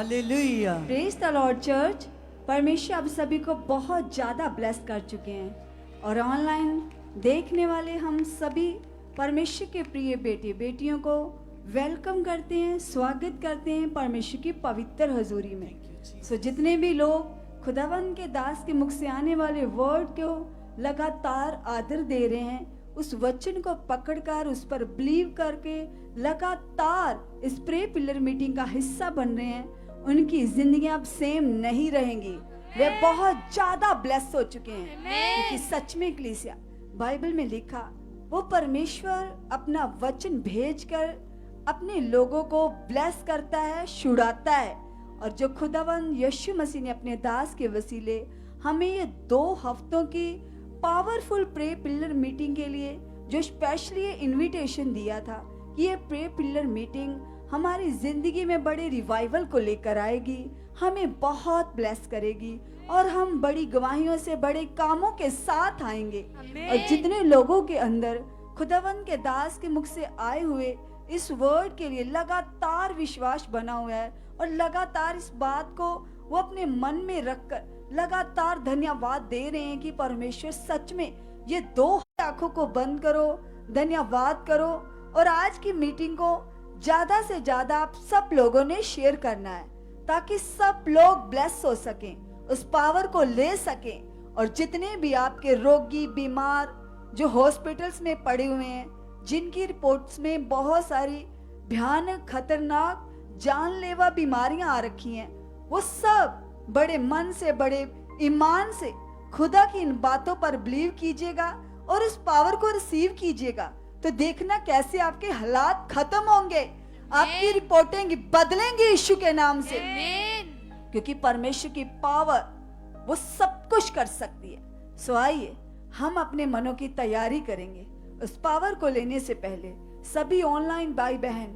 Hallelujah. Praise the Lord church. परमेश्वर आप सभी को बहुत ज़्यादा ब्लेस कर चुके हैं और ऑनलाइन देखने वाले हम सभी परमेश्वर के प्रिय बेटे बेटियों को वेलकम करते हैं, स्वागत करते हैं परमेश्वर की पवित्र हजूरी में। सो जितने भी लोग खुदावंद के दास के मुख से आने वाले वर्ड को लगातार आदर दे रहे हैं, उस वचन को पकड़कर उस पर बिलीव करके लगातार इस प्रे पिलर मीटिंग का हिस्सा बन रहे हैं, उनकी जिंदगी अब सेम नहीं रहेंगी। वे बहुत ज्यादा ब्लेस हो चुके हैं क्योंकि सच में कलीसिया बाइबल में लिखा वो परमेश्वर अपना वचन भेजकर अपने लोगों को ब्लेस करता है, छुड़ाता है। और जो खुदावंद यीशु मसीह ने अपने दास के वसीले हमें ये 2 हफ्तों की पावरफुल प्रे पिलर मीटिंग के लिए जो स्पेशली इनविटेशन दिया था कि ये प्रे पिलर मीटिंग हमारी जिंदगी में बड़े रिवाइवल को लेकर आएगी, हमें बहुत ब्लेस करेगी और हम बड़ी गवाहियों से बड़े कामों के साथ आएंगे। और जितने लोगों के अंदर खुदावंद के दास के मुख से आए हुए इस वर्ड के लिए लगातार विश्वास बना हुआ है और लगातार इस बात को वो अपने मन में रखकर लगातार धन्यवाद दे रहे हैं कि परमेश्वर सच में ये 2 आंखों को बंद करो, धन्यवाद करो और आज की मीटिंग को ज्यादा से ज्यादा आप सब लोगों ने शेयर करना है ताकि सब लोग ब्लेस हो सकें, उस पावर को ले सकें। और जितने भी आपके रोगी बीमार जो हॉस्पिटल्स में पड़े हुए हैं, जिनकी रिपोर्ट्स में बहुत सारी भयानक खतरनाक जानलेवा बीमारियां आ रखी हैं, वो सब बड़े मन से बड़े ईमान से खुदा की इन बातों पर बिलीव कीजिएगा और उस पावर को रिसीव कीजिएगा, तो देखना कैसे आपके हालात खत्म होंगे, आपकी रिपोर्टें बदलेंगी यीशु के नाम से। क्योंकि परमेश्वर की पावर वो सब कुछ कर सकती है। सो आइए हम अपने मनों की तैयारी करेंगे उस पावर को लेने से पहले। सभी ऑनलाइन भाई बहन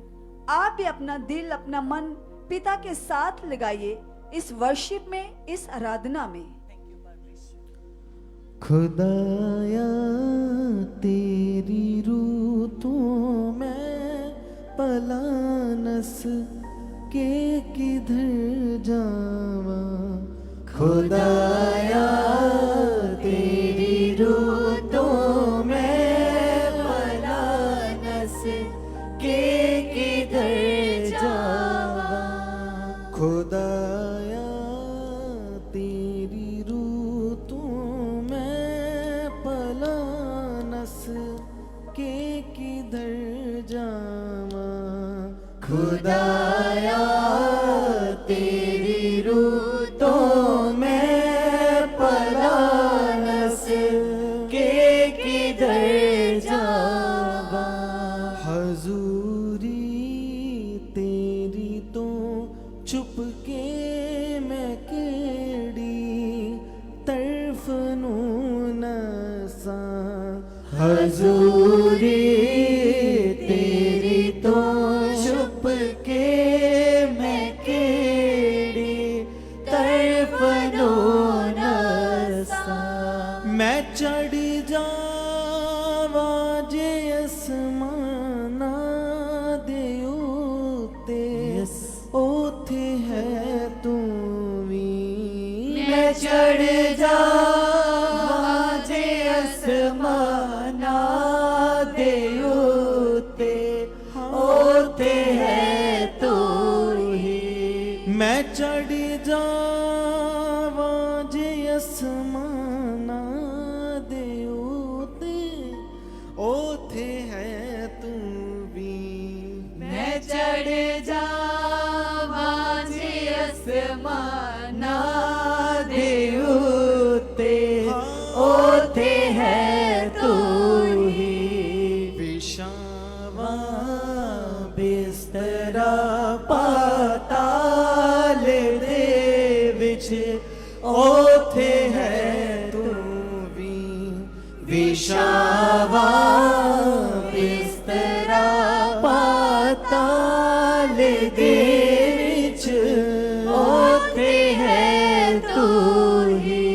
आप भी अपना दिल अपना मन पिता के साथ लगाइए इस वर्शिप में, इस आराधना में। खुदाया तेरी रूतों में पलानस के किधर जावा, खुदाया तेरी रूतों में पलानस के किधर जावा, खुदाया तेरी रूतों में पलानस के किधर जावा, खुदाया तेरी रूतों में पलानस के किधर जावा, हजूरी तेरी तो चुपके में केड़ी तरफ नूनसा, हजूरी तेरी तो चुपके में केड़ी तरफ नूनसा, मैं चढ़ जावा जे आसमाना दे उत्ते, ओथे है तू भी, मैं चढ़ जावा जे आसमाना दे उत्ते, ओथे है तू ही, मैं चढ़ जावा जे आसमाना दे उत्ते, ओथे है तू भी, मैं चढ़ जावा जे आसमाना दे उत्ते, ओथे है तू ही, विशावा बिस्तरा पाताल दे विच, ओथे है तू भी, विशावा बिस्तरा पाताल दे विच, ओथे है तू ही,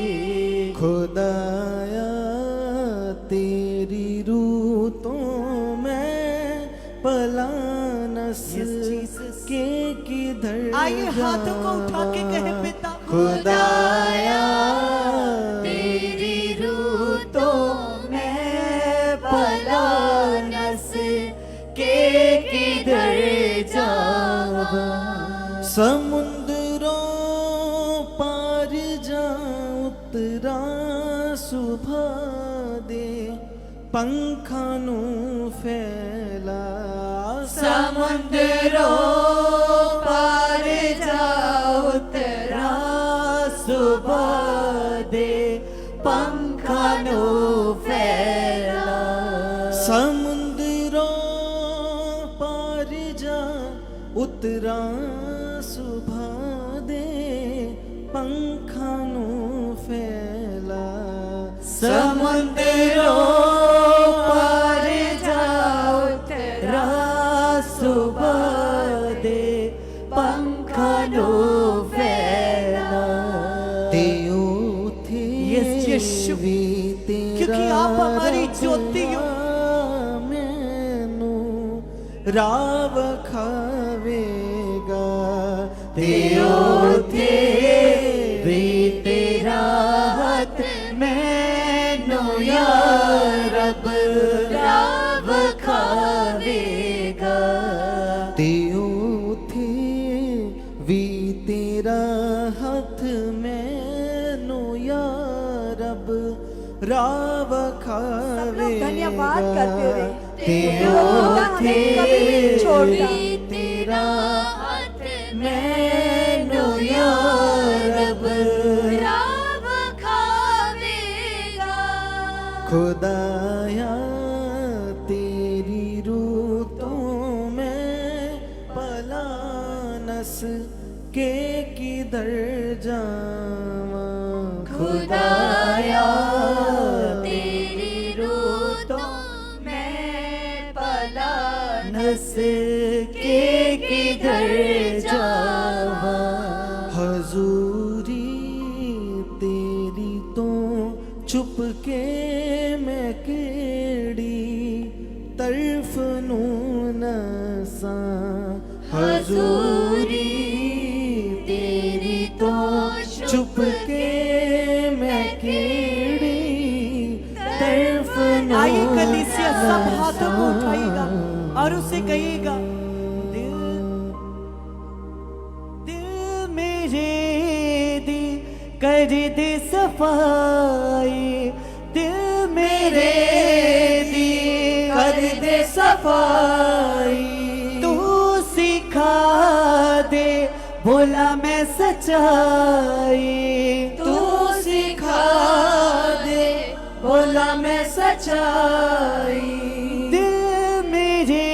खुदाया तेरी रूतों में पलानस के किधर आइए हाथों को उठा के कहे पिता खुदाया तेरी रूह तो मैं भला नस के किधर जावा। समुद्रों पार जा उतरा सुबह दे पंखां नूं फैला। समुद्रों पार जा उतरा सुबह दे पंखां नूं फैला। समुद्रों पार जा उतरा सुबह दे पंखां नूं फैला। समुद्रों पार जा उतरा सुबह दे पंखां नूं फैला। ते उथे यस यीशु, भी तेरा क्योंकि आप हमारी ज्योति हो। मैनू राव खावेगा। ते उथे भी तेरा हाथ मैनू या रब राव खावेगा। ते उथे भी तेरा हथ मैनू या रब राव खावेगा। धन्यवाद करते हुए ते उथे कभी छोड़ता तेरा हाथ मैनू या रब राव खावेगा। खुदाया तेरी रूह तो मैं भला नस के किधर जावा। खुदाया तेरी रूह तो मैं भला नस के किधर जावा। हजूरी तेरी तो चुप के मैं केड़ी तरफ नू नसा। हजूरी तेरी तो चुप के मैं केड़ी तरफ नू आइए कलीसिया सब हाथों को उठाइएगा और उससे कहिएगा दिल दिल मेरे दी कर दे सफाई। दिल मेरे दी कर दे सफाई। तू सिखा दे बोला मैं सच्चाई। तू सिखा दे बोला मैं सच्चाई। दिल मेरे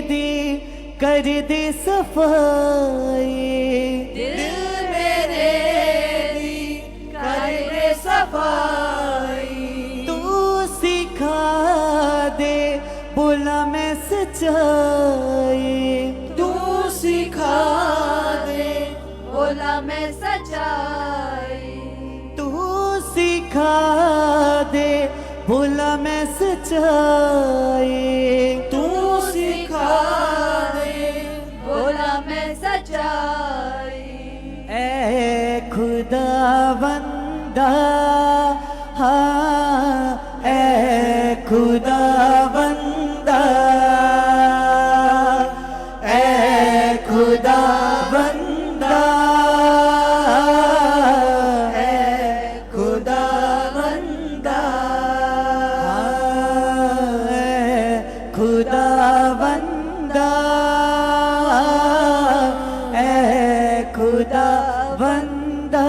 दी कर दे सफाई। दिल मेरे दी कर दे सफाई। तू सिखा दे बोला मैं सच्चाई। तू सिखा दे बोला मैं सच्चाई। तू सिखा दे बोला मैं सच्चाई। तू सिखा दे बोला मैं सच्चाई। ए खुदा बंदा हाँ ए खुदा बंदा ए खुदा बंदा ए खुदा बंदा ए खुदा बंदा ए खुदा बंदा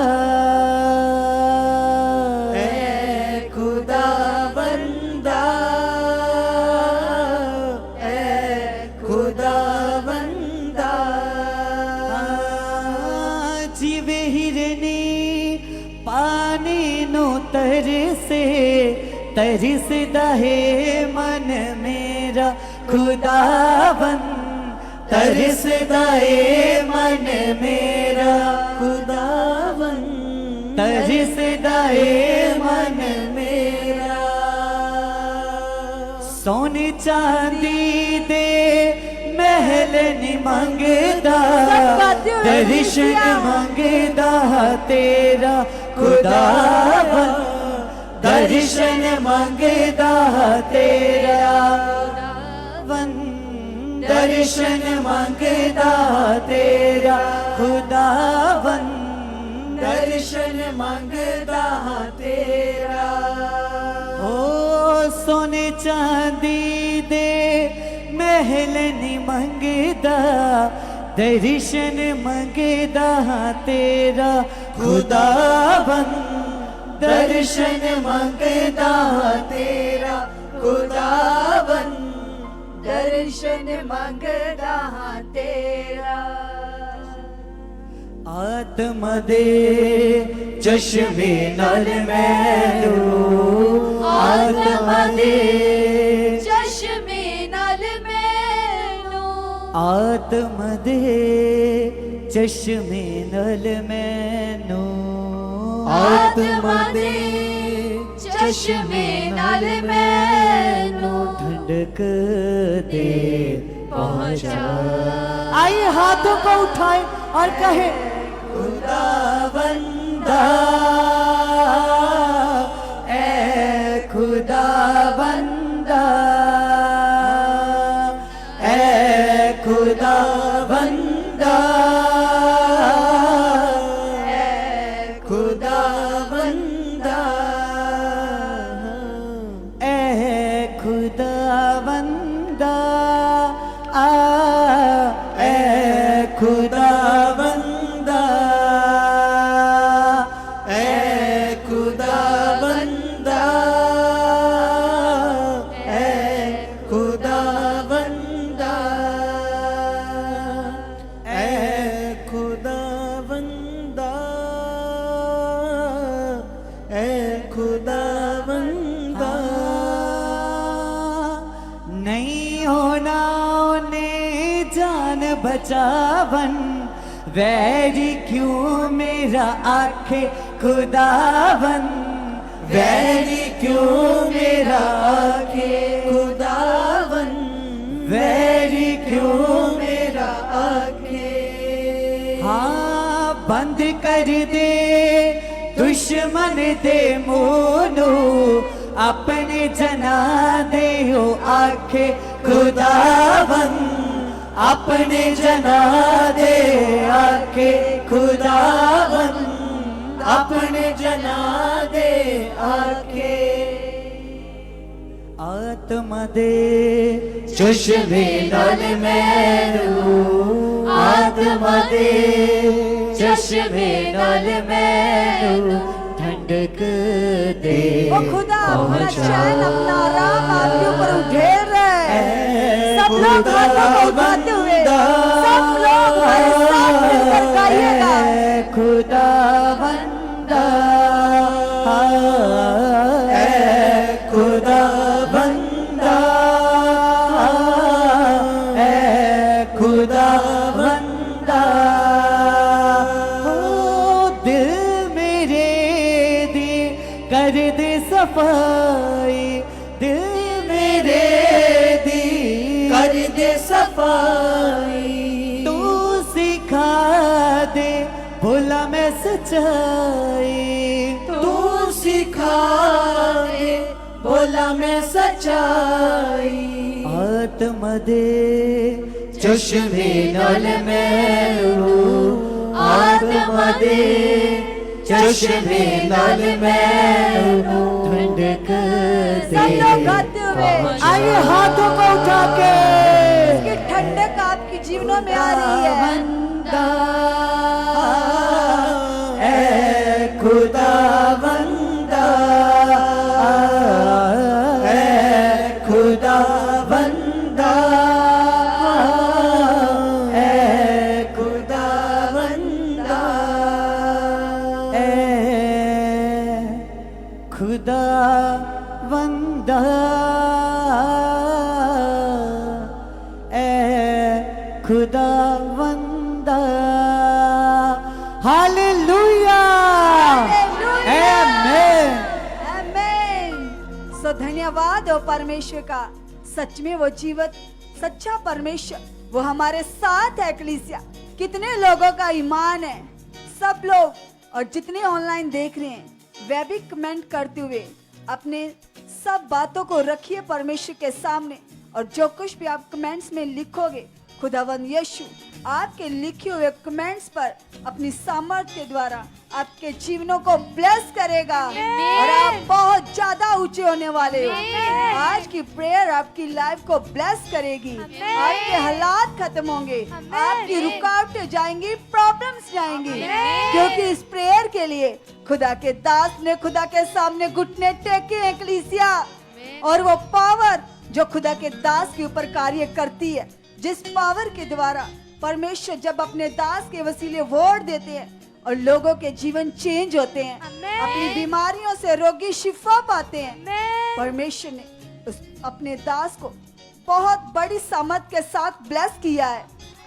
ए खुदा बंदा ए खुदा बंदा। जीवे हिरनी पानी नो तरस दहे मन मेरा खुदावन तरस दहे मन मेरा खुदावन तरस दहे मन मेरा। सोने चांदी दे मैं महल नहीं मंगदा दर्शन मंगदा तेरा खुदावन दर्शन मंगदा तेरा वन दर्शन मंगदा तेरा खुदावन दर्शन मंगदा तेरा ओ सोने चांदी दे महल नहीं मंगदा दर्शन मंगदा तेरा खुदावन दर्शन मंगदा तेरा खुदावन दर्शन मंगदा तेरा आत्मा दे चश्मे नाल मैनू आत्मा दे चश्मे नाल मैनू आत्मा दे चश्मे नाल मैनू आत्मा दे चश्मे नाल मैनू ठंडक दे पहुंचा। आइए हाथों को उठाए और कहे खुदा बंदा ए खुदा बंदा ए खुदा बंदा ए खुदा बंदा ए खुदा बंदा ए खुदा बंदा ए खुदा बंदा ए खुदा बंदा ए खुदा बंदा ए खुदा बंदा नहीं होना उन्हें जान बचावन वैरी क्यों मेरा आखे खुदावन वैरी क्यों मेरा आखे खुदावन वैरी क्यों मेरा आखे हाँ बंद कर दे दुश्मन दे मोनू अपने जना दे हो आखे खुदावन अपने जना दे आके खुदावन अपने जना दे आके आत्मा दे चश्मे नाल मैनू आत्मा दे चश्मे नाल मैनू ठंडक दे वो खुदा अपना चैन अपना आराम आपके ऊपर उधेर रहे हैं। सब लोग हाथों को उठाते हुए सब लोग हमारे साथ मिलकर गाइएगा। खुदा बंदा ए खुदा बंदा ए खुदा बंदा ओ दिल मेरे दी कर दे सफाई दिल मेरे दी कर दे सफाई तू सिखा दे भोला मैं सच्चाई तू सिखा दे बोला मैं सच्चाई आत्मा दे चश्मे नाल मैनू आत्मा दे चश्मे नाल मैनू ठंडक दे सब लोग गाते हुए आइए हाथों को उठा के इसकी ठंडक आपके जीवनों में आ रही है। बंदा ए खुदा बंदा ए खुदा बंदा ए खुदा बंदा ए खुदा बंदा ए खुदा बंदा हालेलुया आमेन आमेन। सो धन्यवाद हो परमेश्वर का। सच में वो जीवित सच्चा परमेश्वर वो हमारे साथ है कलीसिया। कितने लोगों का ईमान है, सब लोग और जितने ऑनलाइन देख रहे हैं वह भी कमेंट करते हुए अपने सब बातों को रखिए परमेश्वर के सामने। और जो कुछ भी आप कमेंट्स में लिखोगे, खुदावंद यीशु आपके लिखे हुए कमेंट्स पर अपनी सामर्थ्य के द्वारा आपके जीवनों को ब्लेस करेगा और आप बहुत ज्यादा ऊंचे होने वाले हो। आज की प्रेयर आपकी लाइफ को ब्लेस करेगी। आपके हालात खत्म होंगे, आपकी रुकावटें जाएंगी, प्रॉब्लम्स जाएंगी, क्योंकि इस प्रेयर के लिए खुदा के दास ने खुदा के सामने घुटने टेके हैं कलीसिया। और वो पावर जो खुदा के दास के ऊपर कार्य करती है, जिस पावर के द्वारा परमेश्वर जब अपने दास के वसीले वर्ड देते हैं और लोगों के जीवन चेंज होते हैं, अपनी बीमारियों से रोगी शिफा पाते हैं। परमेश्वर ने अपने दास को बहुत बड़ी सामर्थ के साथ ब्लेस किया है।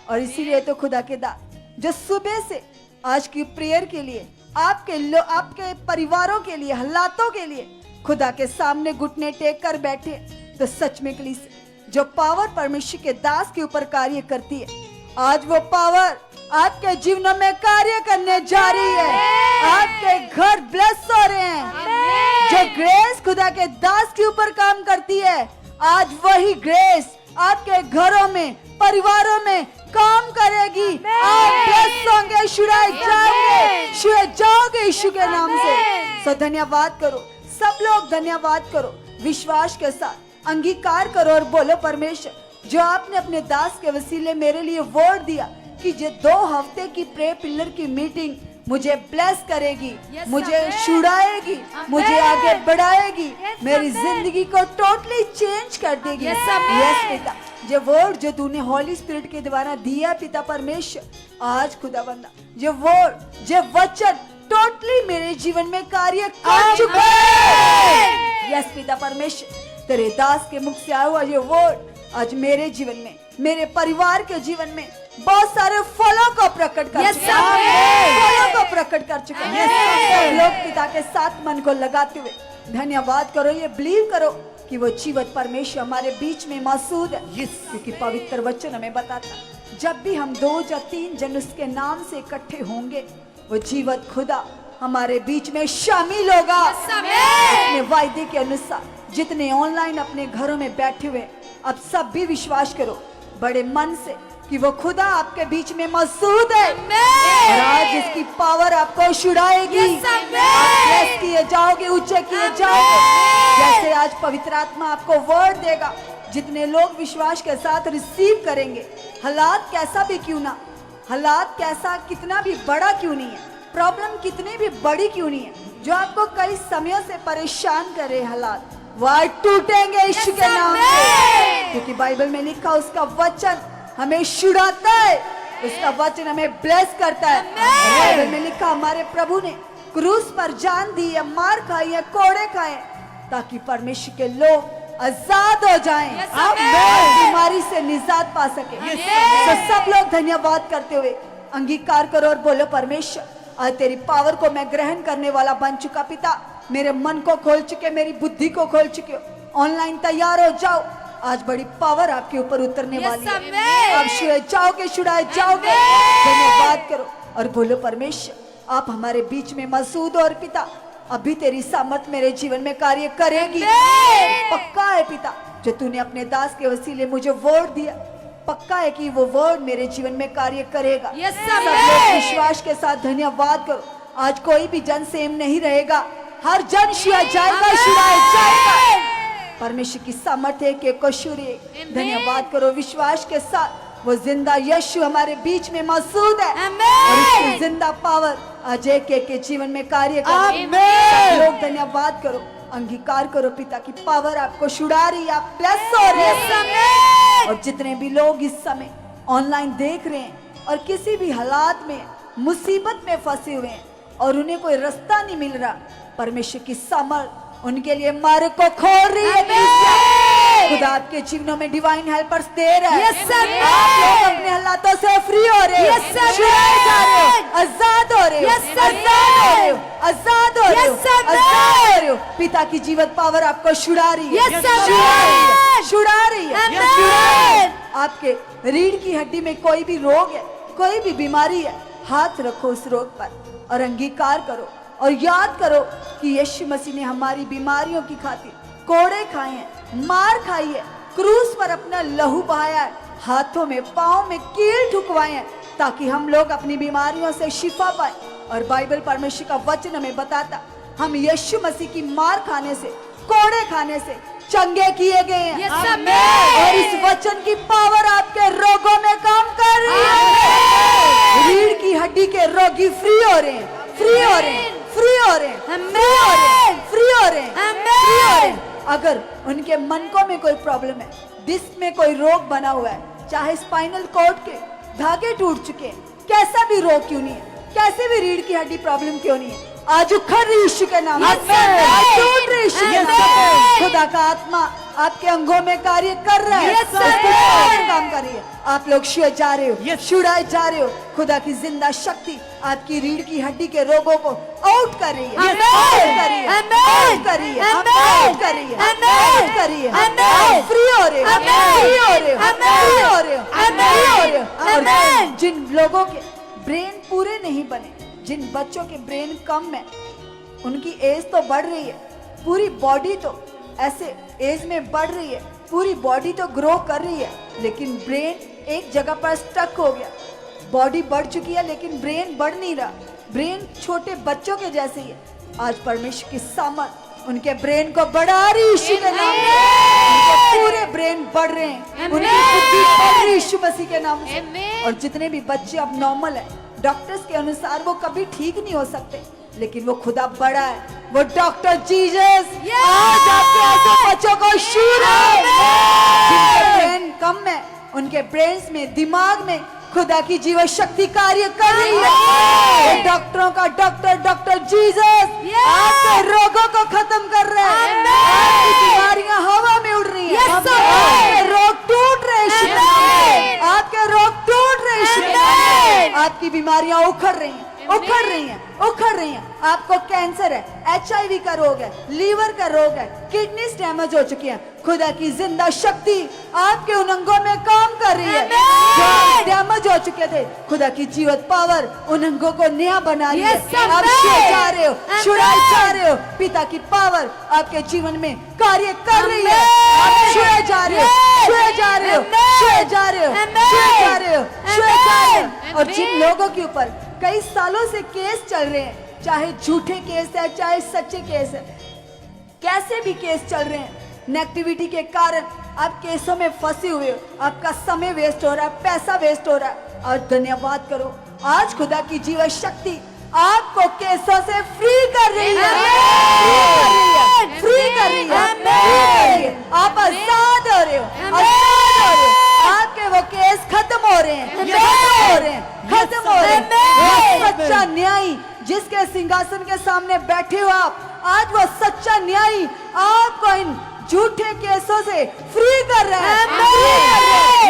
और इसीलिए तो खुदा के दास जो सुबह से आज की प्रेयर के लिए आपके परिवारों के लिए, हालातों के लिए खुदा के सामने घुटने टेक कर बैठे, तो सच में कलीसिया जो पावर परमेश्वर के दास के ऊपर कार्य करती है, आज वो पावर आपके जीवनों में कार्य करने जा रही है। आपके घर ब्लेस हो रहे हैं। जो ग्रेस खुदा के दास के ऊपर काम करती है, आज वही ग्रेस आपके घरों में, परिवारों में काम करेगी। आप ब्लेस होंगे, छुड़ाए जाओगे, छुए जाओगे यीशु के नाम से। सो धन्यवाद करो, सब लोग धन्यवाद करो, विश्वास के साथ अंगीकार करो और बोलो परमेश्वर जो आपने अपने दास के वसीले मेरे लिए वर्ड दिया कि ये 2 हफ्ते की प्रे पिलर की मीटिंग मुझे ब्लेस करेगी, मुझे छुड़ाएगी, मुझे आगे बढ़ाएगी, मेरी जिंदगी को टोटली चेंज कर देगी। यस पिता, ये वर्ड जो तूने हॉली स्पिरिट के द्वारा दिया पिता परमेश्वर, आज खुदावंदा ये वर्ड, ये वचन टोटली मेरे जीवन में कार्य कर चुका है। यस पिता परमेश्वर, तेरे दास के मुख से आया हुआ ये वर्ड आज मेरे जीवन में, मेरे परिवार के जीवन में बहुत सारे फलों को प्रकट कर चुका है, फलों को प्रकट कर चुका है। लोग पिता के साथ मन को लगाते हुए धन्यवाद करो, ये बिलीव करो कि वो जीवत परमेश्वर हमारे बीच में मौजूद है। क्योंकि पवित्र वचन हमें बताता जब भी हम 2 या 3 जन उसके नाम से इकट्ठे होंगे, वो जीवत खुदा हमारे बीच में शामिल होगा। अपने वायदे के अनुसार जितने ऑनलाइन अपने घरों में बैठे हुए, अब सब भी विश्वास करो बड़े मन से कि वो खुदा आपके बीच में मौजूद है। और आज इसकी पावर आपको छुड़ाएगी। आप ब्लेस किए जाओगे, ऊंचे किए जाओगे। जैसे आज पवित्र आत्मा आपको वर्ड देगा, जितने लोग विश्वास के साथ रिसीव करेंगे, हालात कैसा भी क्यों ना, हालात कैसा कितना भी बड़ा क्यों नहीं है, प्रॉब्लम कितनी भी बड़ी क्यों नहीं है, जो आपको कई समयों से परेशान कर रहे हालात, वह टूटेंगे यीशु के नाम से। क्योंकि बाइबल में लिखा उसका वचन हमें छुड़ाता है, उसका वचन हमें ब्लेस करता है। बाइबल में लिखा हमारे प्रभु ने क्रूस पर जान दी है, मार खाई है, कोड़े खाए, ताकि परमेश्वर के लोग आजाद हो जाएं, बीमारी से निजात पा सके। तो सब लोग धन्यवाद करते हुए अंगीकार करो और बोलो परमेश्वर आज तेरी पावर को मैं ग्रहण करने वाला बन चुका। पिता मेरे मन को खोल चुके, मेरी बुद्धि को खोल चुके हो। ऑनलाइन तैयार हो जाओ, आज बड़ी पावर आपके ऊपर उतरने वाली है। आप छुए जाओगे, छुड़ाए जाओगे। धन्यवाद करो और बोलो परमेश्वर आप हमारे बीच में मौजूद हो और पिता अभी तेरी सामर्थ मेरे जीवन में कार्य करेगी। पक्का है पिता जो तूने अपने दास के वसीले मुझे वर्ड दिया, पक्का है कि वो वर्ड मेरे जीवन में कार्य करेगा। सब लोग विश्वास के साथ धन्यवाद करो। आज कोई भी जन सेम नहीं रहेगा, हर जन छुआ जाएगा, छुड़ाया जाएगा। परमेश्वर की सामर्थ्य के कोशुरी धन्यवाद करो विश्वास के साथ। वो जिंदा यीशु हमारे बीच में मौजूद है और उसकी जिंदा पावर आज एक के जीवन में कार्य करे। लोग धन्यवाद करो, अंगीकार करो पिता की पावर आपको छुड़ा रही है, आप ब्लेस हो रहे हैं। और जितने भी लोग इस समय ऑनलाइन देख रहे हैं और किसी भी हालात में मुसीबत में फंसे हुए हैं और उन्हें कोई रास्ता नहीं मिल रहा, परमेश्वर की सामर्थ उनके लिए मार्ग को खोल रही है। खुदा आपके जीवनों में डिवाइन हेल्पर्स दे रहा है। Yes, sir. आप लोग अपने हालातों से फ्री हो रहे हो, Yes, sir. छुड़ाए जा रहे हो, आजाद हो रहे हो, Yes, sir. आजाद हो रहे हो, आजाद हो रहे हो, Yes, sir. आजाद हो रहे हो। पिता की जीवत पावर आपको छुड़ा रही है, Yes, sir. छुड़ा रही है, छुड़ा रही है, Amen. छुड़ा रही है। आपके रीढ़ की हड्डी में कोई भी रोग है, कोई भी बीमारी है, हाथ रखो उस रोग पर और अंगीकार करो और याद करो कि यीशु मसीह ने हमारी बीमारियों की खातिर कोड़े खाए हैं, मार खाई है, क्रूस पर अपना लहू बहाया है, हाथों में पाँव में कील ठुकवाए हैं ताकि हम लोग अपनी बीमारियों से शिफा पाए। और बाइबल परमेश्वर का वचन हमें बताता हम यीशु मसीह की मार खाने से, कोड़े खाने से चंगे किए गए हैं। Yes, amen. और इस वचन की पावर आपके रोगों में काम कर रही है। रीढ़ की हड्डी के रोगी फ्री हो रहे हैं, फ्री हो रहे हैं, फ्री हो रहे हैं, फ्री हो रहे हैं, फ्री हो रहे हैं, फ्री हो रहे हैं। अगर उनके मनकों में कोई प्रॉब्लम है, डिस्क में कोई रोग बना हुआ है, चाहे स्पाइनल कॉर्ड के धागे टूट चुके हैं, कैसा भी रोग क्यों नहीं है, कैसे भी रीढ़ की हड्डी प्रॉब्लम क्यों नहीं है, आज उखड़ रही यीशु के नाम, Yes, amen. आज टूट रही यीशु के नाम। Amen. खुदा का आत्मा आपके अंगों में कार्य कर रहा है, Yes, उसकी amen. पावर काम कर रही है। आप लोग छुए जा रहे हो, Yes. छुड़ाए जा रहे हो। खुदा की जिंदा शक्ति आपकी रीढ़ की हड्डी के रोगों को आउट कर रही है, Amen. आउट कर रही है, Amen. आउट कर रही है, Amen. आउट कर रही है, Amen. आउट कर रही है। Amen. आप फ्री हो रहे हो, Amen. फ्री हो रहे हो, Amen. फ्री हो रहे हो, Amen. फ्री हो रहे हो। और Amen. जिन लोगों के ब्रेन पूरे नहीं बने, जिन बच्चों के ब्रेन कम है, उनकी एज तो बढ़ रही है, पूरी बॉडी तो ऐसे एज में बढ़ रही है, पूरी बॉडी तो ग्रो कर रही है, लेकिन ब्रेन एक जगह पर स्टक हो गया। बॉडी बढ़ चुकी है लेकिन ब्रेन बढ़ नहीं रहा, ब्रेन छोटे बच्चों के जैसे ही है। आज परमेश्वर की सामर्थ उनके ब्रेन को बढ़ा रही यीशु के नाम से, उनके पूरे ब्रेन बढ़ रहे हैं, उनकी बुद्धि बढ़ रही यीशु मसीह के नाम से। और जितने भी बच्चे अब नॉर्मल है, डॉक्टर्स के अनुसार वो कभी ठीक नहीं हो सकते, लेकिन वो खुदा बड़ा है, वो डॉक्टर जीसस आज आपके ऐसे बच्चों को छू रहा है जिनके ब्रेन कम है, उनके ब्रेन्स में, दिमाग में खुदा की जीवन शक्ति कार्य कर रही है। वो डॉक्टरों का डॉक्टर जीसस आपके रोगों को खत्म कर रहा है, आपकी बीमारियां हवा में उड़ रही हैं, आपके रोग टूट रहे हैं, आपके रोग टूट रहे हैं, आपकी बीमारियां उखड़ रही हैं, उखड़ रही हैं, उखड़ रही हैं। आपको कैंसर है, HIV का रोग है, लीवर का रोग है, किडनीज डैमेज हो चुकी है, खुदा की जिंदा शक्ति आपके उन अंगों में काम कर रही है जो डैमेज हो चुके थे। खुदा की जीवत पावर उन अंगों को नया बना रही है। आप छुए जा रहे हो, छुड़ाए जा रहे हो, पिता की पावर आपके जीवन में कार्य कर रही है। आप छुए जा रहे हो, छुए जा रहे हो, छुए जा रहे हो, छुए जा रहे हो, छुए जा रहे हो। और जिन लोगों के ऊपर कई सालों से केस चल रहे हैं, चाहे झूठे केस है चाहे सच्चे केस है, कैसे भी केस चल रहे हैं, नेगेटिविटी के कारण आप केसों में फंसे हुए हो, आपका समय वेस्ट हो रहा है, पैसा वेस्ट हो रहा है। और धन्यवाद करो, आज खुदा की जीवन शक्ति आपको केसों से फ्री कर रही है, फ्री कर रही है। आप आजाद हो रहे हो, आजाद हो रहे हो, आपके वो केस खत्म हो रहे हैं, खत्म हो रहे हैं, खत्म हो रहे हैं। वो सच्चा न्यायी जिसके सिंहासन के सामने बैठे हो आप, आज वो सच्चा न्यायी आपको इन झूठे केसों से फ्री कर रहा है,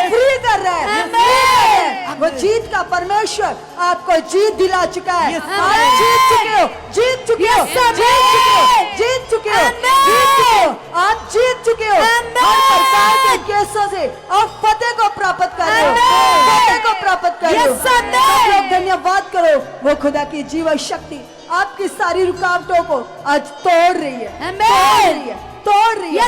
फ्री कर रहा है। वो जीत का परमेश्वर आपको जीत दिला चुका है। आप जीत चुके हो, जीत चुके हो, जीत चुके हो, जीत चुके हो, जीत चुके हो, आप जीत चुके हो। हर प्रकार के केसों से आप फतेह को प्राप्त कर रहे हो, फतेह को प्राप्त कर रहे हो। सब लोग धन्यवाद करो, वो खुदा की जीवन शक्ति आपकी सारी रुकावटों को आज तोड़ रही है, तोड़ रही है, तोड़ रही है।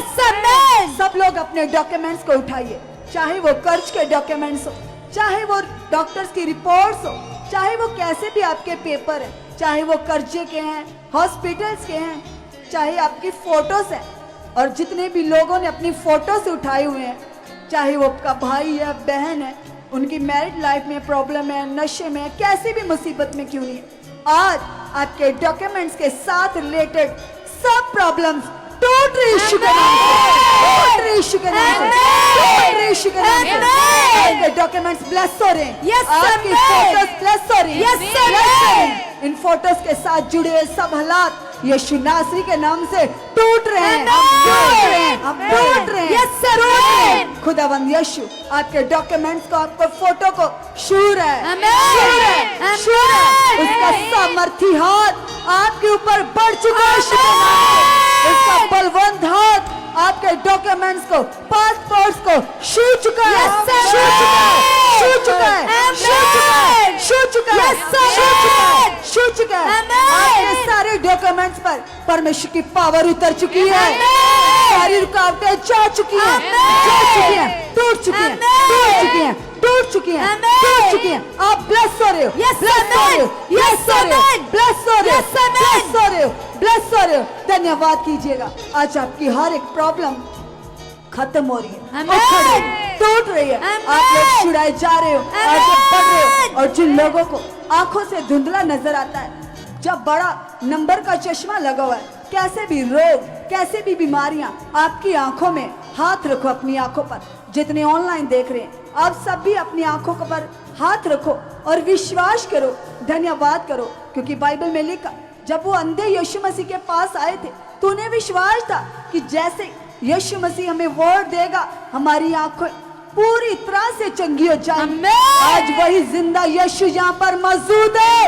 सब लोग अपने डॉक्यूमेंट्स को उठाइए, चाहे वो कर्ज के डॉक्यूमेंट्स हो, चाहे वो डॉक्टर्स की रिपोर्ट्स हो, चाहे वो कैसे भी आपके पेपर है, चाहे वो कर्जे के हैं, हॉस्पिटल्स के हैं, चाहे आपकी फोटोज हैं। और जितने भी लोगों ने अपनी फोटोज उठाए हुए हैं, चाहे वो आपका भाई है, बहन है, उनकी मैरिड लाइफ में प्रॉब्लम है, नशे में, कैसी भी मुसीबत में क्यों नहीं है, आज आपके डॉक्यूमेंट्स के साथ रिलेटेड सब प्रॉब्लम्स टूट रही यीशु के नाम से, टूट रही यीशु के नाम से, टूट रही यीशु के नाम से। आपके डॉक्यूमेंट्स ब्लेस हो रहे हैं, आपकी फोटोज ब्लेस हो रही हैं, इन फोटोज के साथ जुड़े हुए सब हालात यीशु नासरी के नाम से टूट रहे हैं, टूट रहे हैं, टूट रहे हैं, टूट रहे हैं। खुदावंद यीशु आपके डॉक्यूमेंट्स को, आपको फोटो को छू रहा है, आमीन। छू रहा है, छू रहा है। उसका सामर्थी हाथ आपके ऊपर बढ़ चुका है यीशु के नाम से। उसका बलवंत हाथ आपके डॉक्यूमेंट्स को, पासपोर्ट्स को छू चुका है, छू चुका है, छू चुका है, छू चुका है, छू चुका है, छू चुका है, छू चुका है। आपके सारे डॉक्यूमेंट्स पर परमेश्वर की पावर उतर चुकी है। सारी रुकावटें जा चुकी हैं, जा चुकी हैं, टूट चुकी हैं, टूट चुकी हैं, टूट चुकी हैं, टूट चुकी हैं। आप ब्लेस हो रहे हो, ब्लेस हो रहे हो, ब्लेस हो रहे हो, ब्लेस हो रहे हो, ब्लेस हो रहे हो, ब्लेस हो रहे हो। धन्यवाद कीजिएगा। आज आपकी हर एक प्रॉब्लम खत्म हो रही है, उखड़ रही है, टूट रही है। आप लोग छुड़ाए जा रहे हो, आगे बढ़ रहे हो। और जिन लोगों को आंखों से धुंधला नजर आता है, जब बड़ा नंबर का चश्मा लगा हुआ है, कैसे भी रोग, कैसे भी बीमारियां आपकी आंखों में, हाथ रखो अपनी आंखों पर। जितने ऑनलाइन देख रहे हैं, आप सब भी अपनी आंखों पर हाथ रखो और विश्वास करो, धन्यवाद करो। क्योंकि बाइबल में लिखा, जब वो अंधे यीशु मसीह के पास आए थे तो उन्हें विश्वास था कि जैसे यीशु मसीह हमें वर्ड देगा, हमारी आंखें पूरी तरह से चंगी हो जाएंगी। आज वही जिंदा यीशु यहाँ पर मौजूद है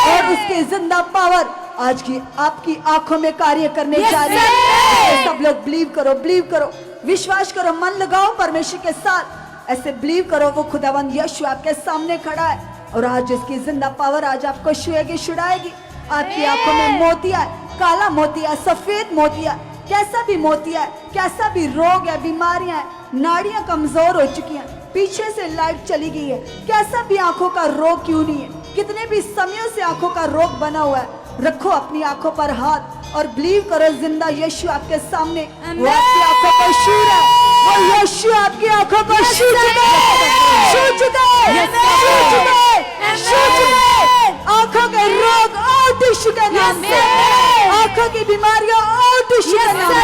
और उसकी जिंदा पावर आज की आपकी आंखों में कार्य करने जा रही है। सब लोग बिलीव करो, बिलीव करो, विश्वास करो, मन लगाओ परमेश्वर के साथ। ऐसे बिलीव करो, वो खुदावंद यीशु आपके सामने खड़ा है और आज उसकी जिंदा पावर आज आपको छुएगी, छुड़ाएगी। आपकी आंखों में मोतिया, काला मोतिया, सफेद मोतिया, कैसा भी मोतिया, कैसा भी रोग है, बीमारियां है, नाड़ियां कमजोर हो चुकी हैं, पीछे से लाइट चली गई है, कैसा भी आंखों का रोग क्यों नहीं है, कितने भी समयों से आंखों का रोग बना हुआ है, रखो अपनी आंखों पर हाथ और बिलीव करो, जिंदा यीशु आपके सामने, वो आपकी आंखों पर छू रहा है, वो यीशु आपकी आंखों पर छू चुका है, छू चुका है, छू चुका है, छू चुका है। आंखों के रोग आउट यीशु के नाम से, आंखों की बीमारियां आउट यीशु के नाम से।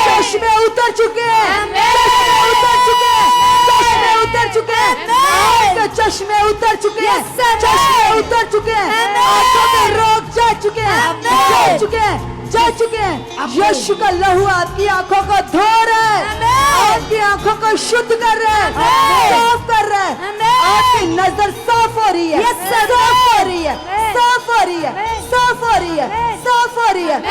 चश्मे उतर चुके हैं, चश्मे उतर चुके हैं, चश्मे उतर चुके हैं, आपके चश्मे उतर चुके हैं, चश्मे उतर चुके हैं, आंखों के रोग जा चुके हैं, जा चुके हैं, जा चुके हैं। यीशु का लहू आपकी आंखों को धो रहा है, आपकी आंखों को शुद्ध कर रहा है, साफ कर रहा है। आपकी नजर साफ हो रही है, साफ हो रही है, साफ हो रही है, साफ हो रही है, साफ हो रही है।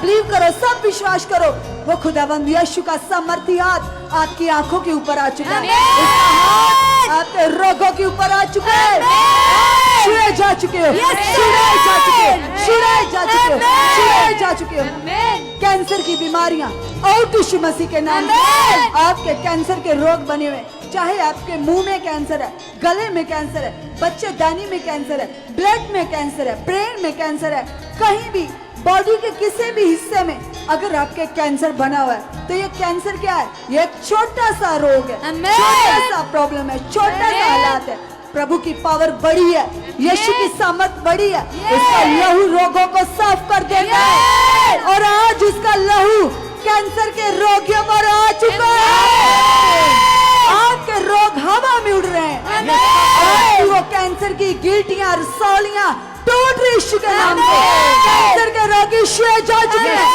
बिलीव करो, सब विश्वास करो, वो खुदावंद यीशु का सामर्थी हाथ आपकी आंखों के ऊपर आ चुका है, उसका हाथ आपके रोगों के ऊपर आ चुका है। छुए जा चुके हो, छुड़ाए जा चुके हो, छुड़ाए जा चुके हो, छुड़ाए जा चुके हो। कैंसर की बीमारियां आउट यीशु मसीह के नाम से। आपके कैंसर के रोग बने हुए, चाहे आपके मुंह में कैंसर है, गले में कैंसर है, बच्चेदानी में कैंसर है, ब्लड में कैंसर है, ब्रेन में कैंसर है, कहीं भी बॉडी के किसी भी हिस्से में अगर आपके कैंसर बना हुआ है तो ये कैंसर क्या है? ये एक छोटा सा रोग है, छोटा सा प्रॉब्लम है, छोटा सा हालात है। प्रभु की पावर बड़ी है, यीशु की सामर्थ बड़ी है, उसका लहू रोगों को साफ कर देता है और आज उसका लहू कैंसर के रोगियों पर आ चुका है। आपके रोग हवा में उड़ रहे हैं, आज वो कैंसर की गिल्टियां, रसौलियां टूट रही यीशु के नाम से। कैंसर के रोगी छुए जा चुके हैं,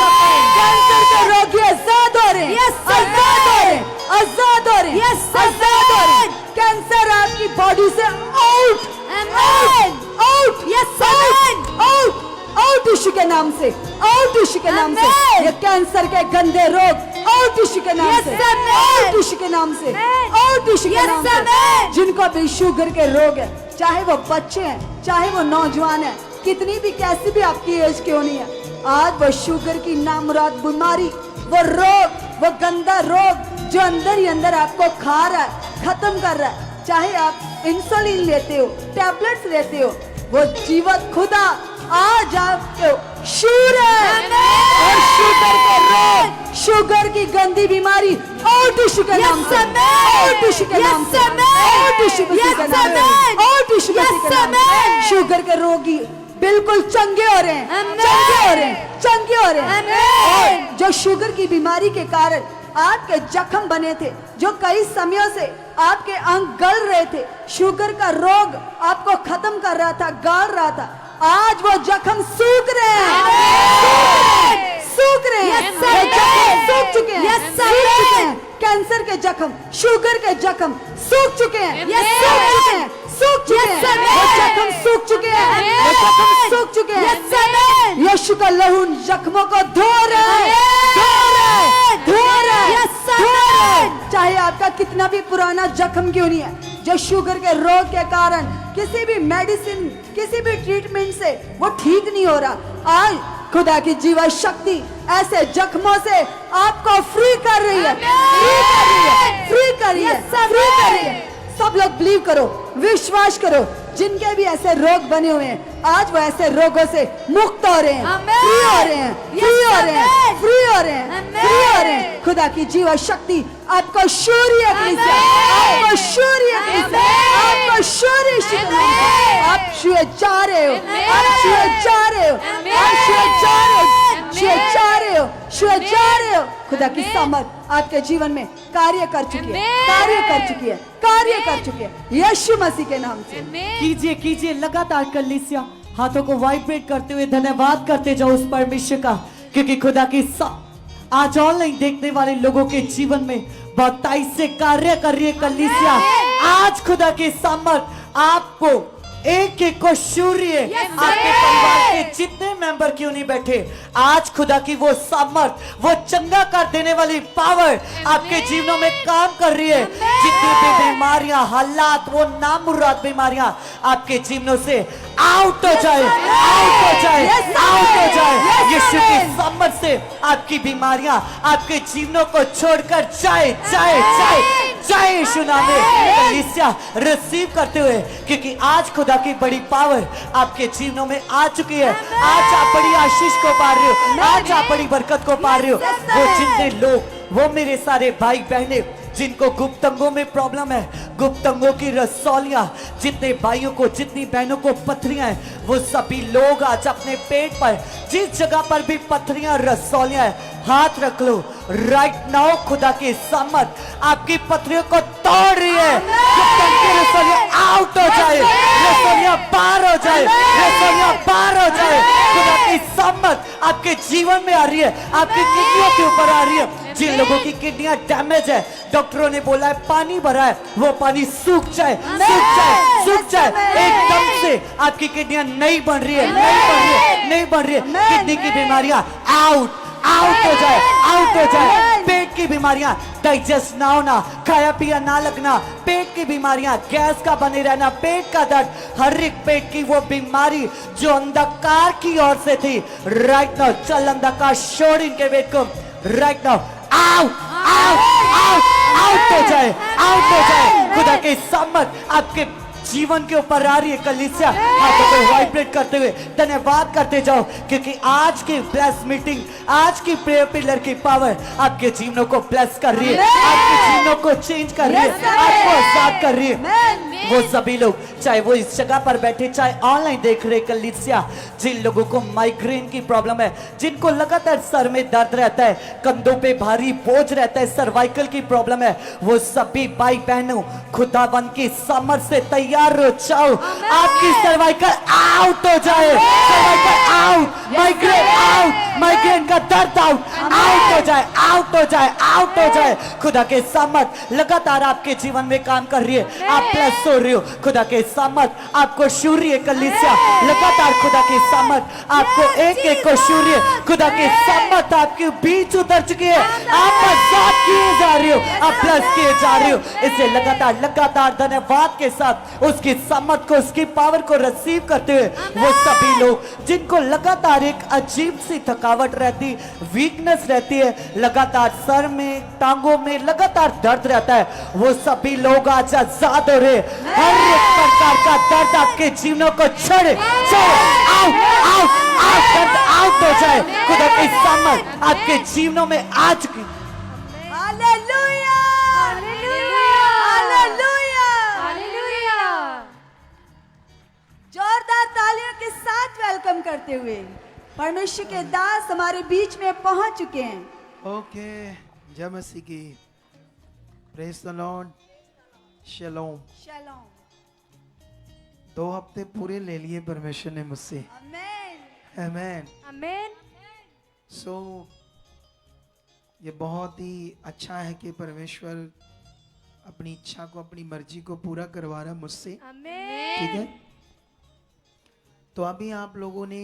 कैंसर के रोगी आजाद हो रहे हैं, आजाद हो रहे हैं, आजाद हो रहे हैं, आजाद हो रहे हैं। कैंसर आपकी बॉडी से out, out, out, out, out, out Yeshu के नाम से, आउट यीशु के नाम से। ये कैंसर के गंदे रोग आउट यीशु के नाम से, आउट यीशु के नाम से, आउट यीशु के नाम से। जिनको भी शुगर के रोग है, चाहे वो बच्चे हैं, चाहे वो नौजवान है, कितनी भी कैसी भी आपकी एज क्यों नहीं है, आज वो शुगर की नामुराद बीमारी, वो रोग, वो गंदा रोग जो अंदर ही अंदर आपको खा रहा है, खत्म कर रहा है, चाहे आप इंसुलिन लेते हो, टैबलेट्स लेते हो, वो जीवत खुदा आज आपको शूर है और शुगर के रोग, शुगर की गंदी बीमारी आउट यीशु के नाम से, आउट यीशु के नाम से, आउट यीशु मसीह के नाम से, आउट यीशु मसीह के नाम से। शुगर के रोगी बिल्कुल चंगे हो रहे हैं, चंगे हो रहे हैं, चंगे हो रहे हैं। और जो शुगर की बीमारी के कारण आपके जख्म बने थे, जो कई समयों से आपके अंग गल रहे थे, शुगर का रोग आपको खत्म कर रहा था, गाल रहा था, आज वो जख्म सूख रहे हैं, सूख रहे हैं, वो जख्म सूख चुके हैं, सूख चुके हैं। कैंसर के जख्म, शुगर के जख्म सूख चुके हैं, Amen. सूख चुके हैं, सूख चुके Yes, हैं, Amen. वो जख्म सूख चुके हैं, वो जख्म सूख चुके हैं। Yes, Amen. यीशु का लहू उन जख्मों को धो रहा है, Amen. धो रहा है, धो रहा है, Yes, धो रहा है। Amen. चाहे आपका कितना भी पुराना जख्म क्यों नहीं है, जो शुगर के रोग के कारण किसी भी मेडिसिन, किसी भी ट्रीटमेंट से वो ठीक नहीं हो रहा, आज खुदा की जीवन शक्ति ऐसे जख्मों से आपको फ्री कर रही है, फ्री कर रही है, फ्री कर रही है, Yes, Amen. फ्री कर रही है। सब लोग बिलीव करो, विश्वास करो, जिनके भी ऐसे रोग बने हुए हैं आज वो ऐसे रोगों से मुक्त हो रहे हैं, Amen. फ्री हो रहे हैं, Yes, फ्री हो रहे हैं, Amen. फ्री हो रहे हैं, Amen. फ्री हो रहे हैं। खुदा की जीवन शक्ति आपको शूर्य कलीसिया, Amen. आपको शूर्य कलीसिया, Amen. आपको शूर्य Amen. आप छुए जा रहे हो, Amen. आप छुए जा रहे हो, Amen. आप छुए जा रहे हो, Amen. छुए जा रहे हो, छुए जा रहे हो। खुदा की Amen. सामर्थ आपके जीवन में कार्य कर चुकी है, Amen. कार्य कर चुकी है, कार्य कर चुकी है, यीशु मसीह के नाम से। Amen. कीजिए कीजिए लगातार कलीसिया, हाथों को वाइब्रेट करते हुए धन्यवाद करते जाओ उस परमेश्वर का, क्योंकि खुदा की आज ऑनलाइन देखने वाले लोगों के जीवन में बहुताई से कार्य कर रही है कलीसिया। आज खुदा की सामर्थ आपको एक एक को शूर्य, आपके परिवार के जितने मेंबर क्यों नहीं बैठे, आज खुदा की वो सामर्थ, वो चंगा कर देने वाली पावर आपके जीवनों में काम कर रही है। जितनी भी बीमारियां, हालात, वो नामुराद बीमारियां आपके जीवनों से आउट हो जाए, आउट हो जाए, आउट हो जाए। यीशु की सामर्थ से आपकी बीमारियां आपके जीवनों को छोड़कर जाए, जाए, जाए, जाए यीशु नाम में। कलीसिया रिसीव करते हुए, क्योंकि आज खुदा की बड़ी पावर आपके जीवनों में आ चुकी है। आज आप बड़ी आशीष को पा रहे हो, आज आप बड़ी बरकत को पा रहे हो। वो जितने लोग, वो मेरे सारे भाई बहने जिनको गुप्त अंगों में प्रॉब्लम है, गुप्त अंगों की रसौलियां, जितने भाइयों को, जितनी बहनों को पथरियां हैं, वो सभी लोग आज अपने पेट पर, जिस जगह पर भी पथरियां, रसौलियां है, हाथ रख लो। राइट नाउ खुदा की सामर्थ आपकी पथरियों को तोड़ रही है। गुप्त अंग की रसौलियां आउट हो जाए, रसौलियां पार हो जाए, रसौलियां पार हो जाए। खुदा की सामर्थ आपके जीवन में आ रही है, आपकी किडनियों के ऊपर आ रही है। जिन लोगों की किडनियां डैमेज है, डॉक्टरों ने बोला है पानी भरा है, वो पानी सूख जाए, सूख जाए, सूख जाए। एकदम से आपकी किडनियां नहीं बन रही है, नहीं बन रही है, नहीं बन रही है। किडनी की बीमारियां आउट, आउट हो जाए, आउट हो जाए। पेट की बीमारियां डाइजेस्ट ना होना, खाया पिया ना लगना, पेट की बीमारियां, गैस का बने रहना, पेट का दर्द, हर एक पेट की वो बीमारी जो अंधकार की ओर से थी, राइट नाउ चल अंधकार छोड़ इनके पेट को, right now out, out, out, out हो जाए, आउट हो जाए। खुदा के सामर्थ आपके जीवन के ऊपर आ रही है कलीसिया। हाथों को वाइब्रेट करते हुए धन्यवाद करते जाओ, क्योंकि आज की ब्लेस मीटिंग, आज की प्रेयर पिलर की पावर आपके जीवनों को ब्लेस कर रही है, आपके जीवनों को चेंज कर रही है, आपको आजाद कर रही है। वो सभी लोग, चाहे वो इस जगह पर बैठे, चाहे ऑनलाइन देख रहे कलीसिया, जिन लोगों को माइग्रेन की प्रॉब्लम है, जिनको लगातार सर में दर्द रहता है, कंधों पे भारी बोझ रहता है, सर्वाइकल की प्रॉब्लम है, वो सभी भाई बहनों खुदावन की समझ से तैयार हो जाओ। आपकी सर्वाइकल आउट हो जाए, cervical out, migraine out, migraine का दर्द आउट, आउट हो जाए, आउट हो जाए, आउट हो जाए। खुदा के सामर्थ लगातार आपके जीवन में काम कर रही है, आप प्लस हो रहे हो। खुदा के सामर्थ आपको शूर्य कलीसिया, लगातार खुदा के सामर्थ आपको एक एक को शूर्य, खुदा के सामर्थ आपके बीच उतर चुकी है। आप आजाद किए जा रहे हो, आप प्लस किए जा रहे हो। इसे लगातार लगातार धन्यवाद के साथ उसकी सामर्थ को, उसकी पावर को रिसीव करते हुए, वो सभी लोग जिनको लगातार एक अजीब सी थकावट रहती, वीकनेस रहती है, लगातार सर में, टांगों में लगातार दर्द रहता है, वो सभी लोग आज आजाद हो रहे हैं। हर एक प्रकार का दर्द आपके जीवनों को छोड़े, छोड़े, आउट, आउट, आउट, दर्द आउट हो जाए। खुदा की सामर्थ आपके जीवनों में आ चुकी। Hallelujah, hallelujah, hallelujah. जोरदार तालियों के साथ वेलकम करते हुए परमेश्वर के दास हमारे बीच में पहुंच चुके हैं। ओके, जय मसीह की, प्रेज द लॉर्ड, शलोम। शालोम, 2 हफ्ते पूरे ले लिए परमेश्वर ने मुझसे, आमेन, आमेन। Amen. सो ये बहुत ही अच्छा है कि परमेश्वर अपनी इच्छा को, अपनी मर्जी को पूरा करवा रहा है मुझसे। ठीक है, तो अभी आप लोगों ने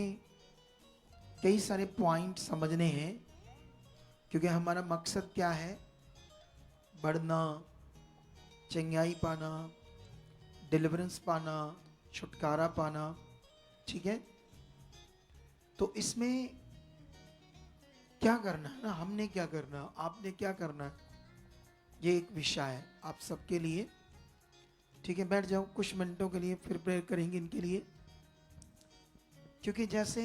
कई सारे पॉइंट समझने हैं, क्योंकि हमारा मकसद क्या है? बढ़ना, चंगाई पाना, डिलीवरेंस पाना, छुटकारा पाना। ठीक है, तो इसमें क्या करना है ना, हमने क्या करना है, आपने क्या करना है, ये एक विषय है आप सबके लिए। ठीक है, बैठ जाओ कुछ मिनटों के लिए, फिर प्रेयर करेंगे इनके लिए। क्योंकि जैसे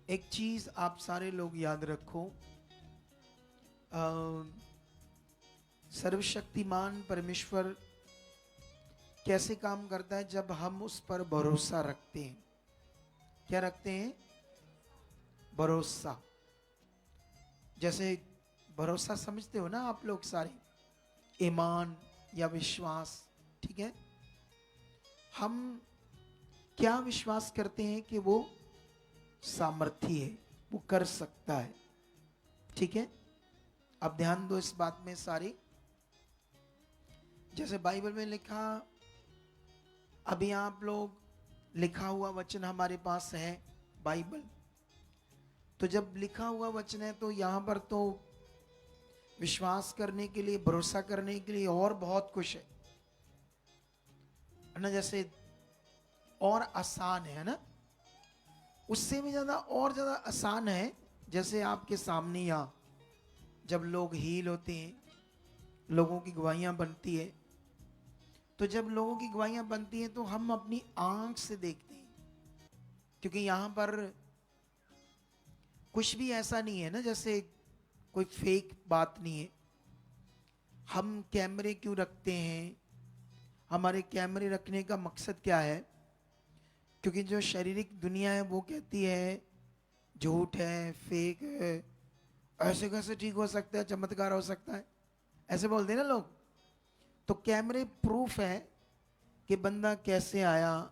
एक चीज आप सारे लोग याद रखो, सर्वशक्तिमान परमेश्वर कैसे काम करता है? जब हम उस पर भरोसा रखते हैं। क्या रखते हैं? भरोसा। जैसे भरोसा समझते हो ना आप लोग सारे, ईमान या विश्वास। ठीक है, हम क्या विश्वास करते हैं कि वो सामर्थी है, वो कर सकता है। ठीक है, अब ध्यान दो इस बात में सारी। जैसे बाइबल में लिखा, अभी आप लोग लिखा हुआ वचन हमारे पास है बाइबल, तो जब लिखा हुआ वचन है तो यहां पर तो विश्वास करने के लिए, भरोसा करने के लिए और बहुत कुछ है ना। जैसे और आसान है ना, उससे भी ज्यादा और ज्यादा आसान है। जैसे आपके सामने यहाँ जब लोग हील होते हैं, लोगों की गवाहियां बनती है, तो जब लोगों की गवाहियां बनती हैं तो हम अपनी आंख से देखते हैं, क्योंकि यहां पर कुछ भी ऐसा नहीं है ना, जैसे कोई फेक बात नहीं है। हम कैमरे क्यों रखते हैं? हमारे कैमरे रखने का मकसद क्या है? क्योंकि जो शारीरिक दुनिया है वो कहती है झूठ है, फेक है, ऐसे कैसे ठीक हो सकता है, चमत्कार हो सकता है, ऐसे बोलते हैं ना लोग। तो कैमरे प्रूफ है कि बंदा कैसे आया,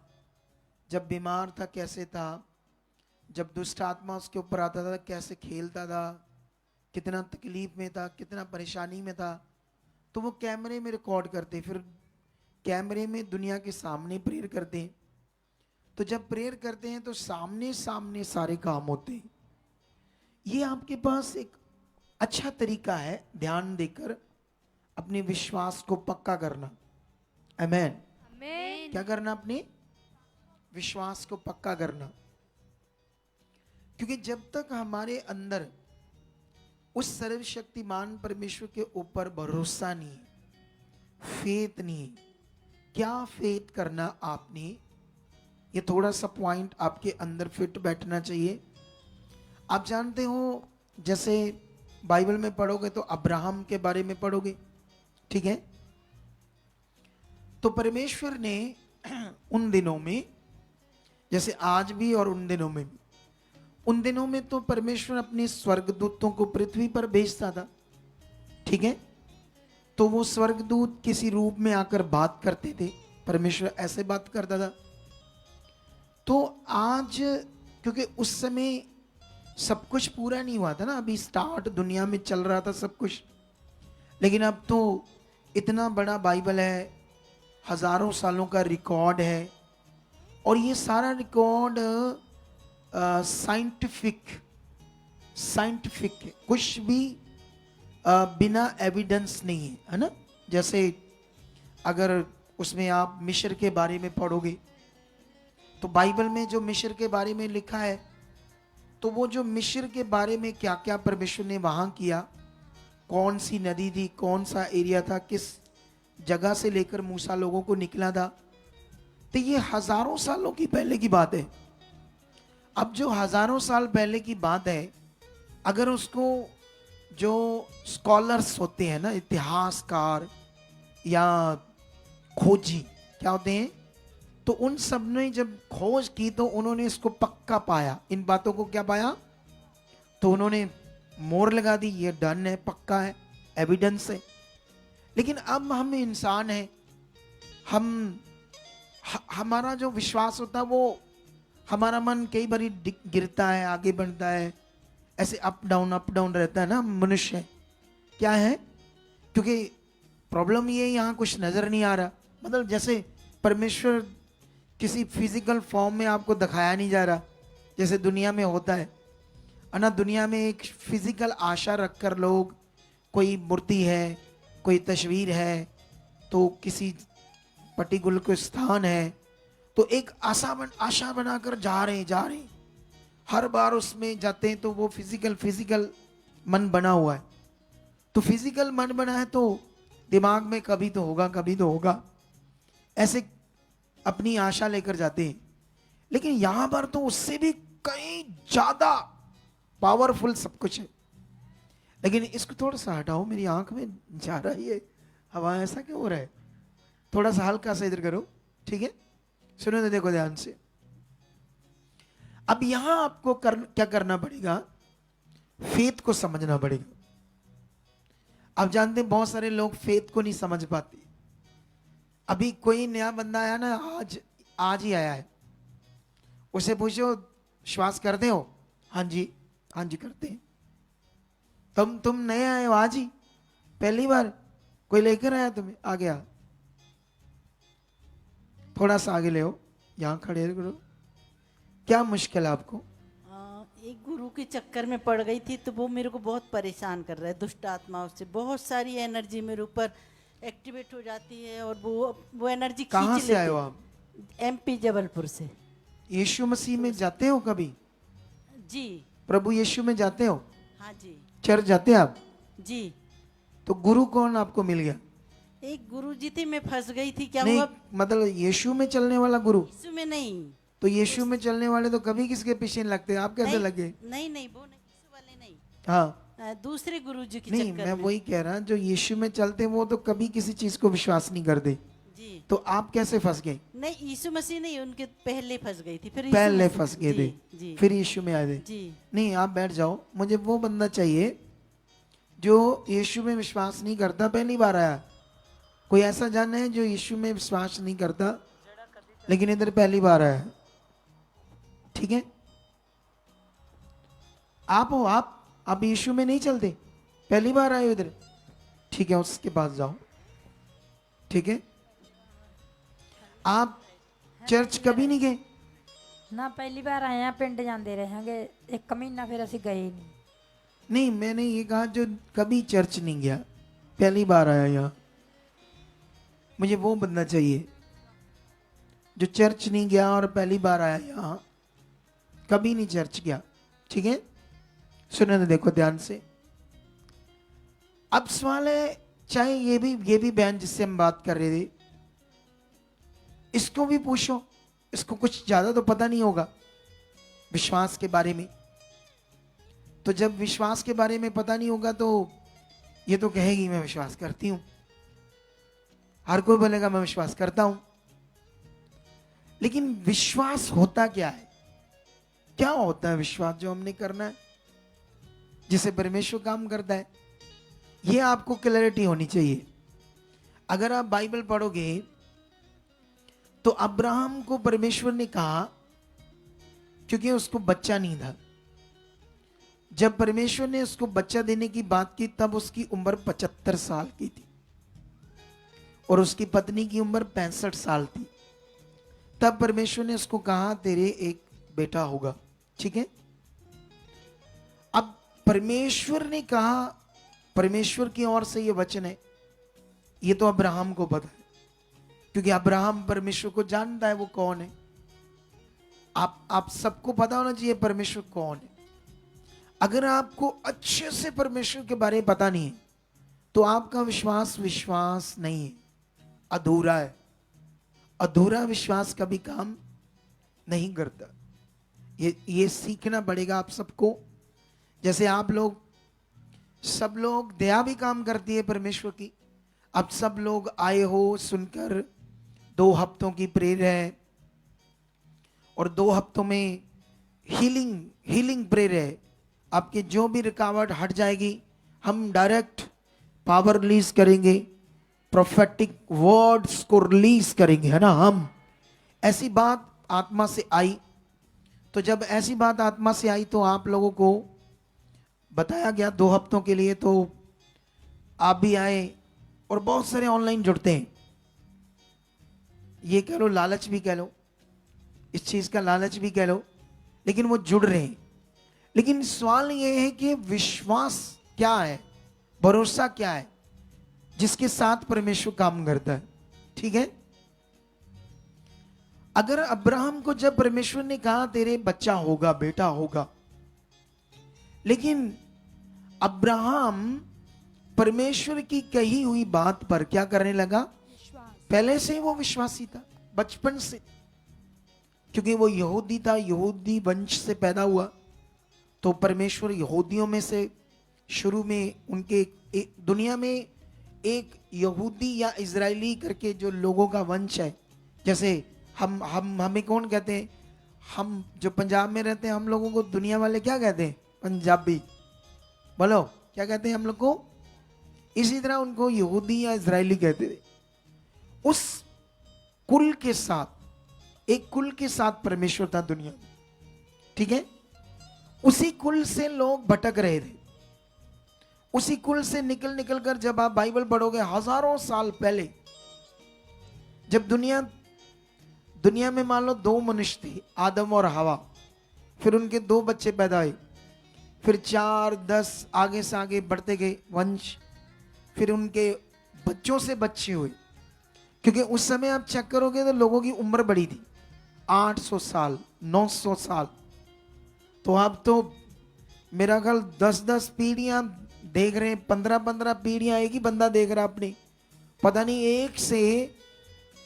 जब बीमार था कैसे था, जब दुष्ट आत्मा उसके ऊपर आता था कैसे खेलता था, कितना तकलीफ में था, कितना परेशानी में था, तो वो कैमरे में रिकॉर्ड करते, फिर कैमरे में दुनिया के सामने प्रेयर करते हैं। तो जब प्रेयर करते हैं तो सामने सामने सारे काम होते हैं। ये आपके पास एक अच्छा तरीका है ध्यान देकर अपने विश्वास को पक्का करना। आमेन। क्या करना? अपने विश्वास को पक्का करना। क्योंकि जब तक हमारे अंदर उस सर्वशक्तिमान परमेश्वर के ऊपर भरोसा नहीं, फेथ नहीं, क्या फेथ करना आपने, ये थोड़ा सा पॉइंट आपके अंदर फिट बैठना चाहिए। आप जानते हो, जैसे बाइबल में पढ़ोगे तो अब्राहम के बारे में पढ़ोगे। ठीक है, तो परमेश्वर ने उन दिनों में, जैसे आज भी और उन दिनों में भी, उन दिनों में तो परमेश्वर अपने स्वर्गदूतों को पृथ्वी पर भेजता था। ठीक है, तो वो स्वर्गदूत किसी रूप में आकर बात करते थे, परमेश्वर ऐसे बात करता था। तो आज क्योंकि उस समय सब कुछ पूरा नहीं हुआ था ना, अभी स्टार्ट दुनिया में चल रहा था सब कुछ, लेकिन अब तो इतना बड़ा बाइबल है, हजारों सालों का रिकॉर्ड है, और ये सारा रिकॉर्ड साइंटिफिक है, कुछ भी बिना एविडेंस नहीं है ना। जैसे अगर उसमें आप मिस्र के बारे में पढ़ोगे तो बाइबल में जो मिस्र के बारे में लिखा है, तो वो जो मिस्र के बारे में क्या क्या परमेश्वर ने वहां किया, कौन सी नदी थी, कौन सा एरिया था, किस जगह से लेकर मूसा लोगों को निकला था, तो ये हजारों सालों की पहले की बात है। अब जो हजारों साल पहले की बात है, अगर उसको जो स्कॉलर्स होते हैं ना, इतिहासकार या खोजी क्या होते हैं, तो उन सब ने जब खोज की तो उन्होंने इसको पक्का पाया। इन बातों को क्या पाया? तो उन्होंने मोहर लगा दी, ये डन है, पक्का है, एविडेंस है। लेकिन अब हम इंसान हैं, हमारा जो विश्वास होता है वो, हमारा मन कई बार गिरता है, आगे बढ़ता है, ऐसे अप डाउन रहता है ना मनुष्य, क्या है? क्योंकि प्रॉब्लम ये यहाँ कुछ नजर नहीं आ रहा, मतलब जैसे परमेश्वर किसी फिजिकल फॉर्म में आपको दिखाया नहीं जा रहा जैसे दुनिया में होता है ना। दुनिया में एक फिजिकल आशा रखकर लोग, कोई मूर्ति है, कोई तस्वीर है, तो किसी पर्टिकुलर कोई स्थान है, तो एक आशा बनाकर जा रहे हैं। हर बार उसमें जाते हैं तो वो फिजिकल मन बना हुआ है। तो फिजिकल मन बना है तो दिमाग में कभी तो होगा, ऐसे अपनी आशा लेकर जाते हैं। लेकिन यहां पर तो उससे भी कहीं ज्यादा पावरफुल सब कुछ है। लेकिन इसको थोड़ा सा हटाओ, मेरी आंख में जा रहा है ये हवा, ऐसा क्यों हो रहा है? थोड़ा सा हल्का सा इधर करो, ठीक है? सुनो तो, देखो ध्यान से। अब यहां आपको क्या करना पड़ेगा? फेथ को समझना पड़ेगा। आप जानते हैं बहुत सारे लोग फेथ को नहीं समझ पाते। अभी कोई नया बंदा आया ना, आज ही आया है, उसे पूछो विश्वास करते हो? हाँ जी करते हैं। तुम नए आए हो, आज ही पहली बार कोई लेकर आया तुम्हें? आ गया, थोड़ा सा आगे ले आओ, यहां खड़े करो। क्या मुश्किल है आपको? एक गुरु के चक्कर में पड़ गई थी, तो वो मेरे को बहुत परेशान कर रहा है। दुष्ट आत्माओं से बहुत सारी एनर्जी मेरे ऊपर एक्टिवेट हो जाती है, और वो एनर्जी कहाँ से आए हो आप? MP जबलपुर से। यीशु मसीह में जाते हो कभी? जी। प्रभु यीशु में जाते हो? हाँ जी। चर्च जाते हैं आप? जी। तो गुरु कौन आपको मिल गया? एक गुरु जी थे, मैं फंस गई थी। क्या नहीं, हुआ? मतलब यीशु में चलने वाला गुरु? यीशु में नहीं। तो यीशु में चलने वाले तो कभी किसके पीछे नहीं लगते, आप कैसे लगे? नहीं, वो नहीं, यीशु वाले नहीं। हाँ, दूसरे गुरु जी के नहीं, चक्कर मैं में। वही कह रहा, जो यीशु में चलते हैं वो तो कभी किसी चीज को विश्वास नहीं करते। जी। तो आप कैसे फंस गए? नहीं, यीशु मसीह नहीं, उनके पहले फंस गई थी, फिर यीशु पहले मसीह- फंस गए जी, थे, जी, फिर यीशु में आए थे। जी। नहीं, आप बैठ जाओ, मुझे वो बंदा चाहिए जो यीशु में विश्वास नहीं करता, पहली बार आया। कोई ऐसा जन है जो यीशु में विश्वास नहीं करता लेकिन इधर पहली बार आया? ठीक है, आप हो, आप यीशु में नहीं चलते, पहली बार आए हो इधर? ठीक है, उसके पास जाओ, ठीक है? आप चर्च कभी नहीं गए? ना, पहली बार आए हैं, पिंड जाते रहेंगे 1 महीना, फिर ਅਸੀਂ गए नहीं। नहीं, मैंने ये कहा जो कभी चर्च नहीं गया, पहली बार आया यहाँ। मुझे वो बंदा चाहिए जो चर्च नहीं गया और पहली बार आया यहाँ, कभी नहीं चर्च गया। ठीक है, सुने तो देखो ध्यान से। अब सवाल है, चाहे ये भी बहन जिससे हम बात कर रहे थे, इसको भी पूछो, इसको कुछ ज्यादा तो पता नहीं होगा विश्वास के बारे में। तो जब विश्वास के बारे में पता नहीं होगा तो ये तो कहेगी मैं विश्वास करती हूं, हर कोई बोलेगा मैं विश्वास करता हूं। लेकिन विश्वास होता क्या है? क्या होता है विश्वास जो हमने करना है, जिसे परमेश्वर काम करता है? ये आपको क्लैरिटी होनी चाहिए। अगर आप बाइबल पढ़ोगे तो अब्राहम को परमेश्वर ने कहा, क्योंकि उसको बच्चा नहीं था, जब परमेश्वर ने उसको बच्चा देने की बात की तब उसकी उम्र 75 साल की थी और उसकी पत्नी की उम्र 65 साल थी। तब परमेश्वर ने उसको कहा तेरे एक बेटा होगा। ठीक है, अब परमेश्वर ने कहा, परमेश्वर की ओर से ये वचन है, ये तो अब्राहम को पता है, क्योंकि अब्राहम परमेश्वर को जानता है वो कौन है। आप सबको पता होना चाहिए परमेश्वर कौन है। अगर आपको अच्छे से परमेश्वर के बारे में पता नहीं है तो आपका विश्वास नहीं है, अधूरा है। अधूरा विश्वास कभी काम नहीं करता। ये सीखना पड़ेगा आप सबको। जैसे आप लोग, सब लोग, दया भी काम करती है परमेश्वर की। अब सब लोग आए हो सुनकर, 2 हफ्तों की प्रेयर है और 2 हफ्तों में हीलिंग प्रेयर है। आपके जो भी रुकावट हट जाएगी, हम डायरेक्ट पावर रिलीज करेंगे, प्रोफेटिक वर्ड्स को रिलीज करेंगे, है ना। हम ऐसी बात आत्मा से आई, तो जब ऐसी बात आत्मा से आई तो आप लोगों को बताया गया 2 हफ्तों के लिए, तो आप भी आए और बहुत सारे ऑनलाइन जुड़ते हैं। ये कह लो लालच भी कह लो, इस चीज का लालच भी कह लो, लेकिन वो जुड़ रहे हैं। लेकिन सवाल ये है कि विश्वास क्या है, भरोसा क्या है जिसके साथ परमेश्वर काम करता है। ठीक है, अगर अब्राहम को जब परमेश्वर ने कहा तेरे बच्चा होगा, बेटा होगा, लेकिन अब्राहम परमेश्वर की कही हुई बात पर क्या करने लगा? पहले से वो विश्वासी था, बचपन से, क्योंकि वो यहूदी था, यहूदी वंश से पैदा हुआ, तो परमेश्वर यहूदियों में से शुरू में उनके दुनिया में एक यहूदी या इजरायली करके जो लोगों का वंश है, जैसे हमें कौन कहते हैं? हम जो पंजाब में रहते हैं, हम लोगों को दुनिया वाले क्या कहते हैं? पंजाबी। बोलो क्या कहते हैं हम लोग को? इसी तरह उनको यहूदी या इजरायली कहते थे। उस कुल के साथ, एक कुल के साथ परमेश्वर था दुनिया में। ठीक है, उसी कुल से लोग भटक रहे थे। उसी कुल से निकल निकल कर जब आप बाइबल पढ़ोगे, हजारों साल पहले जब दुनिया में मान लो 2 मनुष्य थे, आदम और हवा, फिर उनके 2 बच्चे पैदा हुए, फिर 4, 10 आगे से आगे बढ़ते गए वंश, फिर उनके बच्चों से बच्चे हुए। क्योंकि उस समय आप चेक करोगे तो लोगों की उम्र बड़ी थी, 800 साल, 900 साल। तो अब तो मेरा ख्याल 10-10 पीढ़ियां देख रहे हैं, 15-15 पीढ़ियां एक ही बंदा देख रहा अपनी, पता नहीं एक से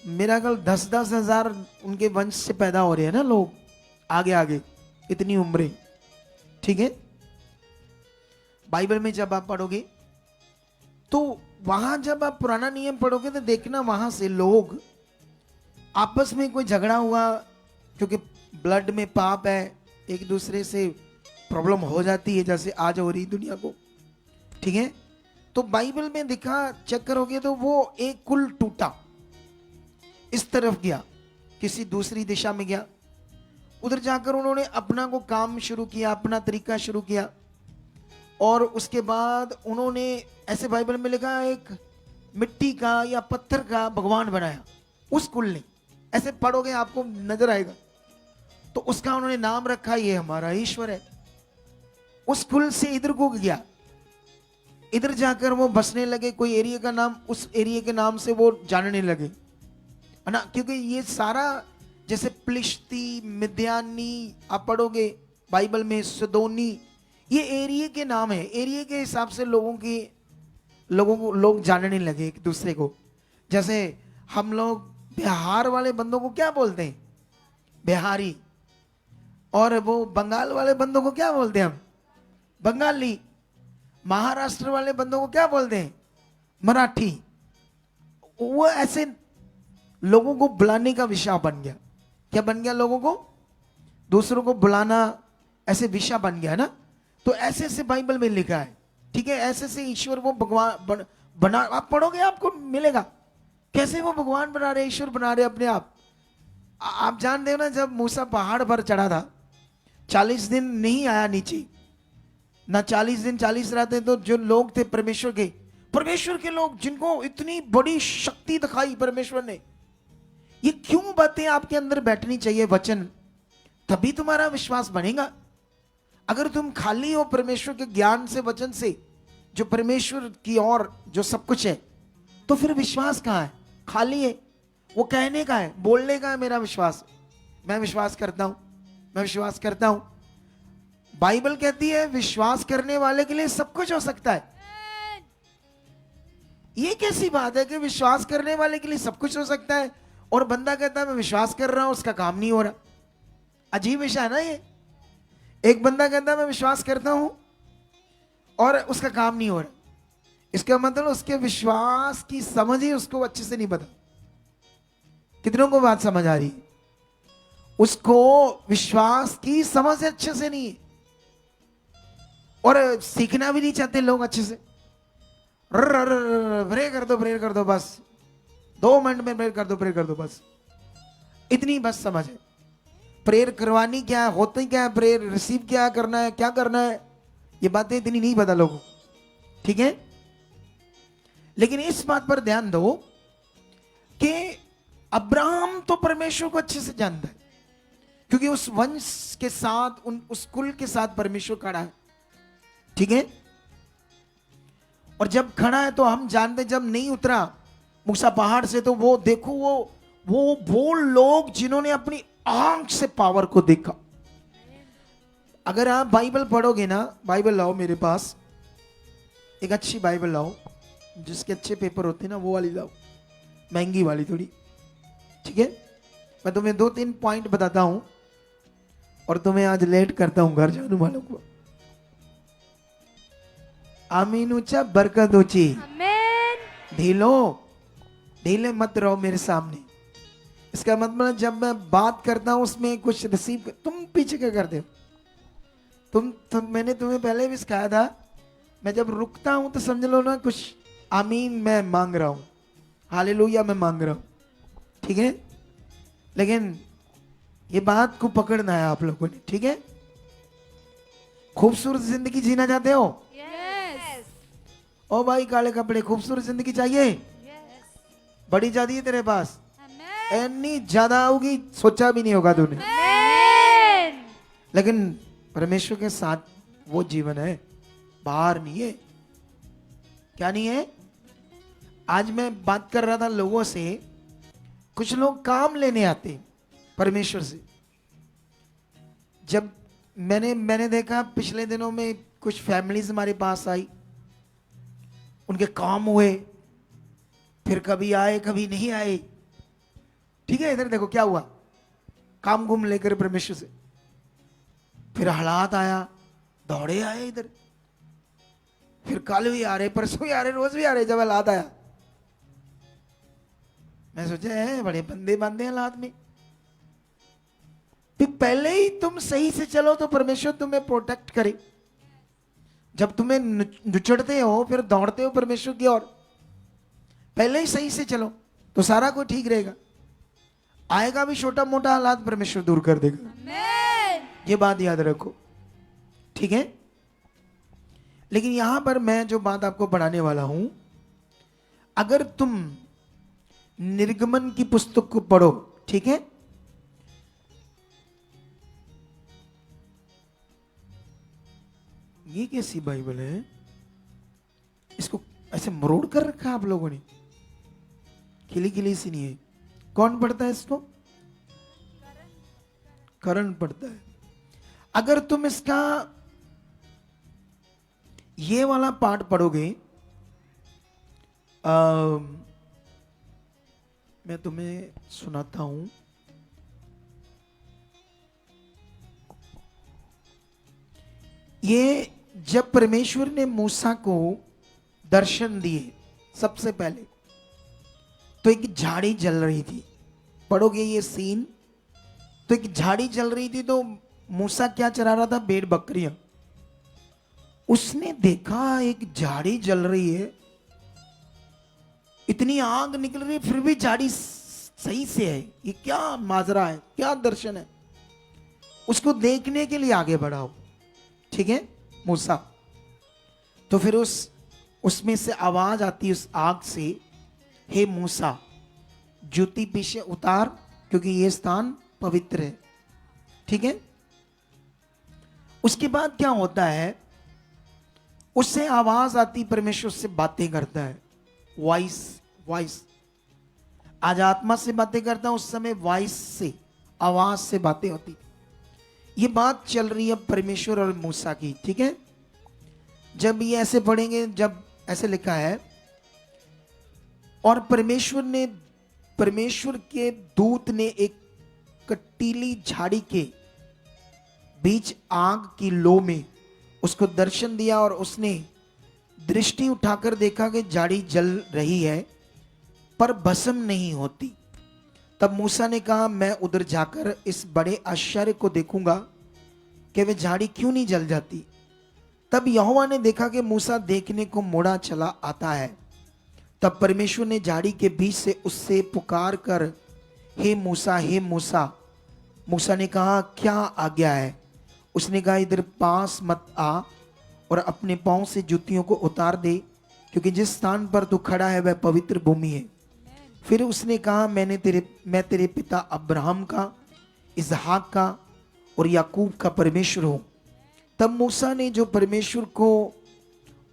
मेरा ख्याल 10-10 हजार उनके वंश से पैदा हो रहे हैं ना लोग, आगे आगे इतनी उम्रें। ठीक है, बाइबल में जब आप पढ़ोगे तो वहां जब आप पुराना नियम पढ़ोगे तो देखना वहां से लोग आपस में कोई झगड़ा हुआ, क्योंकि ब्लड में पाप है, एक दूसरे से प्रॉब्लम हो जाती है, जैसे आज हो रही दुनिया को। ठीक है, तो बाइबल में दिखा, चेक करोगे तो वो एक कुल टूटा, इस तरफ गया, किसी दूसरी दिशा में गया, उधर जाकर उन्होंने अपना को काम शुरू किया, अपना तरीका शुरू किया, और उसके बाद उन्होंने, ऐसे बाइबल में लिखा, एक मिट्टी का या पत्थर का भगवान बनाया उस कुल ने। ऐसे पढ़ोगे आपको नजर आएगा, तो उसका उन्होंने नाम रखा, ये हमारा ईश्वर है। उस कुल से इधर को गया, इधर जाकर वो बसने लगे, कोई एरिया का नाम, उस एरिया के नाम से वो जानने लगे, है ना। क्योंकि ये सारा जैसे प्लिश्ती, मिद्यानी आप पढ़ोगे बाइबल में, सदोनी, ये एरिया के नाम है। एरिया के हिसाब से लोगों को लोग जानने लगे एक दूसरे को। जैसे हम लोग बिहार वाले बंदों को क्या बोलते हैं? बिहारी। और वो बंगाल वाले बंदों को क्या बोलते हैं हम? बंगाली। महाराष्ट्र वाले बंदों को क्या बोलते हैं? मराठी। वो ऐसे लोगों को बुलाने का विषय बन गया। क्या बन गया? लोगों को, दूसरों को बुलाना, ऐसे विषय बन गया ना। तो ऐसे ऐसे बाइबल में लिखा है। ठीक है, ऐसे से ईश्वर वो भगवान बना, आप पढ़ोगे आपको मिलेगा कैसे वो भगवान बना रहे, ईश्वर बना रहे अपने आप। आप जानते हो ना, जब मूसा पहाड़ पर चढ़ा था, 40 दिन नहीं आया नीचे ना, 40 दिन 40 रातें। तो जो लोग थे परमेश्वर के लोग, जिनको इतनी बड़ी शक्ति दिखाई परमेश्वर ने, ये क्यों बातें आपके अंदर बैठनी चाहिए? वचन, तभी तुम्हारा विश्वास बनेगा। अगर तुम खाली हो परमेश्वर के ज्ञान से, वचन से, जो परमेश्वर की ओर जो सब कुछ है, तो फिर विश्वास कहाँ है? खाली है। वो कहने का है, बोलने का है मेरा विश्वास, मैं विश्वास करता हूं, मैं विश्वास करता हूं। बाइबल कहती है विश्वास करने वाले के लिए सब कुछ हो सकता है। ये कैसी बात है कि विश्वास करने वाले के लिए सब कुछ हो सकता है और बंदा कहता है मैं विश्वास कर रहा हूं, उसका काम नहीं हो रहा। अजीब विषय है ना ये। एक बंदा कहता है मैं विश्वास करता हूं और उसका काम नहीं हो रहा। इसका मतलब उसके विश्वास की समझ ही उसको अच्छे से नहीं पता। कितनों को बात समझ आ रही है? उसको विश्वास की समझ अच्छे से नहीं है और सीखना भी नहीं चाहते लोग अच्छे से। प्रे कर दो बस, 2 मिनट में प्रेयर कर दो बस, इतनी बस समझ है। प्रेयर करवानी क्या है, होती क्या है प्रेयर, रिसीव क्या करना है, क्या करना है, ये बातें इतनी नहीं पता लोगों को, ठीक है। लेकिन इस बात पर ध्यान दो कि अब्राहम तो परमेश्वर को अच्छे से जानता है, क्योंकि उस वंश के साथ, उस कुल के साथ परमेश्वर खड़ा है, ठीक है। और जब खड़ा है तो हम जानते, जब नहीं उतरा मूसा पहाड़ से, तो वो देखो वो लोग जिन्होंने अपनी आंख से पावर को देखा। अगर आप बाइबल पढ़ोगे ना, बाइबल लाओ मेरे पास, एक अच्छी बाइबल लाओ, जिसके अच्छे पेपर होते हैं ना, वो वाली लाओ, महंगी वाली थोड़ी, ठीक है। मैं तुम्हें 2-3 पॉइंट बताता हूं और तुम्हें आज लेट करता हूं घर जाने वालों को। आमीन ऊंचा, बरकत ऊंची, ढीले मत रहो मेरे सामने। इसका मतलब जब मैं बात करता हूं उसमें कुछ रिसीव, तुम पीछे क्या करते हो? मैंने तुम्हें पहले भी सिखाया था, मैं जब रुकता हूं तो समझ लो ना कुछ आमीन मैं मांग रहा हूं, हालेलुया मैं मांग रहा हूं, ठीक है। लेकिन ये बात को पकड़ना है आप लोगों ने, ठीक है। खूबसूरत जिंदगी जीना चाहते हो? ओ भाई काले कपड़े, खूबसूरत जिंदगी चाहिए? बड़ी ज्यादा है तेरे पास, इतनी ज्यादा होगी सोचा भी नहीं होगा तूने, लेकिन परमेश्वर के साथ वो जीवन है, बाहर नहीं है। क्या नहीं है? आज मैं बात कर रहा था लोगों से, कुछ लोग काम लेने आते परमेश्वर से। जब मैंने देखा पिछले दिनों में कुछ फैमिलीज हमारे पास आई, उनके काम हुए, फिर कभी आए कभी नहीं आए, ठीक है। इधर देखो क्या हुआ, काम घूम लेकर परमेश्वर से, फिर हालात आया, दौड़े आए इधर, फिर कल भी आ रहे, परसों भी आ रहे, रोज भी आ रहे। जब हालात आया मैं सोचा है बड़े बंदे बांधे हैं हालात में। फिर पहले ही तुम सही से चलो तो परमेश्वर तुम्हें प्रोटेक्ट करे। जब तुम्हें नुचड़ते हो फिर दौड़ते हो परमेश्वर की ओर, पहले ही सही से चलो तो सारा कुछ ठीक रहेगा। आएगा भी छोटा मोटा हालात, परमेश्वर दूर कर देगा, ये बात याद रखो, ठीक है। लेकिन यहां पर मैं जो बात आपको पढ़ाने वाला हूं, अगर तुम निर्गमन की पुस्तक को पढ़ो, ठीक है, ये कैसी बाइबल है, इसको ऐसे मरोड़ कर रखा आप लोगों ने, खिली खिली सी नहीं है। कौन पढ़ता है इसको? करण पढ़ता है। अगर तुम इसका ये वाला पार्ट पढ़ोगे, मैं तुम्हें सुनाता हूं। ये जब परमेश्वर ने मूसा को दर्शन दिए सबसे पहले, तो एक झाड़ी जल रही थी। पढ़ोगे ये सीन, तो एक झाड़ी जल रही थी, तो मूसा क्या चरा रहा था? भेड़ बकरियां। उसने देखा एक झाड़ी जल रही है, इतनी आग निकल रही है, फिर भी झाड़ी सही से है। ये क्या माजरा है, क्या दर्शन है? उसको देखने के लिए आगे बढ़ाओ, ठीक है मूसा। तो फिर उसमें से आवाज आती उस आग से, हे मूसा जूती पीछे उतार, क्योंकि ये स्थान पवित्र है, ठीक है। उसके बाद क्या होता है, उससे आवाज आती, परमेश्वर से बातें करता है, वॉइस। आज आत्मा से बातें करता हूं, उस समय वॉइस से, आवाज से बातें होती। ये बात चल रही है परमेश्वर और मूसा की, ठीक है। जब ये ऐसे पढ़ेंगे, जब ऐसे लिखा है, और परमेश्वर के दूत ने एक कटीली झाड़ी के बीच आग की लो में उसको दर्शन दिया, और उसने दृष्टि उठाकर देखा कि झाड़ी जल रही है पर भस्म नहीं होती। तब मूसा ने कहा, मैं उधर जाकर इस बड़े आश्चर्य को देखूंगा कि वह झाड़ी क्यों नहीं जल जाती। तब यहोवा ने देखा कि मूसा देखने को मुड़ा चला आता है। तब परमेश्वर ने झाड़ी के बीच से उससे पुकार कर, हे मूसा, हे मूसा। मूसा ने कहा, क्या आज्ञा है? उसने कहा, इधर पास मत आ और अपने पांव से जूतियों को उतार दे, क्योंकि जिस स्थान पर तू खड़ा है वह पवित्र भूमि है। फिर उसने कहा, मैं तेरे पिता अब्राहम का, इसहाक का और याकूब का परमेश्वर हूं। तब मूसा ने, जो परमेश्वर को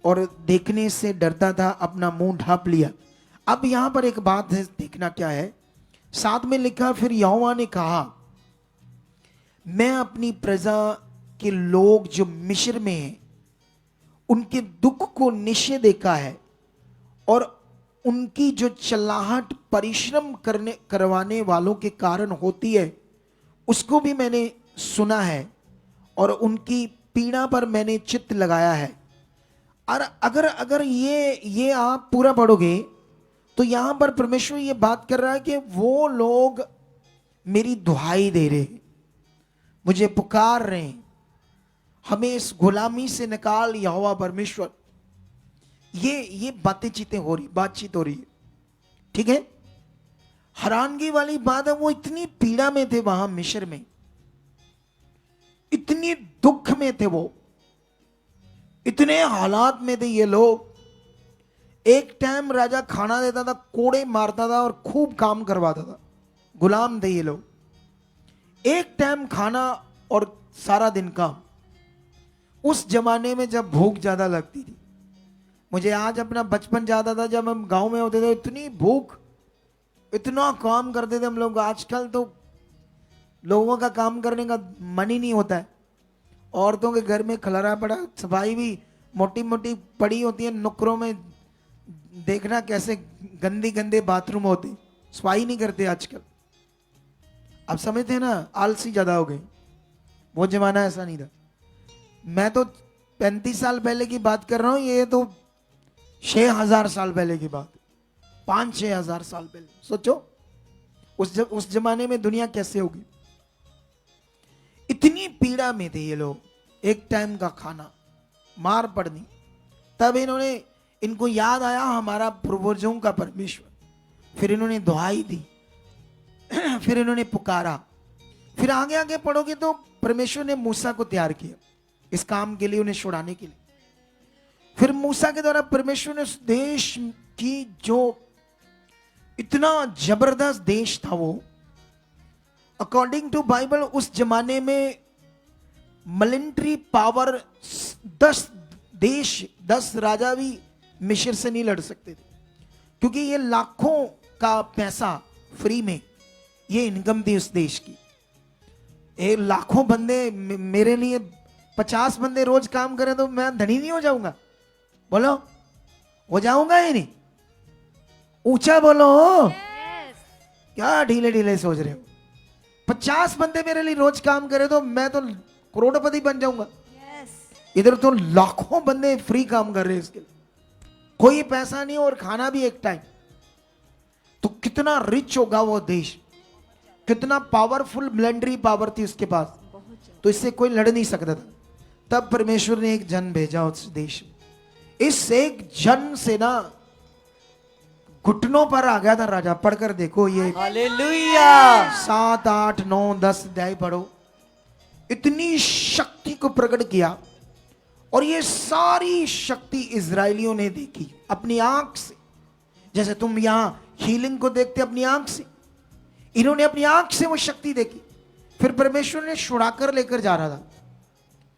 और देखने से डरता था, अपना मुंह ढांप लिया। अब यहां पर एक बात है, देखना क्या है। साथ में लिखा, फिर यहोवा ने कहा, मैं अपनी प्रजा के लोग जो मिस्र में हैं उनके दुख को निश्चय देखा है, और उनकी जो चलाहट परिश्रम करवाने वालों के कारण होती है उसको भी मैंने सुना है, और उनकी पीड़ा पर मैंने चित्त लगाया है। और अगर ये आप पूरा पढ़ोगे तो यहां पर परमेश्वर ये बात कर रहा है कि वो लोग मेरी दुहाई दे रहे हैं, मुझे पुकार रहे हैं, हमें इस गुलामी से निकाल यहोवा परमेश्वर। ये बातचीत हो रही है, ठीक है। हैरानगी वाली बात है, वो इतनी पीड़ा में थे वहां मिस्र में, इतनी दुख में थे वो, इतने हालात में थे ये लोग। एक टाइम राजा खाना देता था, कोड़े मारता था और खूब काम करवाता था, गुलाम थे ये लोग। एक टाइम खाना और सारा दिन काम। उस जमाने में जब भूख ज्यादा लगती थी, मुझे आज अपना बचपन याद आता, जब हम गांव में होते थे इतनी भूख, इतना काम करते थे हम लोग। आजकल तो लोगों का काम करने का मन ही नहीं होता है। औरतों के घर में खलरा पड़ा, सफाई भी मोटी मोटी पड़ी होती है नुक्करों में, देखना कैसे गंदी गंदे बाथरूम होते, सफाई नहीं करते आजकल। अब समझते हैं ना, आलसी ज्यादा हो गए। वो जमाना ऐसा नहीं था। मैं तो 35 साल पहले की बात कर रहा हूं, ये तो 6000 साल पहले की बात, 5-6 हजार साल पहले। सोचो उस जमाने में दुनिया कैसे होगी। इतनी पीड़ा में थे ये लोग, एक टाइम का खाना, मार पड़नी। तब इनको याद आया हमारा पूर्वजों का परमेश्वर। फिर इन्होंने दुहाई दी, फिर इन्होंने पुकारा। फिर आगे आगे पढ़ोगे तो परमेश्वर ने मूसा को तैयार किया इस काम के लिए, उन्हें छुड़ाने के लिए। फिर मूसा के द्वारा परमेश्वर ने उस देश की, जो इतना जबरदस्त देश था वो, अकॉर्डिंग टू बाइबल उस जमाने में मिलिट्री पावर 10 राजा भी मिस्र से नहीं लड़ सकते थे, क्योंकि ये लाखों का पैसा फ्री में ये इनकम थी उस देश की। ये लाखों बंदे, मेरे लिए 50 बंदे रोज काम करें तो मैं धनी नहीं हो जाऊंगा? बोलो, हो जाऊंगा ही नहीं? ऊंचा बोलो। क्या ढीले ढीले सोच रहे हो? 50 बंदे मेरे लिए रोज काम करे तो मैं तो करोड़पति बन जाऊंगा। इधर तो लाखों बंदे फ्री काम कर रहे हैं इसके लिए, कोई पैसा नहीं और खाना भी एक टाइम। तो कितना रिच होगा वो देश, कितना पावरफुल मिलिट्री पावर थी उसके पास, तो इससे कोई लड़ नहीं सकता था। तब परमेश्वर ने एक जन भेजा उस देश में। इस एक जन से ना घुटनों पर आ गया था राजा। पढ़कर देखो ये हालेलुया। 7, 8, 9, 10 अध्याय पढ़ो। इतनी शक्ति को प्रकट किया, और ये सारी शक्ति इजरायलियों ने देखी अपनी आंख से। जैसे तुम यहां हीलिंग को देखते अपनी आंख से, इन्होंने अपनी आंख से वो शक्ति देखी। फिर परमेश्वर ने छुड़ाकर लेकर जा रहा था,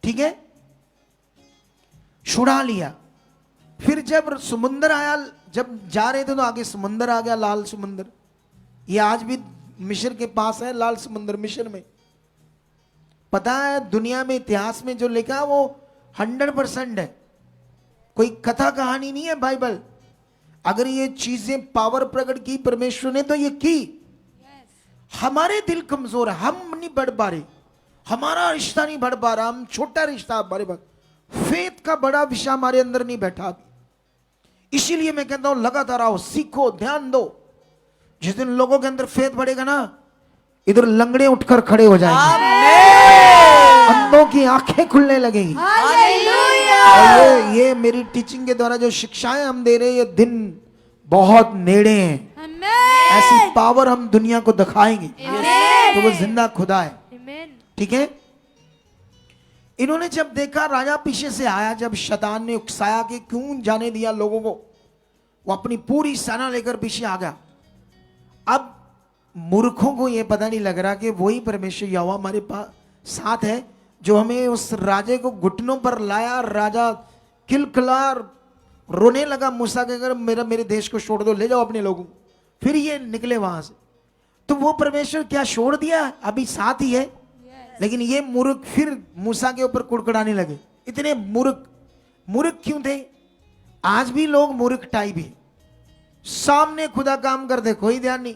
ठीक है, छुड़ा लिया। फिर जब समुंदर आया, जब जा रहे थे तो आगे समुंदर आ गया, लाल समुंदर। ये आज भी मिस्र के पास है लाल समुंदर, मिस्र में। पता है दुनिया में इतिहास में जो लिखा है वो 100% है, कोई कथा कहानी नहीं है बाइबल। अगर ये चीजें पावर प्रकट की परमेश्वर ने तो ये की। हमारे दिल कमजोर है, हम नहीं बढ़ पा रहे, हमारा रिश्ता नहीं बढ़ पा रहा, हम छोटा रिश्ता हमारे पास, फेथ का बड़ा विषय हमारे अंदर नहीं बैठा। इसीलिए मैं कहता हूं लगातार आओ, सीखो, ध्यान दो। जिस दिन लोगों के अंदर फेथ बढ़ेगा ना, इधर लंगड़े उठकर खड़े हो जाएंगे, अंधों की आंखें खुलने लगेंगी। और ये मेरी टीचिंग के द्वारा जो शिक्षाएं हम दे रहे हैं, ये दिन बहुत नेड़े हैं। ऐसी पावर हम दुनिया को दिखाएंगे, तो वो जिंदा खुदा है, ठीक है। इन्होंने जब देखा राजा पीछे से आया, जब शैतान ने उकसाया कि क्यों जाने दिया लोगों को, वो अपनी पूरी सेना लेकर पीछे आ गया। अब मूर्खों को यह पता नहीं लग रहा कि वही परमेश्वर यहोवा हमारे पास साथ है जो हमें उस राजे को घुटनों पर लाया। राजा किलखिला रोने लगा मूसा के, अगर मेरे देश को छोड़ दो, ले जाओ अपने लोगों को। फिर ये निकले वहां से। तो वो परमेश्वर क्या छोड़ दिया? अभी साथ ही है। लेकिन ये मूर्ख फिर मूसा के ऊपर कुड़कुड़ाने लगे। इतने मूर्ख क्यों थे? आज भी लोग मूर्ख टाइप ही, सामने खुदा काम करते कोई ध्यान नहीं,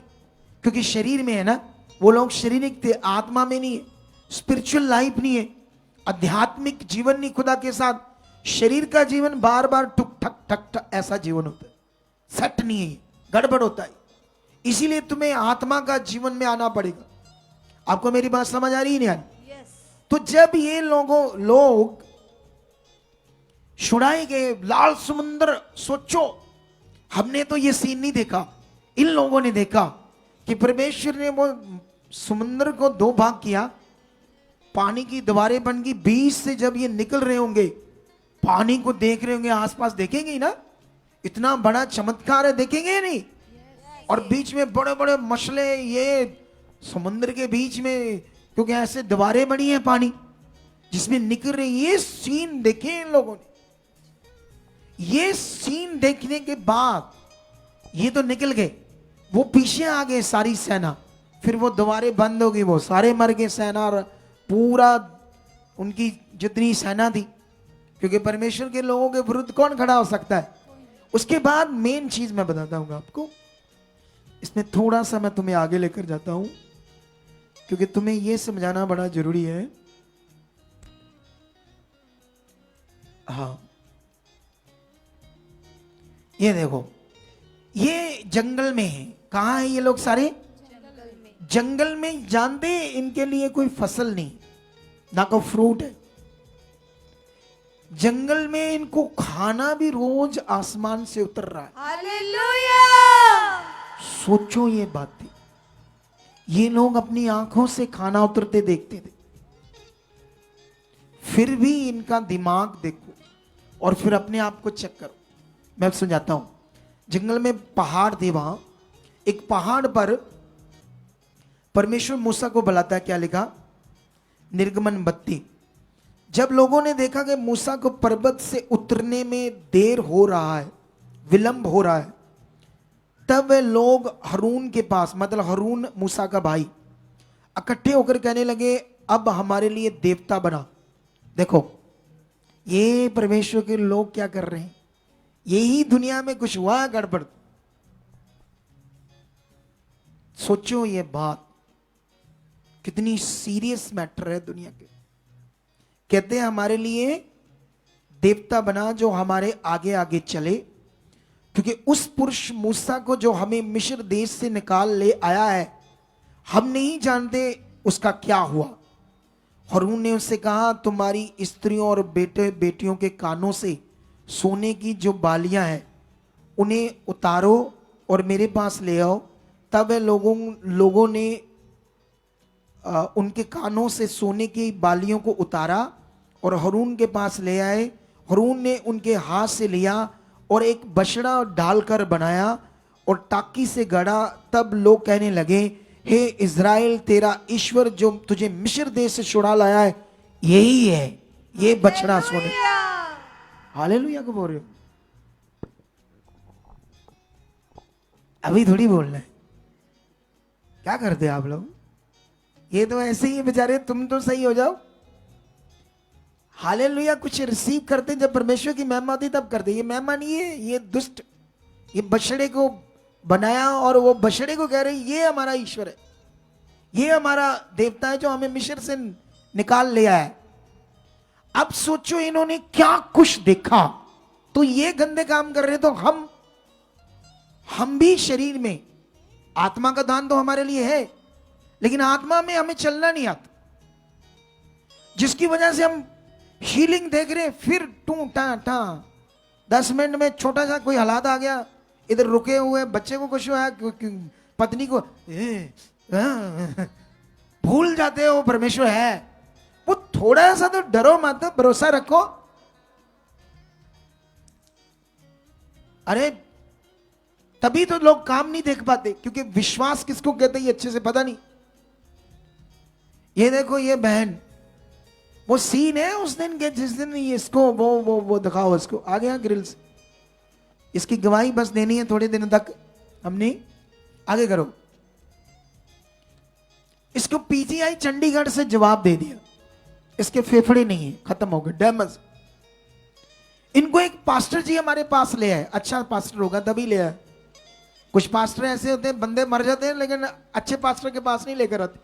क्योंकि शरीर में है ना। वो लोग शारीरिक थे, आत्मा में नहीं है, स्पिरिचुअल लाइफ नहीं है, आध्यात्मिक जीवन नहीं खुदा के साथ। शरीर का जीवन बार बार टुक ठक ठक ठक ऐसा जीवन होता है, सेट नहीं है, गड़बड़ होता है। इसीलिए तुम्हें आत्मा का जीवन में आना पड़ेगा। आपको मेरी बात समझ आ रही है नहीं आ रही? तो जब ये लोग छुड़ाए गए, लाल समुद्र, सोचो हमने तो ये सीन नहीं देखा, इन लोगों ने देखा कि परमेश्वर ने वो समुद्र को दो भाग किया, पानी की दीवारें बन गई। बीच से जब ये निकल रहे होंगे, पानी को देख रहे होंगे, आसपास देखेंगे ही ना, इतना बड़ा चमत्कार है, देखेंगे नहीं। और बीच में बड़े बड़े मसले, ये समुद्र के बीच में, क्योंकि ऐसे दीवारें बनी है पानी जिसमें निकल रही। ये सीन देखे इन लोगों ने। ये सीन देखने के बाद ये तो निकल गए, वो पीछे आ गए सारी सेना। फिर वो दीवारें बंद हो गई, वो सारे मर गए, सेना पूरा उनकी जितनी सेना थी, क्योंकि परमेश्वर के लोगों के विरुद्ध कौन खड़ा हो सकता है। उसके बाद मेन चीज मैं बताता हूं आपको, इसमें थोड़ा सा मैं तुम्हें आगे लेकर जाता हूं, क्योंकि तुम्हें यह समझाना बड़ा जरूरी है। हाँ, ये देखो, ये जंगल में है। कहां है ये लोग सारे? जंगल में। जानते हैं इनके लिए कोई फसल नहीं, ना कोई फ्रूट है। जंगल में इनको खाना भी रोज आसमान से उतर रहा है। हालेलुया! सोचो ये बातें, ये लोग अपनी आंखों से खाना उतरते देखते थे, फिर भी इनका दिमाग देखो और फिर अपने आप को चेक करो। मैं समझाता हूं। जंगल में पहाड़ थे, वहां एक पहाड़ पर परमेश्वर मूसा को बुलाता है। क्या लिखा? निर्गमन 32। जब लोगों ने देखा कि मूसा को पर्वत से उतरने में देर हो रहा है, विलंब हो रहा है, तब वे लोग हारून के पास, मतलब हारून मूसा का भाई, इकट्ठे होकर कहने लगे, अब हमारे लिए देवता बना। देखो ये परमेश्वर के लोग क्या कर रहे हैं। यही दुनिया में कुछ हुआ है गड़बड़। सोचो ये बात कितनी सीरियस मैटर है दुनिया के। कहते हैं हमारे लिए देवता बना जो हमारे आगे आगे चले, क्योंकि उस पुरुष मूसा को जो हमें मिस्र देश से निकाल ले आया है, हम नहीं जानते उसका क्या हुआ। हारून ने उससे कहा, तुम्हारी स्त्रियों और बेटे बेटियों के कानों से सोने की जो बालियां हैं उन्हें उतारो और मेरे पास ले आओ। तब लोगों ने उनके कानों से सोने की बालियों को उतारा और हारून के पास ले आए। हारून ने उनके हाथ से लिया और एक बछड़ा डालकर बनाया और टाकी से गड़ा। तब लोग कहने लगे, हे इज़राइल, तेरा ईश्वर जो तुझे मिस्र देश से छुड़ा लाया है यही है, ये बछड़ा सोने। हालेलुया को बोल रहे हो? अभी थोड़ी बोलना है। क्या करते आप लोग? ये तो ऐसे ही बेचारे, तुम तो सही हो जाओ। हालेलुया कुछ रिसीव करते, जब परमेश्वर की महिमा होती तब करते। ये महिमा नहीं है, ये दुष्ट, ये बछड़े को बनाया और वो बछड़े को कह रहे ये हमारा ईश्वर है, ये हमारा देवता है जो हमें मिस्र से निकाल ले आया है। अब सोचो इन्होंने क्या कुछ देखा। तो ये गंदे काम कर रहे, तो हम भी शरीर में, आत्मा का दान तो हमारे लिए है, लेकिन आत्मा में हमें चलना नहीं आता, जिसकी वजह से हम हीलिंग देख रहे, फिर टू टा टा 10 मिनट में छोटा सा कोई हालात आ गया, इधर रुके हुए बच्चे को कुछ हुआ, पत्नी को भूल जाते हो परमेश्वर है। वो थोड़ा सा तो डरो मत, भरोसा रखो। अरे तभी तो लोग काम नहीं देख पाते, क्योंकि विश्वास किसको कहते हैं ये अच्छे से पता नहीं। ये देखो ये बहन, वो सीन है उस दिन के जिस दिन इसको वो दिखाओ, इसको आ गया ग्रिल्स, इसकी गवाही बस देनी है थोड़े दिनों तक, हमने आगे करो। इसको पीजीआई चंडीगढ़ से जवाब दे दिया, इसके फेफड़े नहीं है, खत्म हो गए, डैमेज। इनको एक पास्टर जी हमारे पास ले आए, अच्छा पास्टर होगा तभी ले आए। कुछ पास्टर ऐसे होते हैं बंदे मर जाते हैं लेकिन अच्छे पास्टर के पास नहीं लेकर आते,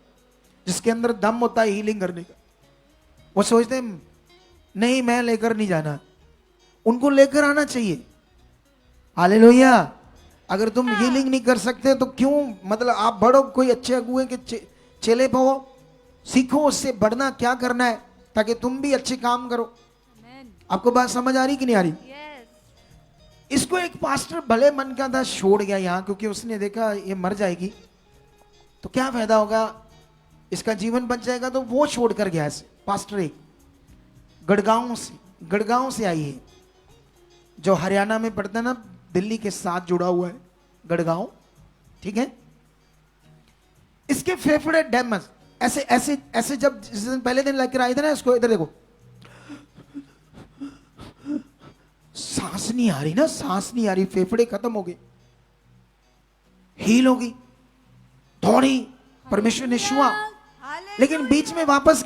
जिसके अंदर दम होता है हीलिंग करने का। वो सोचते हैं नहीं मैं लेकर नहीं जाना, उनको लेकर आना चाहिए। हालेलुया। अगर तुम हीलिंग नहीं कर सकते तो क्यों, मतलब आप बढ़ो, कोई अच्छे अगुए के चेले पाओ, सीखो उससे बढ़ना क्या करना है, ताकि तुम भी अच्छे काम करो। आपको बात समझ आ रही कि नहीं आ रही? इसको एक पास्टर भले मन का था, छोड़ गया यहाँ, क्योंकि उसने देखा ये मर जाएगी तो क्या फायदा होगा, इसका जीवन बच जाएगा, तो वो छोड़ कर गया। ऐसे पास्टर एक गड़गांव से आई है, जो हरियाणा में पड़ता है ना, दिल्ली के साथ जुड़ा हुआ है गड़गांव, ठीक है। इसके फेफड़े डैमेज, ऐसे ऐसे ऐसे, जब जिस दिन पहले दिन लेकर आए थे ना इसको, इधर देखो, सांस नहीं आ रही ना, सांस नहीं आ रही, फेफड़े खत्म हो गए, हील हो गई, दौड़ी, परमेश्वर ने छुआ, लेकिन बीच में वापस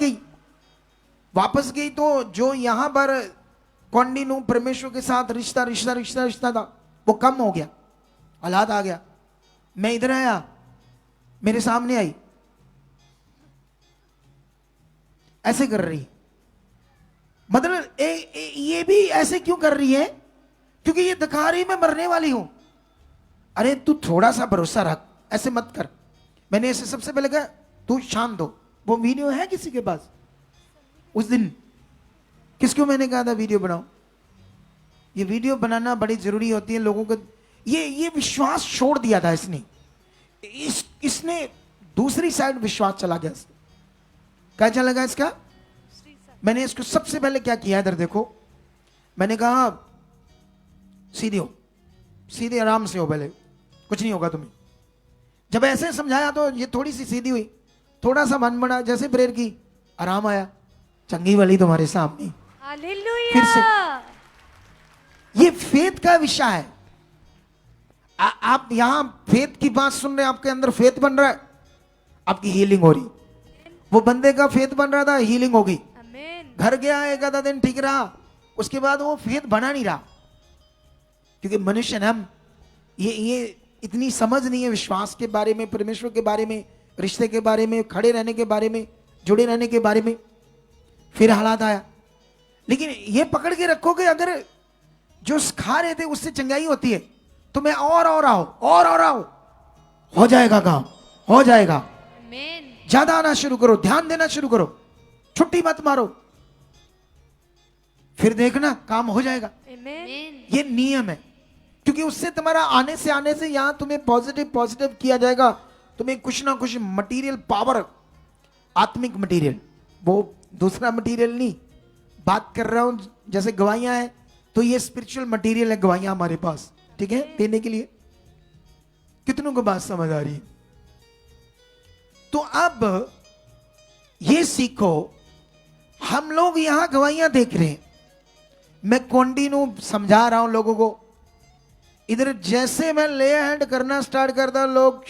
गई तो जो यहां पर कॉन्टिन्यू परमेश्वर के साथ रिश्ता था वो कम हो गया, हालात आ गया। मैं इधर आया, मेरे सामने आई, ऐसे कर रही, मतलब ये भी ऐसे क्यों कर रही है, क्योंकि ये दिखा रही मैं मरने वाली हूं। अरे तू थोड़ा सा भरोसा रख, ऐसे मत कर। मैंने ऐसे सबसे पहले कहा तू शांत हो। वो वीडियो है किसी के पास? उस दिन किसको मैंने कहा था वीडियो बनाओ? ये वीडियो बनाना बड़ी जरूरी होती है लोगों को। ये विश्वास छोड़ दिया था इसने, इसने दूसरी साइड विश्वास चला गया। क्या चला गया इसका? मैंने इसको सबसे पहले क्या किया, इधर देखो, मैंने कहा सीधे हो, सीधे आराम से हो, पहले कुछ नहीं होगा तुम्हें। जब ऐसे समझाया तो ये थोड़ी सी सीधी हुई, थोड़ा सा मन बना, जैसे प्रेयर की आराम आया, चंगी वाली तुम्हारे सामने। फिर से ये फेथ का विषय है। आप यहां फेथ की बात सुन रहे हैं, आपके अंदर फेथ बन रहा है, आपकी हीलिंग हो रही। वो बंदे का फेथ बन रहा था, हीलिंग हो गई। घर गया, एक आधा दिन ठीक रहा, उसके बाद वो फेथ बना नहीं रहा, क्योंकि मनुष्य ना, ये इतनी समझ नहीं है विश्वास के बारे में, परमेश्वर के बारे में, रिश्ते के बारे में, खड़े रहने के बारे में, जुड़े रहने के बारे में। फिर हालात आया, लेकिन ये पकड़ के रखोगे, अगर जो सिखा रहे थे उससे चंगाई होती है तो मैं और आओ, हो जाएगा काम, हो जाएगा। ज्यादा आना शुरू करो, ध्यान देना शुरू करो, छुट्टी मत मारो, फिर देखना काम हो जाएगा। ये नियम है, क्योंकि उससे तुम्हारा आने से यहां तुम्हें पॉजिटिव किया जाएगा। तुम्हें कुछ ना कुछ मटेरियल पावर, आत्मिक मटेरियल, वो दूसरा मटेरियल नहीं बात कर रहा हूं। जैसे गवाहियां हैं तो ये स्पिरिचुअल मटेरियल है, गवाहियां हमारे पास, ठीक है, देने के लिए। कितनों को बात समझ आ रही है? तो अब ये सीखो, हम लोग यहां गवाहियां देख रहे हैं, मैं कंटिन्यू समझा रहा हूं लोगों को। इधर जैसे मैं ले हैंड करना स्टार्ट करता, लोग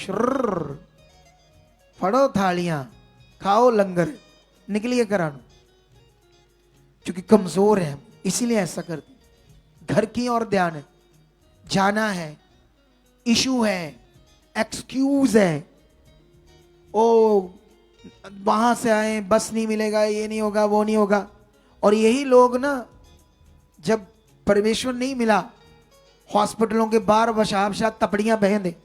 फड़ो थालियां, खाओ लंगर, निकलिए करानो, क्योंकि कमजोर है, इसीलिए ऐसा करते। घर की ओर ध्यान है, जाना है, इशू है, एक्सक्यूज है, ओ वहां से आए, बस नहीं मिलेगा, ये नहीं होगा, वो नहीं होगा। और यही लोग ना, जब परमेश्वर नहीं मिला, हॉस्पिटलों के बाहर वशाबशा तपड़ियां बहन दे,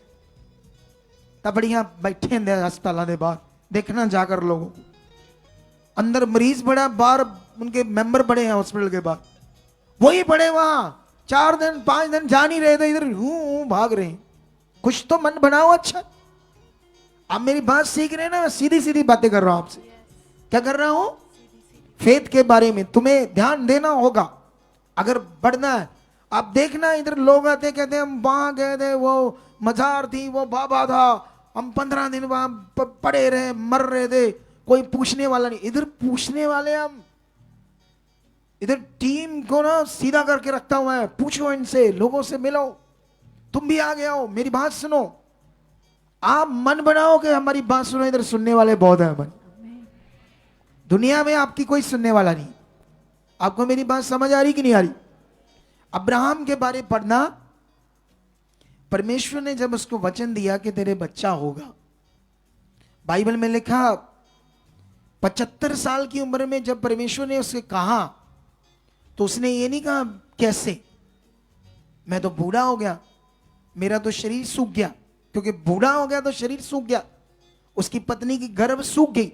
तपड़ियां बैठे अस्पतालों के बाहर, देखना जाकर लोगों को। अंदर मरीज बड़ा, बाहर उनके मेंबर बड़े हैं हॉस्पिटल के बाहर, वही पड़े वहां 4 दिन 5 दिन जा नहीं रहे थे, इधर हूं भाग रहे हैं। कुछ तो मन बनाओ। अच्छा, आप मेरी बात सीख रहे हैं ना, मैं सीधी सीधी बातें कर रहा हूं आपसे। क्या कर रहा हूं? फेथ के बारे में तुम्हें ध्यान देना होगा अगर बढ़ना है। आप देखना इधर लोग आते कहते हैं हम वहां गए थे, वो मजार थी, वो बाबा था, हम 15 दिन वहां पड़े रहे, मर रहे थे, कोई पूछने वाला नहीं। इधर पूछने वाले हम, इधर टीम को ना सीधा करके रखता हुआ है, पूछो इनसे, लोगों से मिलो, तुम भी आ गए हो, मेरी बात सुनो। आप मन बनाओ कि हमारी बात सुनो, इधर सुनने वाले बहुत है मन। दुनिया में आपकी कोई सुनने वाला नहीं। आपको मेरी बात समझ आ रही कि नहीं आ रही? अब्राहम के बारे पढ़ना, परमेश्वर ने जब उसको वचन दिया कि तेरे बच्चा होगा, बाइबल में लिखा 75 साल की उम्र में जब परमेश्वर ने उसे कहा तो उसने ये नहीं कहा कैसे, मैं तो बूढ़ा हो गया, मेरा तो शरीर सूख गया, क्योंकि बूढ़ा हो गया तो शरीर सूख गया। उसकी पत्नी की गर्भ सूख गई,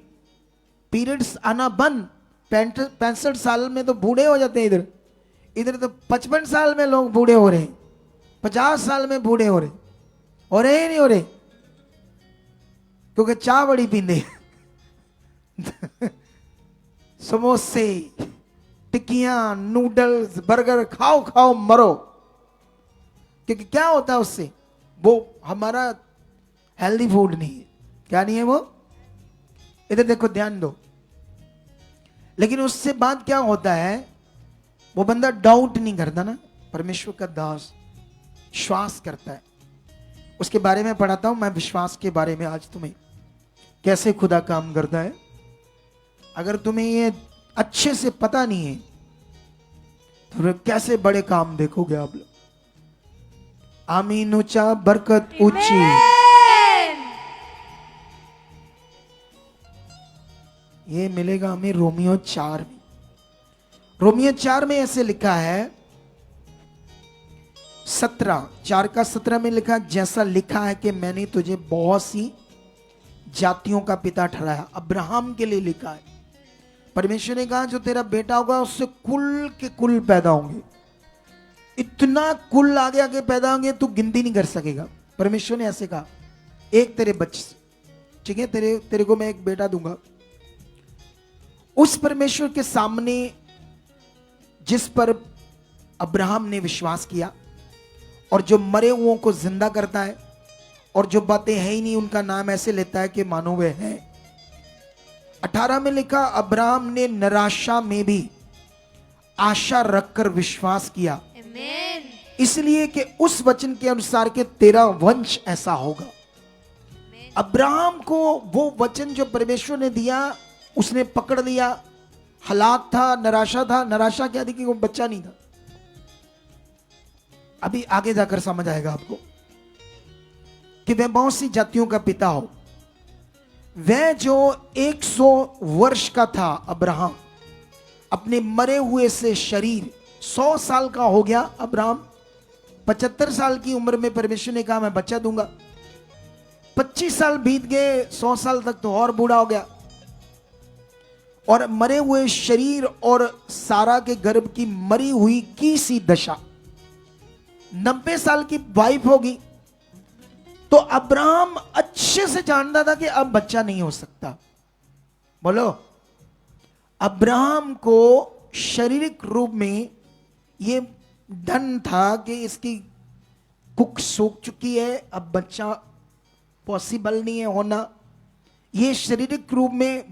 पीरियड्स आना बंद। 65 साल में तो बूढ़े हो जाते हैं, इधर इधर तो 55 साल में लोग बूढ़े हो रहे हैं, 50 साल में बूढ़े हो रहे ही नहीं हो रहे, क्योंकि चाय बड़ी पींदे समोसे, टिक्कियां, नूडल्स, बर्गर खाओ खाओ मरो। क्योंकि क्या होता है उससे, वो हमारा हेल्दी फूड नहीं है। क्या नहीं है वो? इधर देखो, ध्यान दो। लेकिन उससे बाद क्या होता है, वो बंदा डाउट नहीं करता ना, परमेश्वर का दास विश्वास करता है। उसके बारे में पढ़ाता हूं मैं, विश्वास के बारे में आज तुम्हें, कैसे खुदा काम करता है। अगर तुम्हें ये अच्छे से पता नहीं है तो फिर कैसे बड़े काम देखोगे आप लोग। आमीन ऊंचा, बरकत ऊंची। ये मिलेगा हमें रोमियो 4 में। रोमियो 4 में ऐसे लिखा है 4:17 में लिखा, जैसा लिखा है कि मैंने तुझे बहुत सी जातियों का पिता ठहराया। अब्राहम के लिए लिखा है। परमेश्वर ने कहा जो तेरा बेटा होगा उससे कुल के कुल पैदा होंगे। इतना कुल आगे आगे पैदा होंगे तू गिनती नहीं कर सकेगा। परमेश्वर ने ऐसे कहा, एक तेरे बच्चे से, ठीक है, तेरे को मैं एक बेटा दूंगा। उस परमेश्वर के सामने जिस पर अब्राहम ने विश्वास किया, और जो मरे हुओं को जिंदा करता है, और जो बातें है ही नहीं उनका नाम ऐसे लेता है कि मानो वे है। 18 में लिखा, अब्राहम ने निराशा में भी आशा रखकर विश्वास किया, इसलिए कि उस वचन के अनुसार के तेरा वंश ऐसा होगा। अब्राहम को वो वचन जो परमेश्वर ने दिया उसने पकड़ लिया। हालात था, निराशा क्या थी कि वो बच्चा नहीं था। अभी आगे जाकर समझ आएगा आपको कि वह बहुत सी जातियों का पिता हो। वह जो 100 वर्ष का था अब्राहम, अपने मरे हुए से शरीर 100 साल का हो गया। अब्राहम 75 साल की उम्र में परमेश्वर ने कहा मैं बच्चा दूंगा। 25 साल बीत गए, 100 साल तक तो और बूढ़ा हो गया। और मरे हुए शरीर और सारा के गर्भ की मरी हुई की सी दशा, 90 साल की वाइफ होगी। तो अब्राहम अच्छे से जानता था कि अब बच्चा नहीं हो सकता। बोलो, अब्राहम को शारीरिक रूप में ये डन था कि इसकी कुक सूख चुकी है, अब बच्चा पॉसिबल नहीं है होना। ये शारीरिक रूप में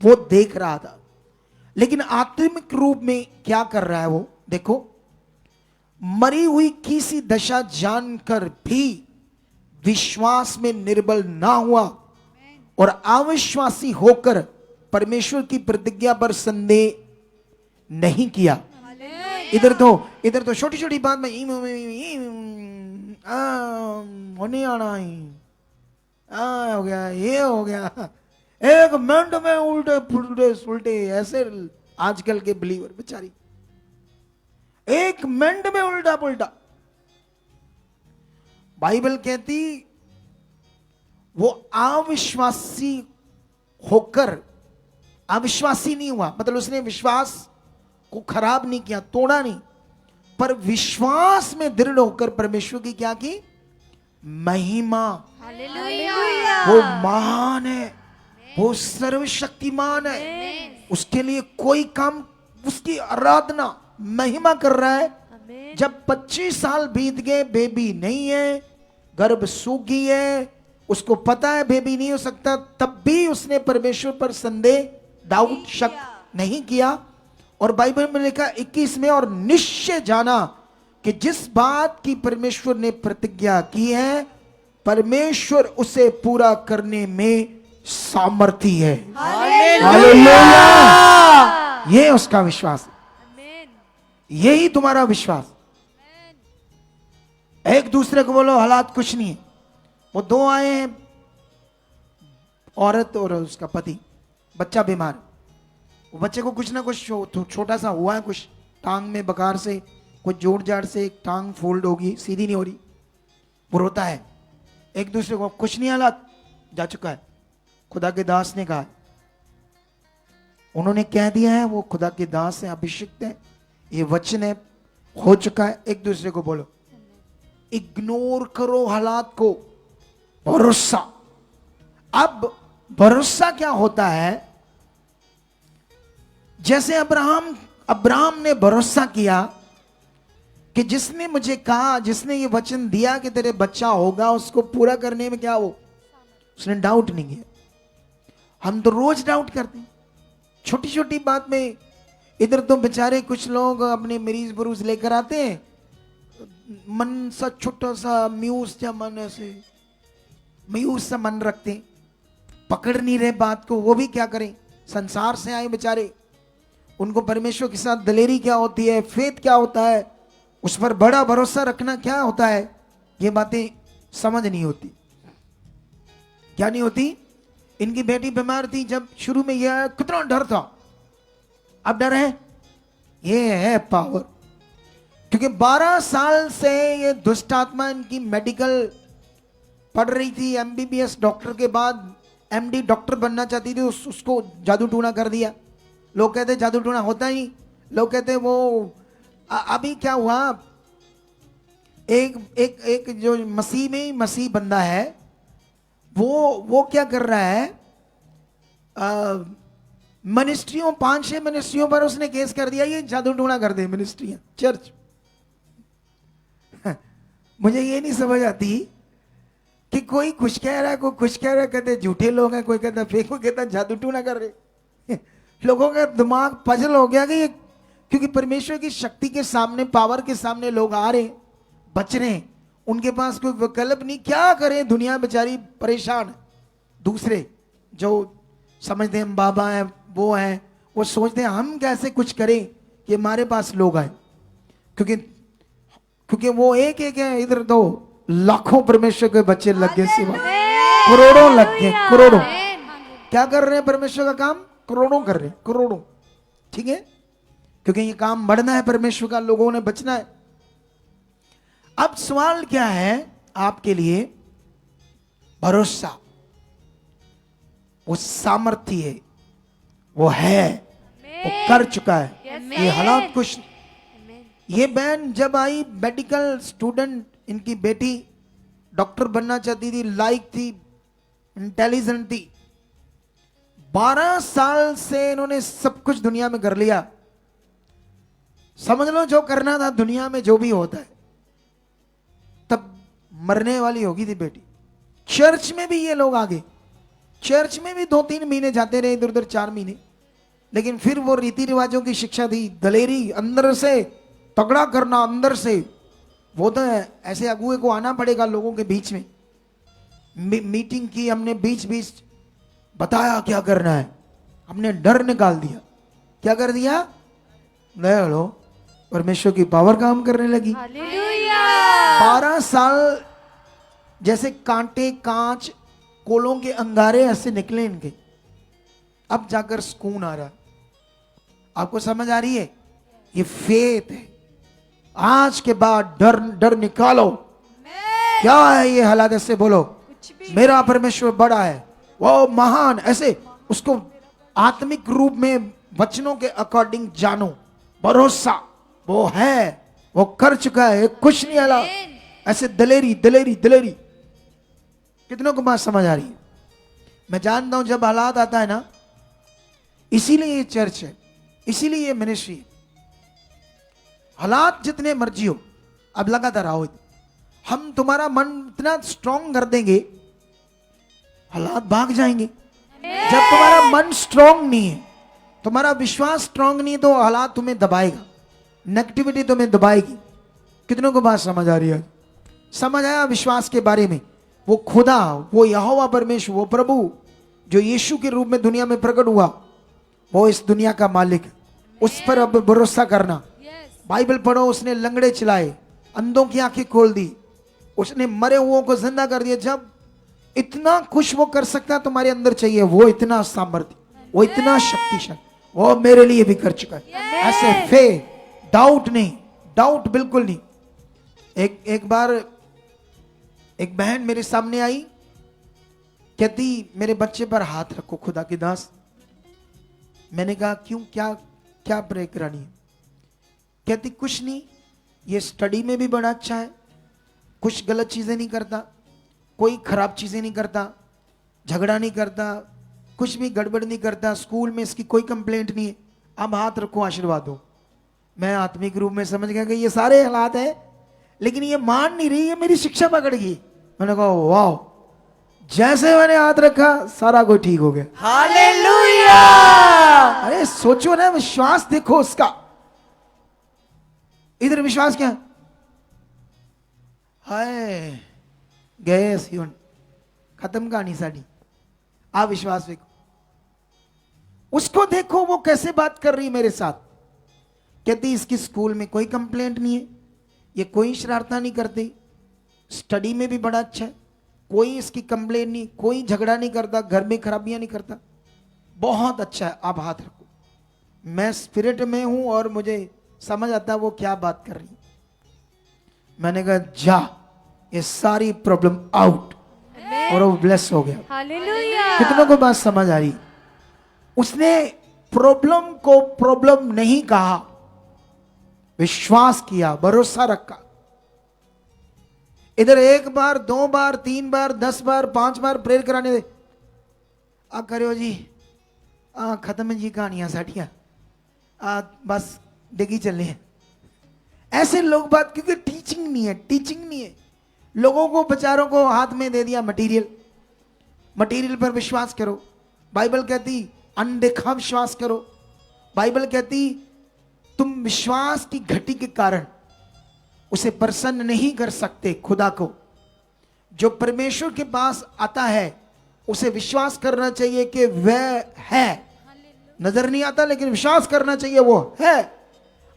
वो देख रहा था, लेकिन आत्मिक रूप में क्या कर रहा है वो देखो। मरी हुई किसी दशा जानकर भी विश्वास में निर्बल ना हुआ और अविश्वासी होकर परमेश्वर की प्रतिज्ञा पर संदेह नहीं किया। इधर तो छोटी छोटी बात में होने आना ही हो गया, ये हो गया, एक मिनट में उल्टे पुल्टे सुलटे। ऐसे आजकल के बिलीवर बेचारी, एक मिनट में उल्टा पुल्टा। बाइबल कहती वो अविश्वासी होकर, अविश्वासी नहीं हुआ, मतलब उसने विश्वास को खराब नहीं किया, तोड़ा नहीं, पर विश्वास में दृढ़ होकर परमेश्वर की क्या की? महिमा। वो महान है, वो सर्वशक्तिमान है। उसके लिए कोई काम, उसकी आराधना महिमा कर रहा है। जब 25 साल बीत गए, बेबी नहीं है, गर्भ सूखी है, उसको पता है बेबी नहीं हो सकता, तब भी उसने परमेश्वर पर संदेह, डाउट, शक नहीं किया। और बाइबल में लिखा 21 में, और निश्चय जाना कि जिस बात की परमेश्वर ने प्रतिज्ञा की है, परमेश्वर उसे पूरा करने में सामर्थी है। हालेलुया! ये उसका विश्वास है, यही तुम्हारा विश्वास। एक दूसरे को बोलो हालात कुछ नहीं है। वो दो आए हैं, औरत और उसका पति, बच्चा बीमार। वो बच्चे को कुछ ना कुछ छोटा सा हुआ है, कुछ टांग में बकार से, कुछ जोड़ जाड़ से एक टांग फोल्ड होगी, सीधी नहीं हो रही, वो रोता है। एक दूसरे को कुछ नहीं, हालात जा चुका है, खुदा के दास ने कहा, उन्होंने कह दिया है, वो खुदा के दास है, अभिषिक्त है, ये वचन है, हो चुका है। एक दूसरे को बोलो, इग्नोर करो हालात को, भरोसा। अब भरोसा क्या होता है? जैसे अब्राहम ने भरोसा किया कि जिसने मुझे कहा, जिसने ये वचन दिया कि तेरे बच्चा होगा, उसको पूरा करने में क्या हो, उसने डाउट नहीं किया। हम तो रोज डाउट करते हैं, छोटी छोटी बात में। इधर तो बेचारे कुछ लोग अपने मरीज बरूज लेकर आते हैं, मन सा छोटा सा म्यूस या मन ऐसे म्यूस सा मन रखते हैं, पकड़ नहीं रहे बात को। वो भी क्या करें, संसार से आए बेचारे, उनको परमेश्वर के साथ दलेरी क्या होती है, फेथ क्या होता है, उस पर बड़ा भरोसा रखना क्या होता है, ये बातें समझ नहीं होती। क्या नहीं होती? इनकी बेटी बीमार थी, जब शुरू में यह कितना डर था, अब डर है। ये है पावर, क्योंकि 12 साल से ये दुष्ट आत्मा इनकी मेडिकल पढ़ रही थी, एमबीबीएस डॉक्टर के बाद एमडी डॉक्टर बनना चाहती थी, उसको जादू टूना कर दिया। लोग कहते जादू टूना होता ही, लोग कहते वो अभी क्या हुआ, एक जो मसीह बंदा है, वो क्या कर रहा है, मिनिस्ट्रियों 5-6 मिनिस्ट्रियों पर उसने केस कर दिया, ये जादू टूना कर दे मिनिस्ट्रियां, चर्च। मुझे ये नहीं समझ आती कि कोई कुछ कह रहा है, कोई कुछ कह रहा है, कहते झूठे लोग हैं, कोई कहता फेक, कोई कहता जादू टूना कर रहे। लोगों का दिमाग पजल हो गया कि ये, क्योंकि परमेश्वर की शक्ति के सामने, पावर के सामने लोग आ रहे, बच रहे, उनके पास कोई विकल्प नहीं, क्या करें, दुनिया बेचारी परेशान। दूसरे जो समझते हैं बाबा हैं, वो सोचते हैं हम कैसे कुछ करें कि हमारे पास लोग आए, क्योंकि वो एक है, इधर तो लाखों परमेश्वर के बच्चे लग गए, सिवा करोड़ों लग गए, करोड़ों। क्या कर रहे हैं परमेश्वर का काम? करोड़ों कर रहे हैं, करोड़ों। ठीक है, क्योंकि ये काम बढ़ना है परमेश्वर का, लोगों ने बचना है। अब सवाल क्या है आपके लिए? भरोसा, वो सामर्थ्य है, वो है, वो कर चुका है। ये हालात कुछ, ये बहन जब आई, मेडिकल स्टूडेंट, इनकी बेटी डॉक्टर बनना चाहती थी, लायक थी, इंटेलिजेंट थी, 12 साल से इन्होंने सब कुछ दुनिया में कर लिया। समझ लो जो करना था दुनिया में, जो भी होता है, तब मरने वाली होगी थी बेटी। चर्च में भी ये लोग आ गए, चर्च में भी 2-3 महीने जाते रहे, इधर उधर 4 महीने, लेकिन फिर वो रीति रिवाजों की शिक्षा थी, दलेरी, अंदर से तगड़ा करना, अंदर से। वो तो ऐसे अगुए को आना पड़ेगा लोगों के बीच में। मीटिंग की हमने, बीच बताया क्या करना है, हमने डर निकाल दिया। क्या कर दिया? ले लो, परमेश्वर की पावर काम करने लगी। 12 साल जैसे कांटे, कांच, कोलों के अंगारे ऐसे निकले इनके, अब जाकर सुकून आ रहा। आपको समझ आ रही है? ये फेथ है। आज के बाद डर निकालो। क्या है ये हालात? ऐसे बोलो, मेरा परमेश्वर बड़ा है, वो महान, ऐसे उसको आत्मिक रूप में वचनों के अकॉर्डिंग जानो। भरोसा वो है, वो कर चुका है, कुछ नहीं हला। ऐसे दलेरी दलेरी दलेरी। कितनों को बात समझ आ रही है? मैं जानता हूं जब हालात आता है ना, इसीलिए ये चर्च है, इसीलिए ये मिनिस्ट्री है। हालात जितने मर्जी हो, अब लगातार आओ, हम तुम्हारा मन इतना स्ट्रांग कर देंगे, हालात भाग जाएंगे। जब तुम्हारा मन स्ट्रांग नहीं है, तुम्हारा विश्वास स्ट्रांग नहीं है, तो हालात तुम्हें दबाएगा, नेगेटिविटी तुम्हें दबाएगी। कितनों को बात समझ आ रही है? समझ आया विश्वास के बारे में? वो खुदा, वो यहोवा परमेश्वर, वो प्रभु जो यीशु के रूप में दुनिया में प्रकट हुआ, वो इस दुनिया का मालिक, उस पर अब भरोसा करना। बाइबल पढ़ो, उसने लंगड़े चलाए, अंधों की आंखें खोल दी, उसने मरे हुओं को जिंदा कर दिया। जब इतना कुछ वो कर सकता है, तुम्हारे अंदर चाहिए वो इतना सामर्थ्य, वो इतना शक्तिशाली, वो मेरे लिए भी कर चुका है। ऐसे फे डाउट नहीं, डाउट बिल्कुल नहीं। एक बार एक बहन मेरे सामने आई, कहती मेरे बच्चे पर हाथ रखो खुदा की दास। मैंने कहा क्यों, क्या क्या प्रे करानी है? कहती कुछ नहीं, ये स्टडी में भी बड़ा अच्छा है, कुछ गलत चीजें नहीं करता, कोई खराब चीजें नहीं करता, झगड़ा नहीं करता, कुछ भी गड़बड़ नहीं करता, स्कूल में इसकी कोई कंप्लेंट नहीं है, अब हाथ रखो आशीर्वाद दो। मैं आत्मिक रूप में समझ गया कि ये सारे हालात है, लेकिन ये मान नहीं रही है, मेरी शिक्षा पकड़ गई। मैंने कहा वाह, जैसे मैंने हाथ रखा सारा कुछ ठीक हो गया। हालेलुया। अरे सोचो ना, विश्वास देखो उसका। इधर विश्वास क्या, हाय गए सीवन, खत्म कहानी साड़ी। आप विश्वास देखो, उसको देखो वो कैसे बात कर रही मेरे साथ। कहती इसकी स्कूल में कोई कंप्लेंट नहीं है, ये कोई शरारता नहीं करती, स्टडी में भी बड़ा अच्छा है, कोई इसकी कंप्लेंट नहीं, कोई झगड़ा नहीं करता, घर में खराबियां नहीं करता, बहुत अच्छा है। आप हाथ रखो। मैं स्पिरिट में हूं और मुझे समझ आता है वो क्या बात कर रही है। मैंने कहा जा, ये सारी प्रॉब्लम आउट, और वो ब्लेस हो गया। हालेलुया। कितनों को बात समझ आ रही? उसने प्रॉब्लम को प्रॉब्लम नहीं कहा, विश्वास किया, भरोसा रखा। इधर एक बार, दो बार, तीन बार, 10 बार, 5 बार प्रेयर कराने दे। आ करो जी, खत्म जी कहानियां साटियां, बस डिगी चलने हैं। ऐसे लोग बात, क्योंकि टीचिंग नहीं है, टीचिंग नहीं है। लोगों को बेचारों को हाथ में दे दिया मटेरियल, मटेरियल पर विश्वास करो। बाइबल कहती अनदेखा विश्वास करो। बाइबल कहती तुम विश्वास की घटी के कारण उसे प्रसन्न नहीं कर सकते। खुदा को, जो परमेश्वर के पास आता है, उसे विश्वास करना चाहिए कि वह है। नजर नहीं आता, लेकिन विश्वास करना चाहिए वो है।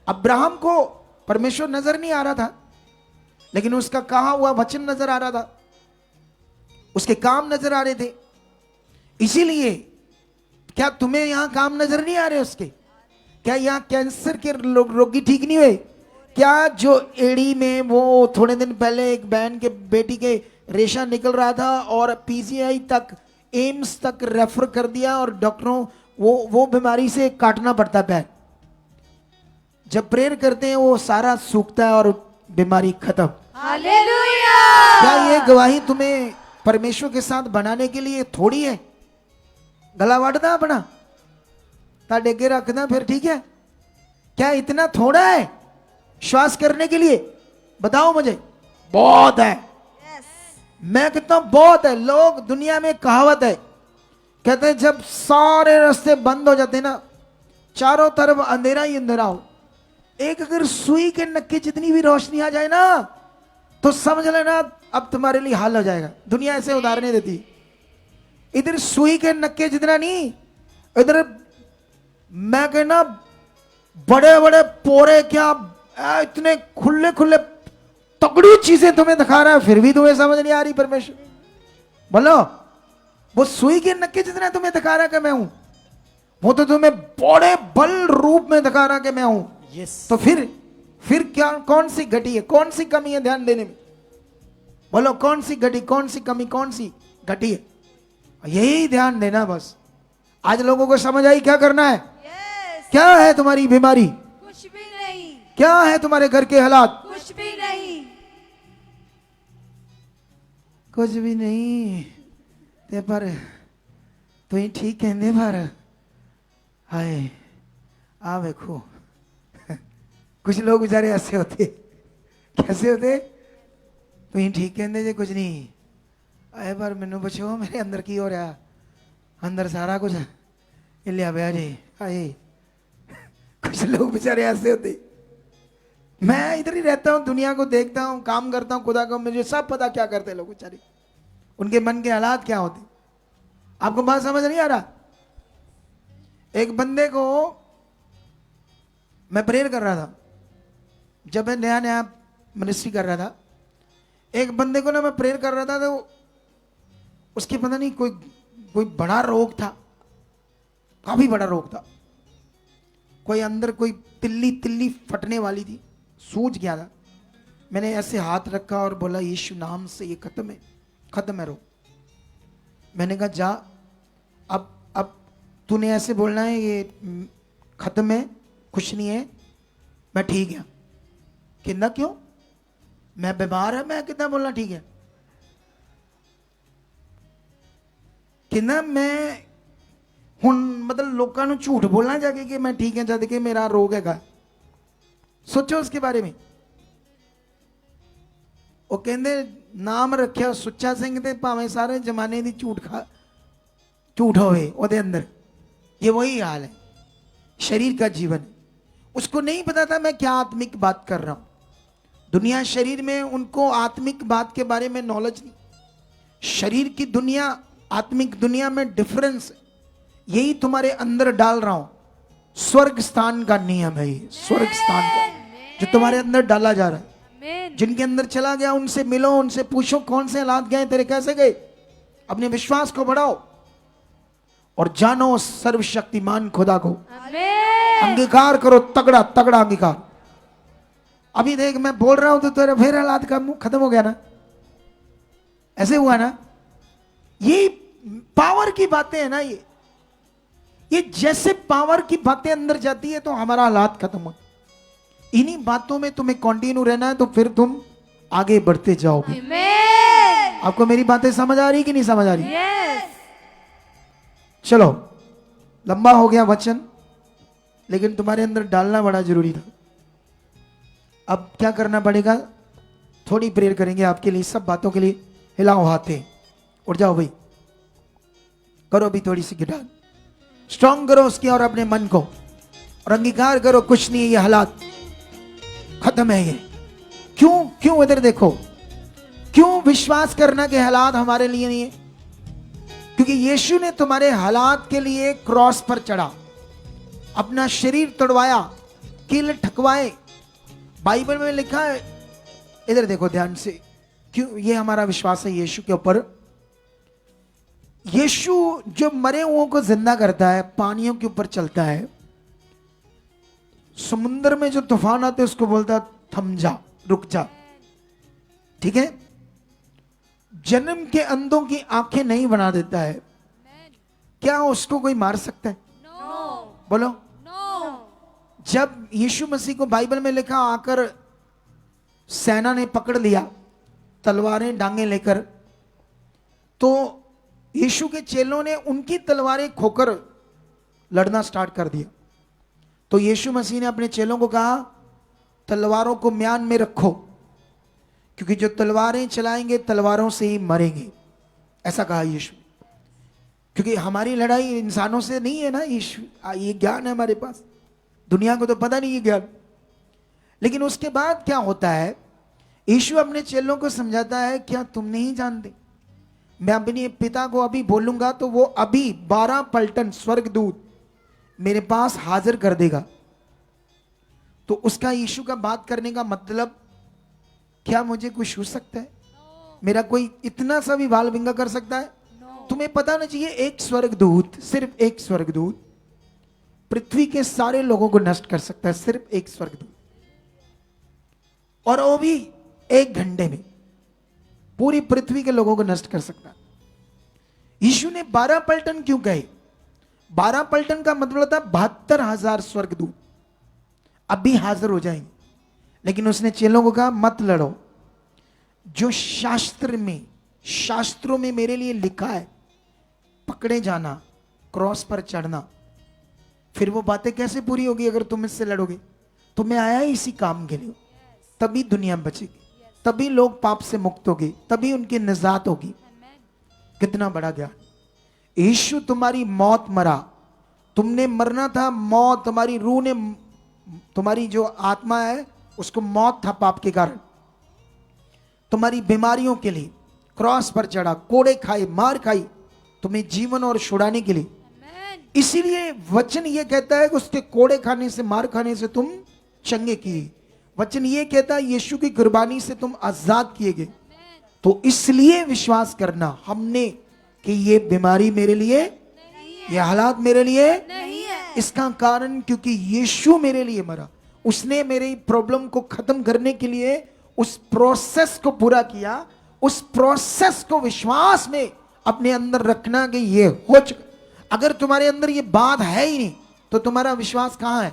अब्राहम को परमेश्वर नजर नहीं आ रहा था, लेकिन उसका कहा हुआ वचन नजर आ रहा था, उसके काम नजर आ रहे थे। इसीलिए क्या तुम्हें यहां काम नजर नहीं आ रहे उसके? क्या यहां कैंसर के रोगी ठीक नहीं हुए? क्या जो एड़ी में वो थोड़े दिन पहले एक बहन के बेटी के रेशा निकल रहा था और पीजीआई तक, एम्स तक रेफर कर दिया, और डॉक्टरों वो बीमारी से काटना पड़ता है पैर। जब प्रेयर करते हैं वो सारा सूखता है और बीमारी खत्म। हालेलुया। क्या ये गवाही तुम्हें परमेश्वर के साथ बनाने के लिए थोड़ी है? गला वढ़दा अपना ताड़े के रखना, फिर ठीक है। क्या इतना थोड़ा है श्वास करने के लिए? बताओ मुझे। बहुत है। मैं कहता हूं बहुत है। लोग, दुनिया में कहावत है, कहते हैं जब सारे रास्ते बंद हो जाते ना, चारों तरफ अंधेरा ही अंधेरा हो, एक अगर सुई के नक्के जितनी भी रोशनी आ जाए ना, तो समझ लेना अब तुम्हारे लिए हाल हो जाएगा। दुनिया ऐसे उदाहरण देती। इधर सुई के नक्के जितना नहीं, इधर मैं कहना बड़े बड़े पोरे, क्या इतने खुले खुले तगड़ी चीजें तुम्हें दिखा रहा है, फिर भी तुम्हें समझ नहीं आ रही। परमेश्वर बोलो, वो सुई के नक्के जितना तुम्हें दिखा रहा है कि मैं हूं, वो तो तुम्हें बड़े बल रूप में दिखा रहा है कि मैं हूं। तो फिर क्या, कौन सी घटी है, कौन सी कमी है ध्यान देने में? बोलो कौन सी घटी, कौन सी कमी, कौन सी घटी है? यही ध्यान देना बस। आज लोगों को समझ आई क्या करना है। क्या है तुम्हारी बीमारी? कुछ भी नहीं, क्या है तुम्हारे घर के हालात? कुछ भी नहीं। कुछ भी नहीं ते पर तू ही ठीक कहने पर हाय आ देखो कुछ लोग बेचारे ऐसे होते, कैसे होते, तुम ठीक कहते जे कुछ नहीं आए पर मैनू पुछो मेरे अंदर की हो रहा, अंदर सारा कुछ हिलिया पिया जी आए। कुछ लोग बेचारे ऐसे होते। मैं इधर ही रहता हूँ, दुनिया को देखता हूँ, काम करता हूँ, खुदा को मुझे सब पता क्या करते हैं लोग बेचारे, उनके मन के हालात क्या होते। आपको बात समझ नहीं आ रहा? एक बंदे को मैं प्रेयर कर रहा था, जब मैं नया नया मिनिस्ट्री कर रहा था, एक बंदे को ना मैं प्रेयर कर रहा था तो उसके पता नहीं कोई बड़ा रोग था, काफी बड़ा रोग था, कोई अंदर कोई तिल्ली फटने वाली थी, सूज गया था। मैंने ऐसे हाथ रखा और बोला यीशु नाम से ये खत्म है रोग। मैंने कहा जा अब तूने ऐसे बोलना है ये खत्म है, कुछ नहीं है, मैं ठीक है। कितना क्यों, मैं बीमार है, मैं कितना बोलना ठीक है, कितना मैं हुन मतलब लोगों को झूठ बोलना जाके कि मैं ठीक है जद कि मेरा रोग है। सोचो उसके बारे में। वो कहते नाम रखा सुच्चा सिंह ते भावें सारे जमाने की झूठ होवे ओदे अंदर, ये वही हाल है शरीर का जीवन। उसको नहीं पता था मैं क्या आत्मिक बात कर रहा हूं। दुनिया शरीर में, उनको आत्मिक बात के बारे में नॉलेज नहीं। शरीर की दुनिया आत्मिक दुनिया में डिफरेंस है, यही तुम्हारे अंदर डाल रहा हूं। स्वर्ग स्थान का नियम है ये, स्वर्ग स्थान का जो तुम्हारे अंदर डाला जा रहा है। जिनके अंदर चला गया उनसे मिलो, उनसे पूछो कौन से हालात गए तेरे, कैसे गए। अपने विश्वास को बढ़ाओ और जानो सर्वशक्तिमान खुदा को, अंगीकार करो, तगड़ा तगड़ा अंगीकार। अभी देख मैं बोल रहा हूं तो तेरे फिर हालात का मुंह खत्म हो गया ना, ऐसे हुआ ना। ये पावर की बातें है ना, ये जैसे पावर की बातें अंदर जाती है तो हमारा हालात खत्म हो। इन्हीं बातों में तुम्हें कंटिन्यू रहना है तो फिर तुम आगे बढ़ते जाओगे। आपको मेरी बातें समझ आ रही कि नहीं समझ आ रही? चलो लंबा हो गया वचन, लेकिन तुम्हारे अंदर डालना बड़ा जरूरी था। अब क्या करना पड़ेगा, थोड़ी प्रेयर करेंगे आपके लिए, सब बातों के लिए। हिलाओ हाथे, उठ जाओ भाई, करो भी थोड़ी सी गिटार, स्ट्रांग करो उसकी और अपने मन को, और अंगीकार करो कुछ नहीं है, ये हालात खत्म है। ये क्यों इधर देखो, क्यों विश्वास करना कि हालात हमारे लिए नहीं है? क्योंकि यीशु ने तुम्हारे हालात के लिए क्रॉस पर चढ़ा, अपना शरीर तोड़वाया, कील ठकवाए। बाइबल में लिखा है, इधर देखो ध्यान से, क्यों ये हमारा विश्वास है यीशु के ऊपर। यीशु जो मरे हुओं को जिंदा करता है, पानियों के ऊपर चलता है, समुद्र में जो तूफान आते उसको बोलता थम जा, रुक जा, ठीक है। जन्म के अंधों की आंखें नहीं बना देता है, क्या उसको कोई मार सकता है? बोलो। जब यीशु मसीह को बाइबल में लिखा आकर सेना ने पकड़ लिया तलवारें डांगे लेकर, तो यीशु के चेलों ने उनकी तलवारें खोकर लड़ना स्टार्ट कर दिया। तो यीशु मसीह ने अपने चेलों को कहा तलवारों को म्यान में रखो, क्योंकि जो तलवारें चलाएंगे तलवारों से ही मरेंगे, ऐसा कहा यीशु। क्योंकि हमारी लड़ाई इंसानों से नहीं है ना, यीशु ये ज्ञान है हमारे पास, दुनिया को तो पता नहीं ये ज्ञान। लेकिन उसके बाद क्या होता है, यीशु अपने चेलों को समझाता है, क्या तुम नहीं जानते, मैं अपने पिता को अभी बोलूंगा तो वो अभी 12 पलटन स्वर्गदूत मेरे पास हाजिर कर देगा। तो उसका यीशु का बात करने का मतलब, क्या मुझे कुछ छू सकता है? मेरा कोई इतना सा भी बाल विंगा कर सकता है? तुम्हें पता ना चाहिए, एक स्वर्गदूत, सिर्फ एक स्वर्गदूत पृथ्वी के सारे लोगों को नष्ट कर सकता है, सिर्फ एक स्वर्गदूत, और वो भी 1 घंटे में पूरी पृथ्वी के लोगों को नष्ट कर सकता है। यीशु ने 12 पलटन क्यों कहे? 12 पलटन का मतलब था 72,000 स्वर्गदूत अभी हाजिर हो जाएंगे। लेकिन उसने चेलों को कहा मत लड़ो, जो शास्त्रों में मेरे लिए लिखा है, पकड़े जाना, क्रॉस पर चढ़ना, फिर वो बातें कैसे पूरी होगी अगर तुम इससे लड़ोगे? तो मैं आया ही इसी काम के लिए, तभी दुनिया बचेगी, तभी लोग पाप से मुक्त होगी, तभी उनकी निजात होगी। कितना बड़ा ज्ञान! यीशु तुम्हारी मौत मरा, तुमने मरना था, मौत तुम्हारी रूह ने, तुम्हारी जो आत्मा है उसको मौत था पाप के कारण, तुम्हारी बीमारियों के लिए क्रॉस पर चढ़ा, कोड़े खाए, मार खाई, तुम्हें जीवन और छुड़ाने के लिए। इसीलिए वचन ये कहता है कि उसके कोड़े खाने से, मार खाने से तुम चंगे किए। वचन ये कहता है यीशु की कुर्बानी से तुम आजाद किए गए। तो इसलिए विश्वास करना हमने कि ये बीमारी मेरे लिए, ये हालात मेरे लिए नहीं है। इसका कारण क्योंकि यीशु मेरे लिए मरा, उसने मेरी प्रॉब्लम को खत्म करने के लिए उस प्रोसेस को पूरा किया। उस प्रोसेस को विश्वास में अपने अंदर रखना कि ये हो चुका। अगर तुम्हारे अंदर ये बात है ही नहीं तो तुम्हारा विश्वास कहां है?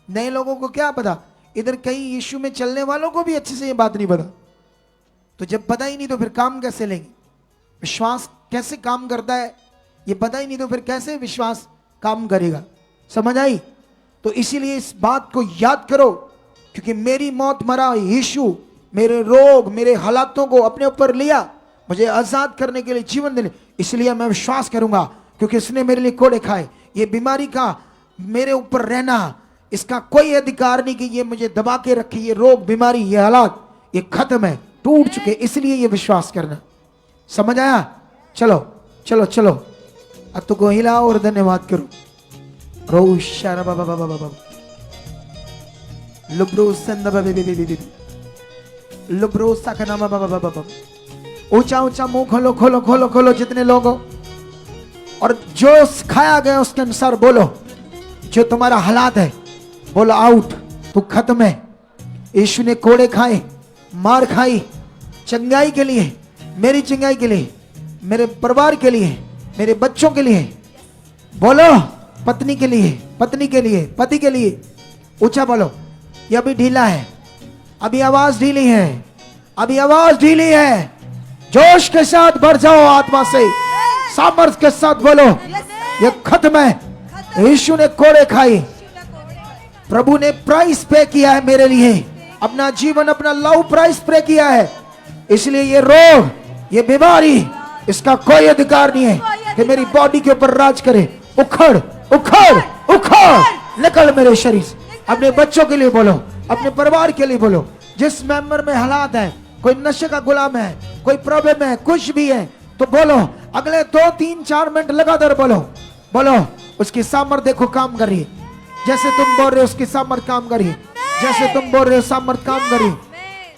नए लोगों को क्या पता, इधर कई यीशु में चलने वालों को भी अच्छे से ये बात नहीं पता। तो जब पता ही नहीं तो फिर काम कैसे लेंगे? विश्वास कैसे काम करता है ये पता ही नहीं तो फिर कैसे विश्वास काम करेगा? समझ आई? तो इसीलिए इस बात को याद करो, क्योंकि मेरी मौत मरा यीशु, मेरे रोग, मेरे हालातों को अपने ऊपर लिया, मुझे आजाद करने के लिए, जीवन देने। इसलिए मैं विश्वास करूंगा क्योंकि इसने मेरे लिए कोड़े खाए। ये बीमारी का मेरे ऊपर रहना, इसका कोई अधिकार नहीं कि ये मुझे दबा के रखे। ये रोग, बीमारी, ये हालात, ये खत्म है, टूट चुके। इसलिए ये विश्वास करना। समझ आया? चलो चलो चलो, अब तो को हिलाओ और धन्यवाद करो। रोशारा बाबा बाबा बाबा लुब्रो संदा बाबा बेबी लुब्रो साकना बाबा बाबा बाबा। ऊंचा ऊंचा मुंह खोलो खोलो खोलो खोलो जितने लोग हो, और जो सिखाया गया उसके अनुसार बोलो। जो तुम्हारा हालात है बोलो आउट, तू खत्म है। यीशु ने कोड़े खाए, मार खाई, चंगाई के लिए, मेरी चंगाई के लिए, मेरे परिवार के लिए, मेरे बच्चों के लिए। बोलो पत्नी के लिए, पत्नी के लिए, पति के लिए। ऊंचा बोलो। ये अभी ढीला है, अभी आवाज ढीली है, अभी आवाज ढीली है। जोश के साथ भर जाओ आत्मा से, सामर्थ्य के साथ बोलो ये खत्म है। यीशु ने कोड़े खाई, प्रभु ने प्राइस पे किया है मेरे लिए, अपना जीवन, अपना लव प्राइस पे किया है। इसलिए ये रोग, ये बीमारी, इसका कोई अधिकार नहीं है कि मेरी बॉडी के ऊपर राज करे। उखड़ उखड़ उखड़ निकल मेरे शरीर से। अपने बच्चों के लिए बोलो, अपने परिवार के लिए बोलो। जिस मेंबर में हालात है, कोई नशे का गुलाम है, कोई प्रॉब्लम है, कुछ भी है, तो बोलो। अगले 2 3 4 मिनट लगातार बोलो बोलो। उसकी सामर्थ देखो काम कर रही है। जैसे तुम बोल रहे हो उसकी सामर्थ काम करी, जैसे तुम बोल रहे हो सामर्थ काम करी,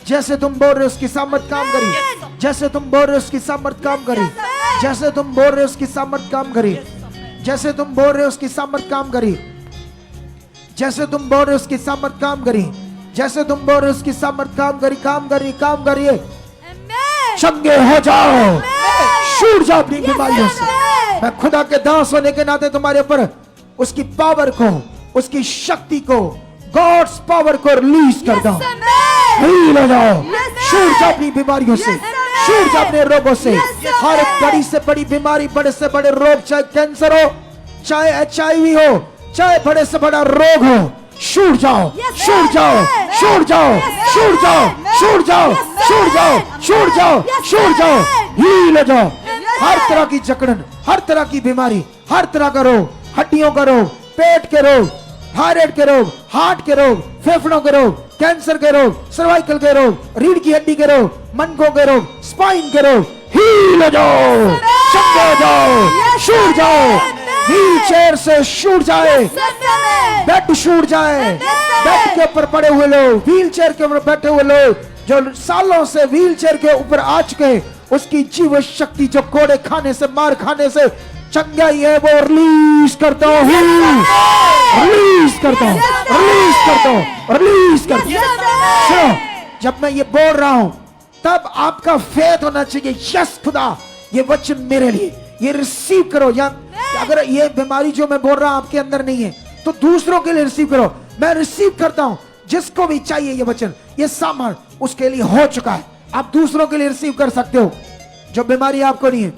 जैसे तुम बोल रहे हो उसकी सामर्थ काम करी, जैसे तुम बोल रहे हो उसकी सामर्थ काम करी, जैसे तुम बोल रहे हो उसकी सामर्थ काम करी, जैसे तुम बोल रहे हो उसकी सामर्थ काम करी, जैसे तुम बोल रहे हो उसकी सामर्थ काम करी, जैसे तुम बोल रहे हो उसकी सामर्थ काम करी, काम करी, काम करिए। चंगे हो जाओ, छूट जाओ अपनी बीमारियों से। मैं खुदा के दास होने के नाते तुम्हारे ऊपर उसकी पावर को, उसकी शक्ति को, गॉड्स पावर को रिलीज करता हूं। हील हो जाओ, छूट जाओ अपनी बीमारियों से, छूट जाओ अपने रोगों से। हर बड़ी से बड़ी बीमारी, बड़े से बड़े रोग, चाहे कैंसर हो, चाहे HIV हो, चाहे बड़े से बड़ा रोग हो, छूट जाओ, छूट जाओ, छूट जाओ, छूट जाओ, छूट जाओ, छूट जाओ, छूट जाओ, छूट जाओ, हील हो जाओ। हर तरह की जकड़न, हर तरह की बीमारी, हर तरह का रोग, हड्डियों का रोग, पेट के रोग, थायराइड के रोग, हार्ट के रोग, फेफड़ों के रोग, कैंसर के रोग, सर्वाइकल के रोग, रीढ़ की हड्डी के रोग, मनकों के रोग, स्पाइन के रोग, हील हो जाओ, चंगे हो जाओ, छूट जाओ। व्हील चेयर से छूट जाए, बेड छूट जाए, बेड के ऊपर पड़े हुए लोग, व्हील चेयर के ऊपर बैठे हुए लोग जो सालों से व्हील चेयर के ऊपर आ चुके, उसकी जीव शक्ति जो कोड़े खाने से, मार खाने से चंगाई है, वो रिलीज करता हूँ, रिलीज करता हूँ, रिलीज करता हूँ, रिलीज करता हूँ। जब मैं ये बोल रहा हूं तब आपका फेथ होना चाहिए, यस खुदा ये वचन मेरे लिए, ये रिसीव करो। या अगर ये बीमारी जो मैं बोल रहा हूं आपके अंदर नहीं है तो दूसरों के लिए रिसीव करो। मैं रिसीव करता हूं, जिसको भी चाहिए ये वचन, ये सामर्थ उसके लिए हो चुका है। आप दूसरों के लिए रिसीव कर सकते हो जो बीमारी आपको नहीं है।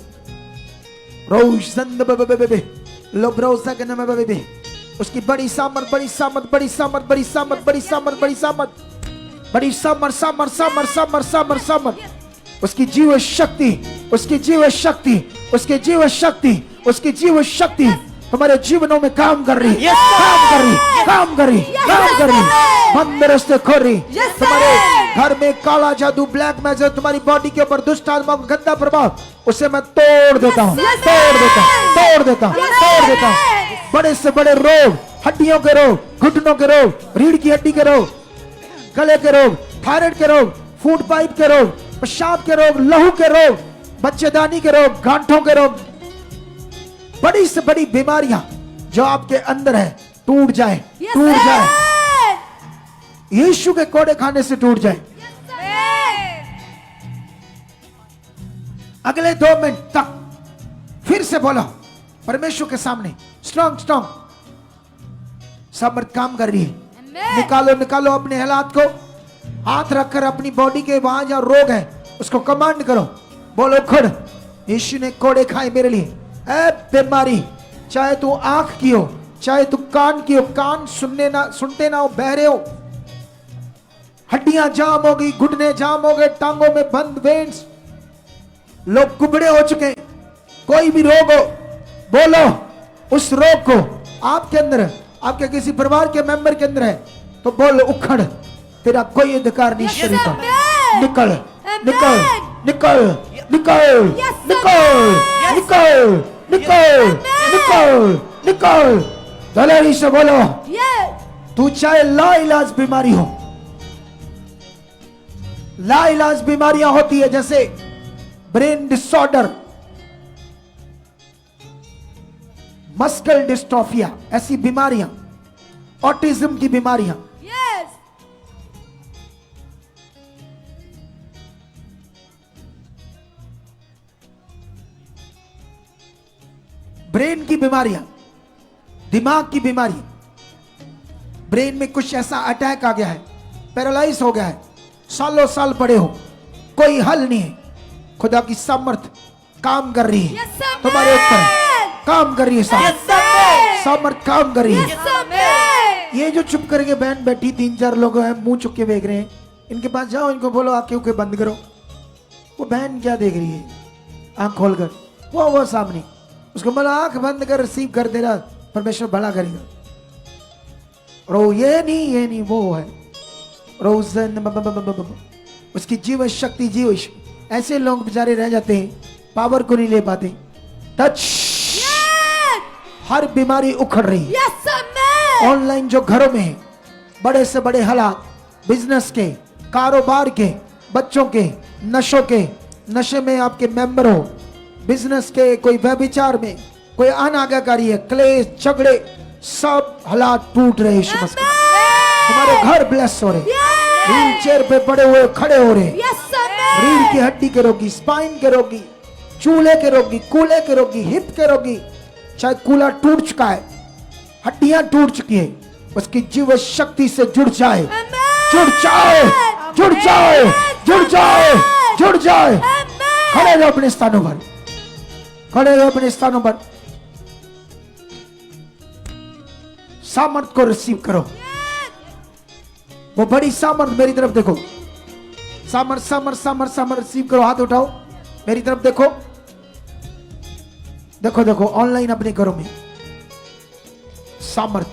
उसकी बड़ी सामर्थ, बड़ी सामर्थ, बड़ी सामर्थ, बड़ी सामर्थ, बड़ी सामर्थ, बड़ी सामर्थ, बड़ी सामर्थ, सामर्थ, सामर्थ, सामर्थ, सामर्थ, सामर्थ, उसकी जीव शक्ति, उसकी जीव शक्ति, उसकी जीव शक्ति, उसकी जीव शक्ति तुम्हारे जीवनों में काम कर रही, काम कर रही, काम कर रही, काम कर रही, बंद रास्ते खोल रही। तुम्हारे घर में काला जादू, ब्लैक मैजिक, तुम्हारी बॉडी के ऊपर दुष्ट आत्मा का गंदा प्रभाव, उसे मैं तोड़ देता हूँ, तोड़ देता हूँ, तोड़ देता हूँ, तोड़ देता हूँ। बड़े से बड़े रोग, हड्डियों के रोग, घुटनों के रोग, रीढ़ की हड्डी के रोग, गले के रोग, थायराइड के रोग, फूड पाइप के रोग, पेशाब के रोग, लहू के रोग, बच्चेदानी के रोग, गांठों के रोग, बड़ी से बड़ी बीमारियां जो आपके अंदर है टूट जाए, टूट जाए, यीशु के कोड़े खाने से टूट जाए। अगले 2 मिनट तक फिर से बोलो परमेश्वर के सामने, स्ट्रॉन्ग स्ट्रॉन्ग। सामर्थ काम कर रही है। निकालो निकालो अपने हालात को, हाथ रखकर अपनी बॉडी के वहां जहां रोग है उसको कमांड करो, बोलो खड़, यीशु ने कोड़े खाए मेरे लिए। ऐ बीमारी, चाहे तू आंख की हो, चाहे तू कान की हो, कान सुनते ना हो, बहरे हो, हड्डियां जाम हो गई, घुटने जाम हो गए, टांगों में बंद वेन्स, लोग कुबड़े हो चुके, कोई भी रोग हो, बोलो उस रोग को आपके अंदर, आपके किसी परिवार के मेंबर के अंदर है तो बोलो उखड़, तेरा कोई अधिकार नहीं शरीर का, निकल निकल निकल निकल निकल निकल निकल निकल निकल। दलेरी से बोलो तू चाहे लाइलाज बीमारी हो, लाइलाज बीमारियां होती है जैसे ब्रेन डिसऑर्डर, मस्कुलर डिस्ट्रोफिया, ऐसी बीमारियां, ऑटिज्म की बीमारियां, ब्रेन की बीमारियां, दिमाग की बीमारी, ब्रेन में कुछ ऐसा अटैक आ गया है, पैरालाइज हो गया है, सालों साल पड़े हो, कोई हल नहीं है, खुदा की सामर्थ काम कर रही है तुम्हारे ऊपर, काम कर रही है, सामर्थ काम कर रही है। ये जो चुप करके बहन बैठी 3-4 लोग हैं मुंह चुप के देख रहे हैं, इनके पास जाओ, इनको बोलो आंखें उके बंद करो। वो बहन क्या देख रही है आंख खोलकर, वो सामने, उसको बोलो आंख बंद कर, रिसीव कर, तेरा परमेश्वर भला करेगा। रो ये नहीं वो है रोजन, उसकी जीव शक्ति, जीव ऐसे लोग बेचारे रह जाते हैं, पावर को नहीं ले पाते। टच, हर बीमारी उखड़ रही है। ऑनलाइन जो घरों में है, बड़े से बड़े हालात, बिजनेस के, कारोबार के, बच्चों के, नशों के, नशे में आपके मेंबर हो, बिजनेस के, कोई व्यभिचार में, कोई अनाज्ञाकारी है, क्लेश, झगड़े, सब हालात टूट रहे। तुम्हारे घर ब्लेस हो रहे, व्हील चेयर पे पड़े हुए खड़े हो रहे, रीढ़ की हड्डी के रोगी, स्पाइन के रोगी, चूल्हे के रोगी, कूल्हे के रोगी, हिप के रोगी, चाहे कूल्हा टूट चुका है, हड्डियां टूट चुकी है, उसकी जीव शक्ति से जुड़ जाए, जुड़ जाए, जुड़ जाए, जुड़ जाए, जुड़ जाए। खड़े रहो अपने स्थानों पर, खड़े रहो अपने स्थानों पर, सामर्थ को रिसीव करो। वो बड़ी सामर्थ, मेरी तरफ देखो, सामर्थ सामर्थ सामर्थ सामर्थ रिसीव करो, हाथ उठाओ, मेरी तरफ देखो, देखो देखो ऑनलाइन अपने घरों में सामर्थ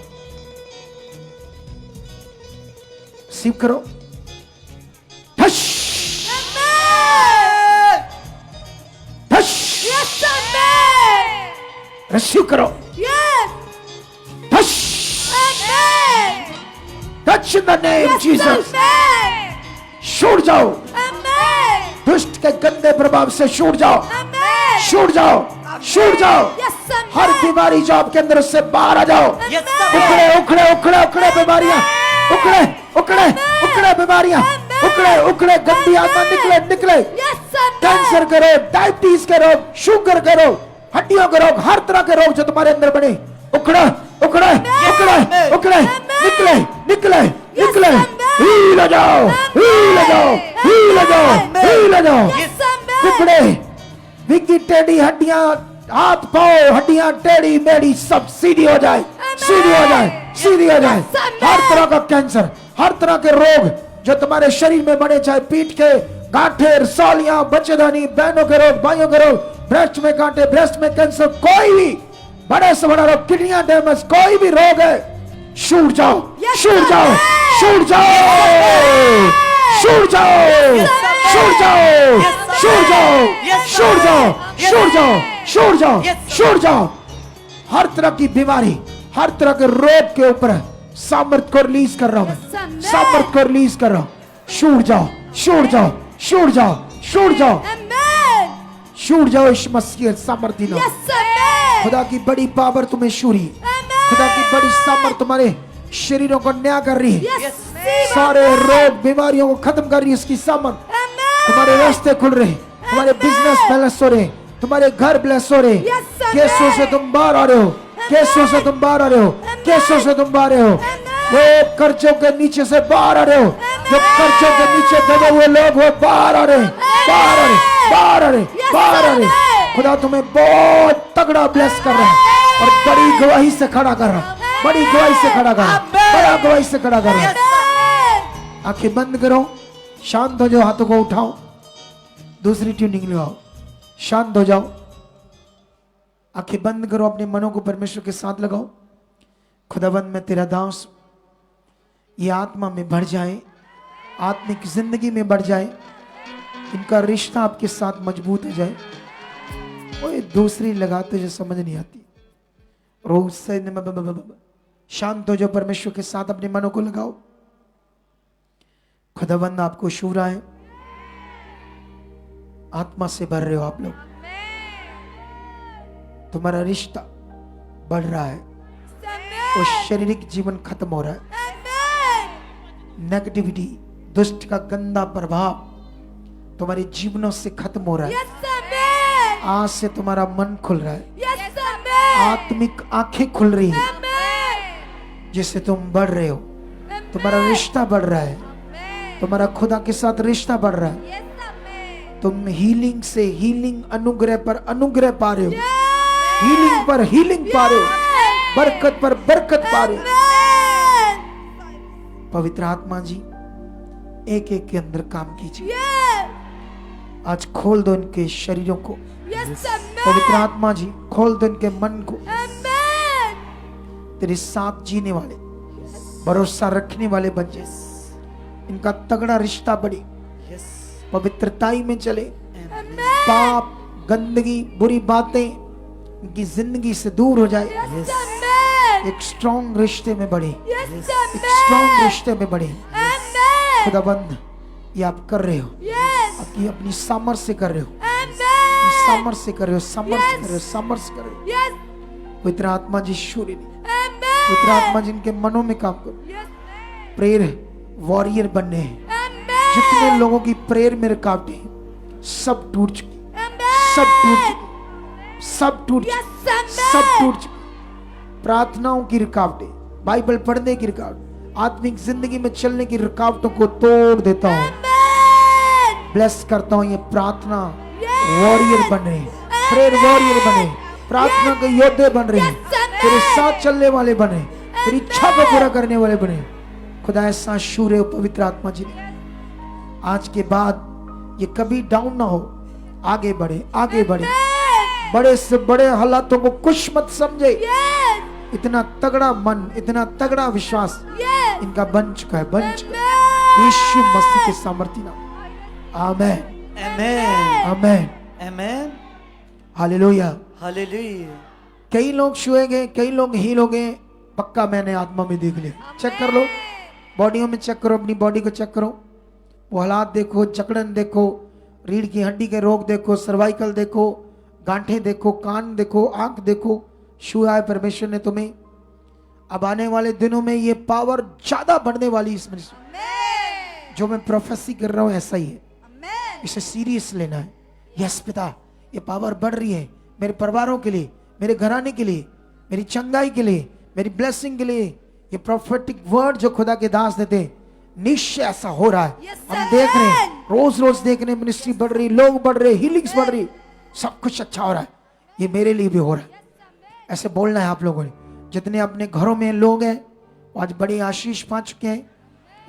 रिसीव करो। रिसीव करो, touch in the name Jesus. छूट जाओ, दुष्ट के गंदे प्रभाव से छूट जाओ, छूट जाओ, छूट जाओ। हर बीमारी जो आपके अंदर उससे बाहर आ जाओ। उखड़े उखड़े उखड़े उखड़े बीमारियां, उखड़े उखड़े उखड़े बीमारियां, उखड़े उखड़े गंदी आत्मा निकले निकले। कैंसर के रोग, डायबिटीज के रोग, शुगर के रोग, हड्डियों के रोग, हर तरह के रोग जो तुम्हारे अंदर बने, उखड़े उखड़े उखड़े उखड़े निकले निकले निकले। हील हो जाओ, हील हो जाओ, हील हो जाओ, हील हो जाओ। कुकड़े विकी टेढ़ी हड्डियां, हाथ पांव हड्डियां टेढ़ी मेढ़ी सब सीधी हो जाए, सीधी हो जाए, सीधी हो जाए। हर तरह का कैंसर, हर तरह के रोग जो तुम्हारे शरीर में बने, चाहे पीठ के गांठे, रसौलियां, बच्चेदानी, बहनों के रोग, भाइयों के रोग, ब्रेस्ट में गांठे, ब्रेस्ट में कैंसर, कोई भी बड़े से बड़ा रोग, किडनियां डैमेज, कोई भी रोग है, छूट जाओ, छूट जाओ, छूट जाओ, छूट जाओ, छूट जाओ, छूट जाओ, छूट जाओ, छूट जाओ, छूट जाओ, छूट जाओ। हर तरह की बीमारी, हर तरह के रोग के ऊपर सामर्थ को रिलीज कर रहा हूं मैं, सामर्थ को रिलीज कर रहा हूं। छूट जाओ, छूट जाओ, छूट जाओ, छूट जाओ, छूट जाओ। इस मसीह सामर्थ्य नाम, खुदा की बड़ी पावर तुम्हें छूरी, खुदा की बड़ी सामर्थ तुम्हारे शरीरों को न्याय कर रही है, सारे रोग बीमारियों को खत्म कर रही है। इसकी सामर्थ, तुम्हारे रास्ते खुल रहे, तुम्हारे बिजनेस बैलेंस हो रहे, तुम्हारे घर ब्लेस हो रहे, केसों से तुम बाहर आ रहे हो, केसों से तुम बाहर आ रहे हो, केसों से तुम बाहर आ रहे हो, वो कर्जों के नीचे से बाहर आ रहे हो, जो कर्जों के नीचे दबे हुए लोग वो बाहर आ रहे, बाहर आ रहे, बाहर आ रहे, बाहर आ रहे। खुदा तुम्हें बहुत तगड़ा ब्लेस कर रहा है और बड़ी गवाही से खड़ा कर रहा है, बड़ी गवाही से खड़ा कर रहा है, बड़ा गवाही से खड़ा कर रहा है। आंखें बंद करो, शांत हो जाओ, हाथों को उठाओ, दूसरी ट्यूनिंग लगाओ, शांत हो जाओ, आंखें बंद करो, अपने मनों को परमेश्वर के साथ लगाओ। खुदाबंद में तेरा दास ये आत्मा में बढ़ जाए, आत्मिक जिंदगी में बढ़ जाए, इनका रिश्ता आपके साथ मजबूत हो जाए। ओए दूसरी लगाते जो समझ नहीं आती, रोज से शांत हो जाओ, परमेश्वर के साथ अपने मनों को लगाओ। खुदाबंद आपको छू रहा है, आत्मा से भर रहे हो आप लोग, तुम्हारा रिश्ता बढ़ रहा है और शारीरिक जीवन खत्म हो रहा है। नेगेटिविटी, दुष्ट का गंदा प्रभाव तुम्हारे जीवनों से खत्म हो रहा है। आज से तुम्हारा मन खुल रहा है, आत्मिक आंखें खुल रही है, जिससे तुम बढ़ रहे हो, तुम्हारा रिश्ता बढ़ रहा है, तुम्हारा खुदा के साथ रिश्ता बढ़ रहा है। तुम हीलिंग से हीलिंग, अनुग्रह पर अनुग्रह पा रहे हो, हीलिंग पर हीलिंग पा रहे हो, बरकत पर बरकत पा रहे हो। पवित्र आत्मा जी एक एक के अंदर काम कीजिए, आज खोल दो इनके शरीरों को। पवित्र आत्मा जी खोल दो इनके मन को, तेरे साथ जीने वाले, भरोसा रखने वाले बन जाए, इनका तगड़ा रिश्ता बढ़े, पवित्रताई में चले, पाप, गंदगी, बुरी बातें इनकी जिंदगी से दूर हो जाए, एक स्ट्रॉन्ग रिश्ते में बढ़े, एक स्ट्रॉन्ग रिश्ते में बढ़े। खुदाबंद ये आप कर रहे हो, आपकी अपनी सामर्थ से कर रहे हो, सामर्थ से कर रहे हो, सामर्थ कर रहे हो, सामर्थ कर रहे हो। पवित्र आत्मा जी शूर्य, पवित्र आत्मा जी इनके मनों में काम करो, प्रेयर वॉरियर बनने हैं। जितने लोगों की प्रेयर में रुकावटें सब टूट चुकी, सब टूट चुकी, सब टूट चुकी, सब टूट चुकी। प्रार्थनाओं की रुकावटें, बाइबल पढ़ने की रुकावट, आत्मिक जिंदगी में चलने की रुकावटों को तोड़ देता हूँ, ब्लेस करता हूँ। ये प्रार्थना वॉरियर बन रहे, प्रेयर वॉरियर बने, प्रार्थना के योद्धे बन रहे, तेरे साथ चलने वाले बने, तेरी इच्छा को पूरा करने वाले बने। खुदा ऐसा शूर पवित्र आत्मा जी ने आज के बाद ये कभी डाउन ना हो, आगे बढ़े, आगे बढ़े, बड़े से बड़े हालातों को कुछ मत समझे। इतना तगड़ा मन, इतना तगड़ा विश्वास इनका बन चुका है, बन चुका है यीशु मसीह के सामर्थ्य नाम। आमेन, आमेन, आमेन, आमेन, हालेलुया, हालेलुया। कई लोग छुएंगे, कई लोग हील हो गए, पक्का मैंने आत्मा में देख लिया। चेक कर लो, बॉडियों में चेक करो, अपनी बॉडी को चेक करो, वो हालात देखो, जकड़न देखो, रीढ़ की हड्डी के रोग देखो, सर्वाइकल देखो, गांठें देखो, कान देखो, आंख देखो, छुआ है परमेश्वर ने तुम्हें। अब आने वाले दिनों में ये पावर ज्यादा बढ़ने वाली, इसमें जो मैं प्रोफेसी कर रहा हूं ऐसा ही है, इसे सीरियस लेना है। यस पिता, ये पावर बढ़ रही है मेरे परिवारों के लिए, मेरे घराने के लिए, मेरी चंगाई के लिए, मेरी ब्लेसिंग के लिए। ये प्रोफेटिक वर्ड जो खुदा के दास देते हैं, निश्चय ऐसा हो रहा है। हम देख रहे हैं, रोज रोज देख रहे हैं, मिनिस्ट्री बढ़ रही, लोग बढ़ रहे, हीलिंग्स बढ़ रही, सब कुछ अच्छा हो रहा है, ये मेरे लिए भी हो रहा है। ऐसे बोलना है आप लोगों ने। जितने अपने घरों में लोग हैं वो आज बड़ी आशीष पा चुके हैं,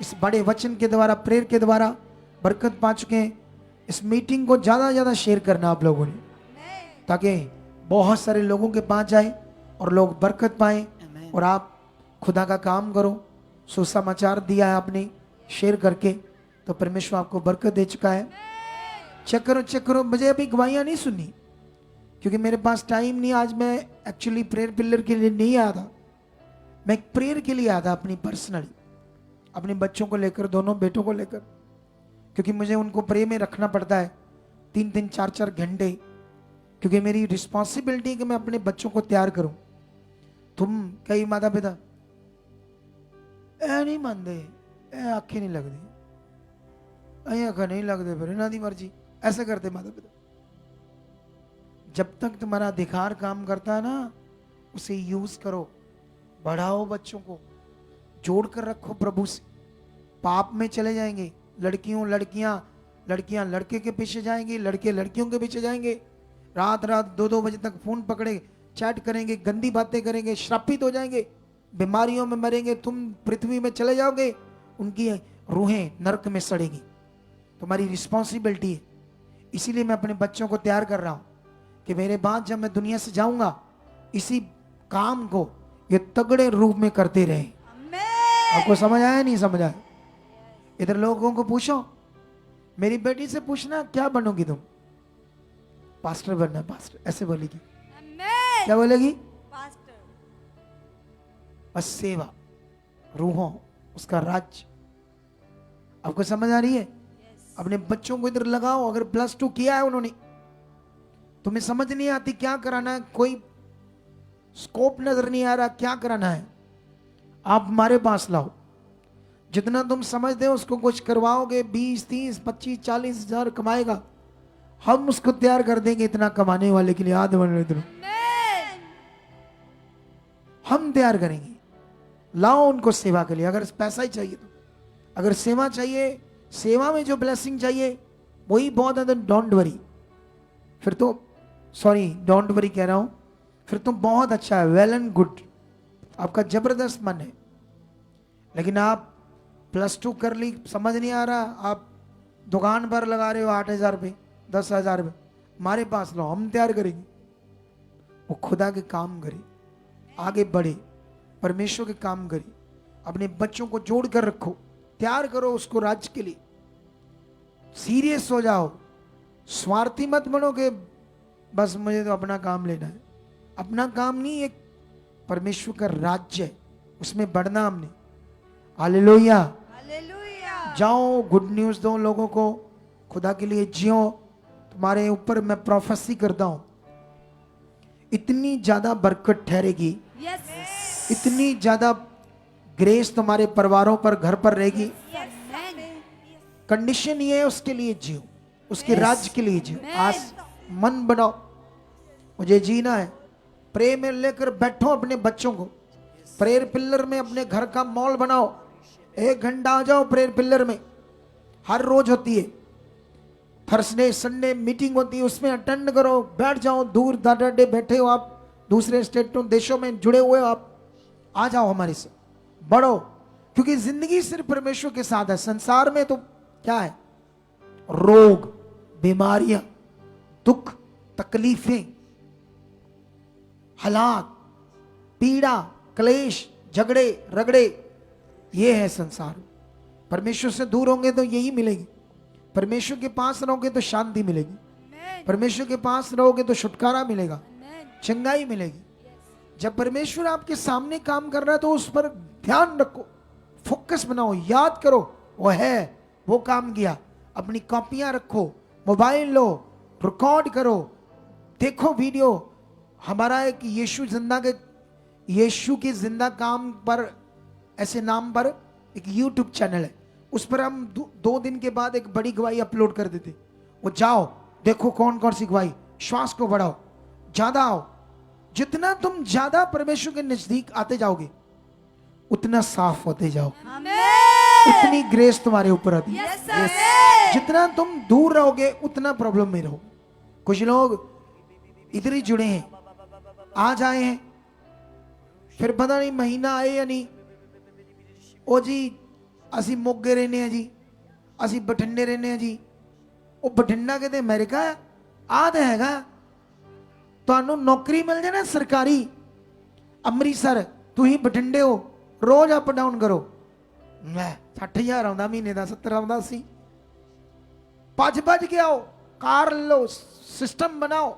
इस बड़े वचन के द्वारा, प्रेयर के द्वारा बरकत पा चुके हैं। इस मीटिंग को ज़्यादा से ज़्यादा शेयर करना आप लोगों ने, ताकि बहुत सारे लोगों के पास जाए और लोग बरकत पाएं और आप खुदा का काम करो। सुसमाचार दिया है आपने शेयर करके, तो परमेश्वर आपको बरकत दे चुका है। चेक करो। मुझे अभी गवाहियाँ नहीं सुननी क्योंकि मेरे पास टाइम नहीं। आज मैं एक्चुअली प्रेयर पिलर के लिए नहीं आया था, मैं एक प्रेयर के लिए आया था अपनी पर्सनली, अपने बच्चों को लेकर, दोनों बेटों को लेकर, क्योंकि मुझे उनको प्रे में रखना पड़ता है 3-3 4-4 घंटे, क्योंकि मेरी रिस्पॉन्सिबिलिटी है कि मैं अपने बच्चों को तैयार करूं। तुम कई माता पिता ए नहीं मानते, ए आंखें नहीं लगती, अखा नहीं लगते, फिर इन्हों की मर्जी, ऐसा करते माता पिता। जब तक तुम्हारा अधिकार काम करता है ना, उसे यूज करो, बढ़ाओ, बच्चों को जोड़ कर रखो प्रभु से। पाप में चले जाएंगे लड़कियां लड़के के पीछे जाएंगे, लड़के लड़कियों के पीछे जाएंगे, रात 2-2 बजे तक फोन पकड़े चैट करेंगे, गंदी बातें करेंगे, श्रापित हो जाएंगे, बीमारियों में मरेंगे, तुम पृथ्वी में चले जाओगे, उनकी रूहें नरक में सड़ेंगी। तुम्हारी रिस्पॉन्सिबिलिटी है। इसीलिए मैं अपने बच्चों को तैयार कर रहा हूं कि मेरे बाद जब मैं दुनिया से जाऊंगा, इसी काम को ये तगड़े रूप में करते रहे। आपको समझ आया नहीं समझ आया? इधर लोगों को पूछो, मेरी बेटी से पूछना क्या बनोगी तुम? पास्टर बनना, पास्टर, ऐसे बोलेगी। क्या बोलेगी? बस सेवा, रूहों, उसका राज्य। आपको समझ आ रही है? अपने बच्चों को इधर लगाओ। अगर +2 किया है उन्होंने, तुम्हें समझ नहीं आती क्या कराना है, कोई स्कोप नजर नहीं आ रहा क्या कराना है, आप हमारे पास लाओ। जितना तुम समझते हो उसको कुछ करवाओगे, 20, 30, 25, 40 हजार कमाएगा, हम उसको तैयार कर देंगे इतना कमाने वाले के लिए। याद बन, हम तैयार करेंगे। लाओ उनको सेवा के लिए। अगर पैसा ही चाहिए तो, अगर सेवा चाहिए, सेवा में जो ब्लेसिंग चाहिए वही बहुत है, तो डोंट वरी, फिर तो डोंट वरी कह रहा हूं, फिर तो बहुत अच्छा है, वेल एंड गुड, आपका जबरदस्त मन है। लेकिन आप +2 कर ली, समझ नहीं आ रहा, आप दुकान पर लगा रहे हो 8,000 रुपये, 10,000 रुपये, हमारे पास लो, हम तैयार करेंगे। वो खुदा के काम करे, आगे बढ़े, परमेश्वर के काम करे, अपने बच्चों को जोड़ कर रखो, तैयार करो उसको राज्य के लिए। सीरियस हो जाओ, स्वार्थी मत बनो कि बस मुझे तो अपना काम लेना है। अपना काम नहीं, एक परमेश्वर का राज्य है, उसमें बढ़ना हमने। हालेलुया। जाओ, गुड न्यूज दो लोगों को, खुदा के लिए जियो। तुम्हारे ऊपर मैं प्रोफेसी करता हूं, इतनी ज्यादा बरकत ठहरेगी, इतनी ज्यादा ग्रेस तुम्हारे परिवारों पर, घर पर रहेगी। कंडीशन ये है, उसके लिए जियो, उसके राज्य के लिए जियो। आज मन बनाओ, मुझे जीना है। प्रे में लेकर बैठो अपने बच्चों को, प्रेयर पिलर में अपने घर का मॉल बनाओ। 1 घंटा आ जाओ प्रेयर पिलर में, हर रोज होती है, थर्सडे संडे मीटिंग होती है, उसमें अटेंड करो, बैठ जाओ। दूर दादाडे बैठे हो आप, दूसरे स्टेटों देशों में जुड़े हुए हो आप, आ जाओ हमारे से, बढ़ो। क्योंकि जिंदगी सिर्फ परमेश्वर के साथ है। संसार में तो क्या है? रोग, बीमारियां, दुख, तकलीफें, हालात, पीड़ा, क्लेश, झगड़े रगड़े, ये है संसार। परमेश्वर से दूर होंगे तो यही मिलेगी, परमेश्वर के पास रहोगे तो शांति मिलेगी, परमेश्वर के पास रहोगे तो छुटकारा मिलेगा, चंगाई मिलेगी। जब परमेश्वर आपके सामने काम कर रहा है तो उस पर ध्यान रखो, फोकस बनाओ, याद करो वो है, वो काम किया। अपनी कॉपियां रखो, मोबाइल लो, रिकॉर्ड करो, देखो वीडियो। हमारा एक यीशु के जिंदा काम पर, ऐसे नाम पर एक यूट्यूब चैनल है, उस पर हम 2 दिन के बाद एक बड़ी गवाही अपलोड कर देते। वो जाओ देखो कौन कौन सी गवाही। श्वास को बढ़ाओ, ज्यादा आओ। जितना तुम ज्यादा परमेश्वर के नजदीक आते जाओगे उतना साफ होते जाओ, उतनी ग्रेस तुम्हारे ऊपर आती है। जितना तुम दूर रहोगे उतना प्रॉब्लम में रहो। कुछ लोग इधर ही जुड़े हैं, आज आए हैं, फिर पता नहीं महीना आए या नहीं। ओ जी ਅਸੀਂ ਮੋਗੇ रहने हैं जी, ਅਸੀਂ ਬਠਿੰਡੇ रहने हैं जी। ਉਹ ਬਠਿੰਡਾ ਕਿਤੇ ਅਮਰੀਕਾ ਆ, ਆਹ ਤਾਂ ਹੈਗਾ। ਤੁਹਾਨੂੰ ਨੌਕਰੀ ਮਿਲ ਜਾਏ ਨਾ ਸਰਕਾਰੀ ਅੰਮ੍ਰਿਤਸਰ, ਤੁਸੀਂ ਬਠਿੰਡੇ ਹੋ, ਰੋਜ਼ ਅਪ ਡਾਊਨ ਕਰੋ, ਲੈ 60,000 ਆਉਂਦਾ ਮਹੀਨੇ ਦਾ, 70 ਆਉਂਦਾ 80। भज के आओ, कार लो, सिस्टम बनाओ।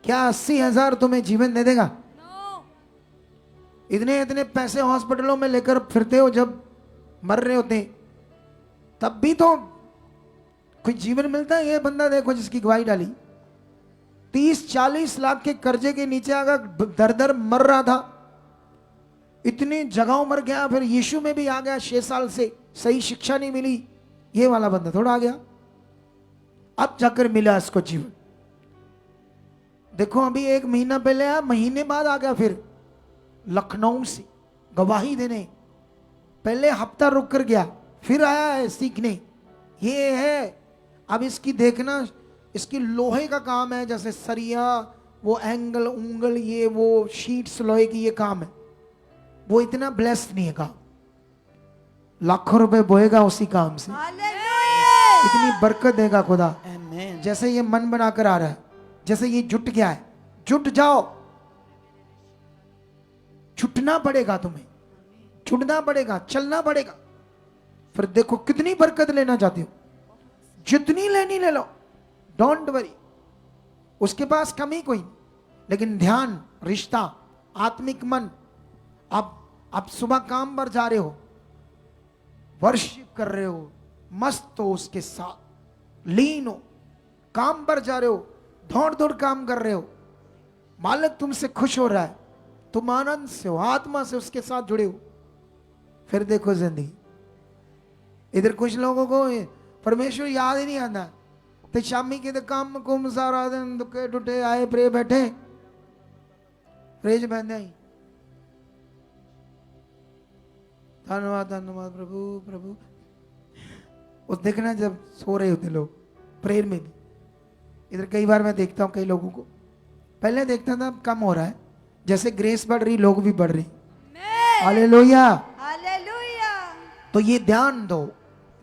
क्या 80,000 तुम्हें जीवन दे देगा? इतने इतने पैसे हॉस्पिटलों में लेकर फिरते हो, जब मर रहे होते तब भी तो कोई जीवन मिलता है? ये बंदा देखो जिसकी गवाही डाली, 30-40 लाख के कर्जे के नीचे आकर दर दर मर रहा था, इतनी जगहों मर गया, फिर यीशु में भी आ गया 6 साल से, सही शिक्षा नहीं मिली। ये वाला बंदा थोड़ा आ गया, अब जाकर मिला इसको जीवन। देखो अभी 1 महीना पहले आया, महीने बाद आ गया फिर लखनऊ से गवाही देने। पहले हफ्ता रुक कर गया, फिर आया है सीखने। ये है, अब इसकी देखना, इसकी लोहे का काम है, जैसे सरिया, वो एंगल उंगल, ये वो शीट्स लोहे की, ये काम है। वो इतना ब्लेस्ड नहीं है काम, लाखों रुपए बोएगा उसी काम से, इतनी बरकत देगा खुदा। आमीन। जैसे ये मन बनाकर आ रहा है, जैसे ये जुट गया है, जुट जाओ, छुटना पड़ेगा तुम्हें, छुटना पड़ेगा, चलना पड़ेगा। फिर देखो कितनी बरकत लेना चाहते हो, जितनी लेनी ले लो, डोंट वरी। उसके पास कमी कोई नहीं, लेकिन ध्यान, रिश्ता, आत्मिक मन। आप सुबह काम पर जा रहे हो, वर्शिप कर रहे हो, मस्त हो, उसके साथ लीन हो, काम पर जा रहे हो, दौड़ दौड़ काम कर रहे हो, मालिक तुमसे खुश हो रहा है, तुम आनंद से हो, आत्मा से उसके साथ जुड़े हो। फिर देखो जिंदगी। इधर कुछ लोगों को परमेश्वर याद ही नहीं आता, तो शामी के तो काम कुम सारा दिन दुखे टूटे आए, प्रे बैठे, प्रेज बहने आई, धन्यवाद धन्यवाद प्रभु प्रभु। उस देखना जब सो रहे होते लोग प्रेयर में भी, इधर कई बार मैं देखता हूं कई लोगों को, पहले देखता था, अब कम हो रहा है, जैसे ग्रेस बढ़ रही लोग भी बढ़ रही। हालेलुया। हालेलुया। तो ये ध्यान दो,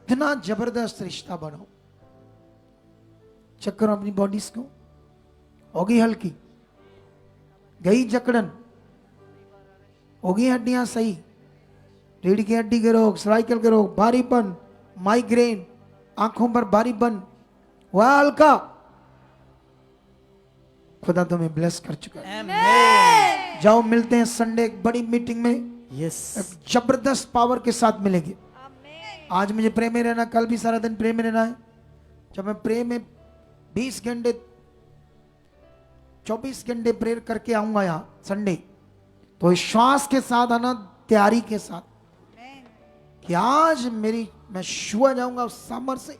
इतना जबरदस्त रिश्ता बनाओ। चेक करो अपनी बॉडीज को, होगी हल्की, गई जकड़न, होगी हड्डियां सही, रीढ़ की हड्डी के रोग, सर्वाइकल के रोग, भारीपन, माइग्रेन, आंखों पर भारीपन, वह हल्का, खुदा तुम्हें ब्लेस कर चुका है। आमीन। जाओ, मिलते हैं संडे एक बड़ी मीटिंग में, यस। एक जबरदस्त पावर के साथ मिलेंगे। आज मुझे प्रे में रहना, कल भी सारा दिन प्रे में रहना है। जब मैं प्रे में 20 घंटे 24 घंटे प्रेयर करके आऊंगा यहाँ संडे, तो श्वास के साथ आना, तैयारी के साथ कि आज मैं छुआ जाऊंगा उस सामर्थ से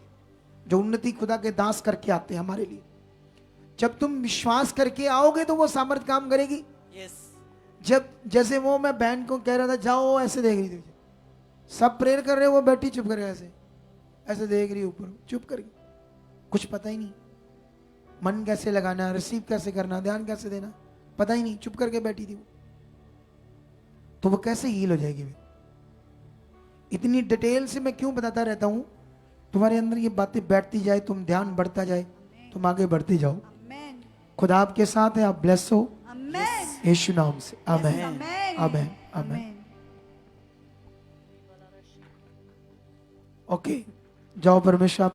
जो उन्नति खुदा के दास करके आते हैं हमारे लिए। जब तुम विश्वास करके आओगे तो वो सामर्थ काम करेगी। यस। जब जैसे वो मैं बहन को कह रहा था जाओ, ऐसे देख रही थी, सब प्रेयर कर रहे हो, वो बैठी चुप कर, ऐसे ऐसे देख रही ऊपर, चुप कर गई, कुछ पता ही नहीं, मन कैसे लगाना, रिसीव कैसे करना, ध्यान कैसे देना, पता ही नहीं, चुप करके बैठी थी वो। तो वो कैसे हील हो जाएगी? इतनी डिटेल से मैं क्यों बताता रहता हूं? तुम्हारे अंदर ये बातें बैठती जाए, तुम ध्यान बढ़ता जाए, तुम आगे बढ़ते जाओ। आमेन। खुदा आपके साथ है, आप ब्लेस हो आमेन। यीशु नाम से। आमेन आमेन। आमेन आमेन। ओके, जाओ, परमेश्वर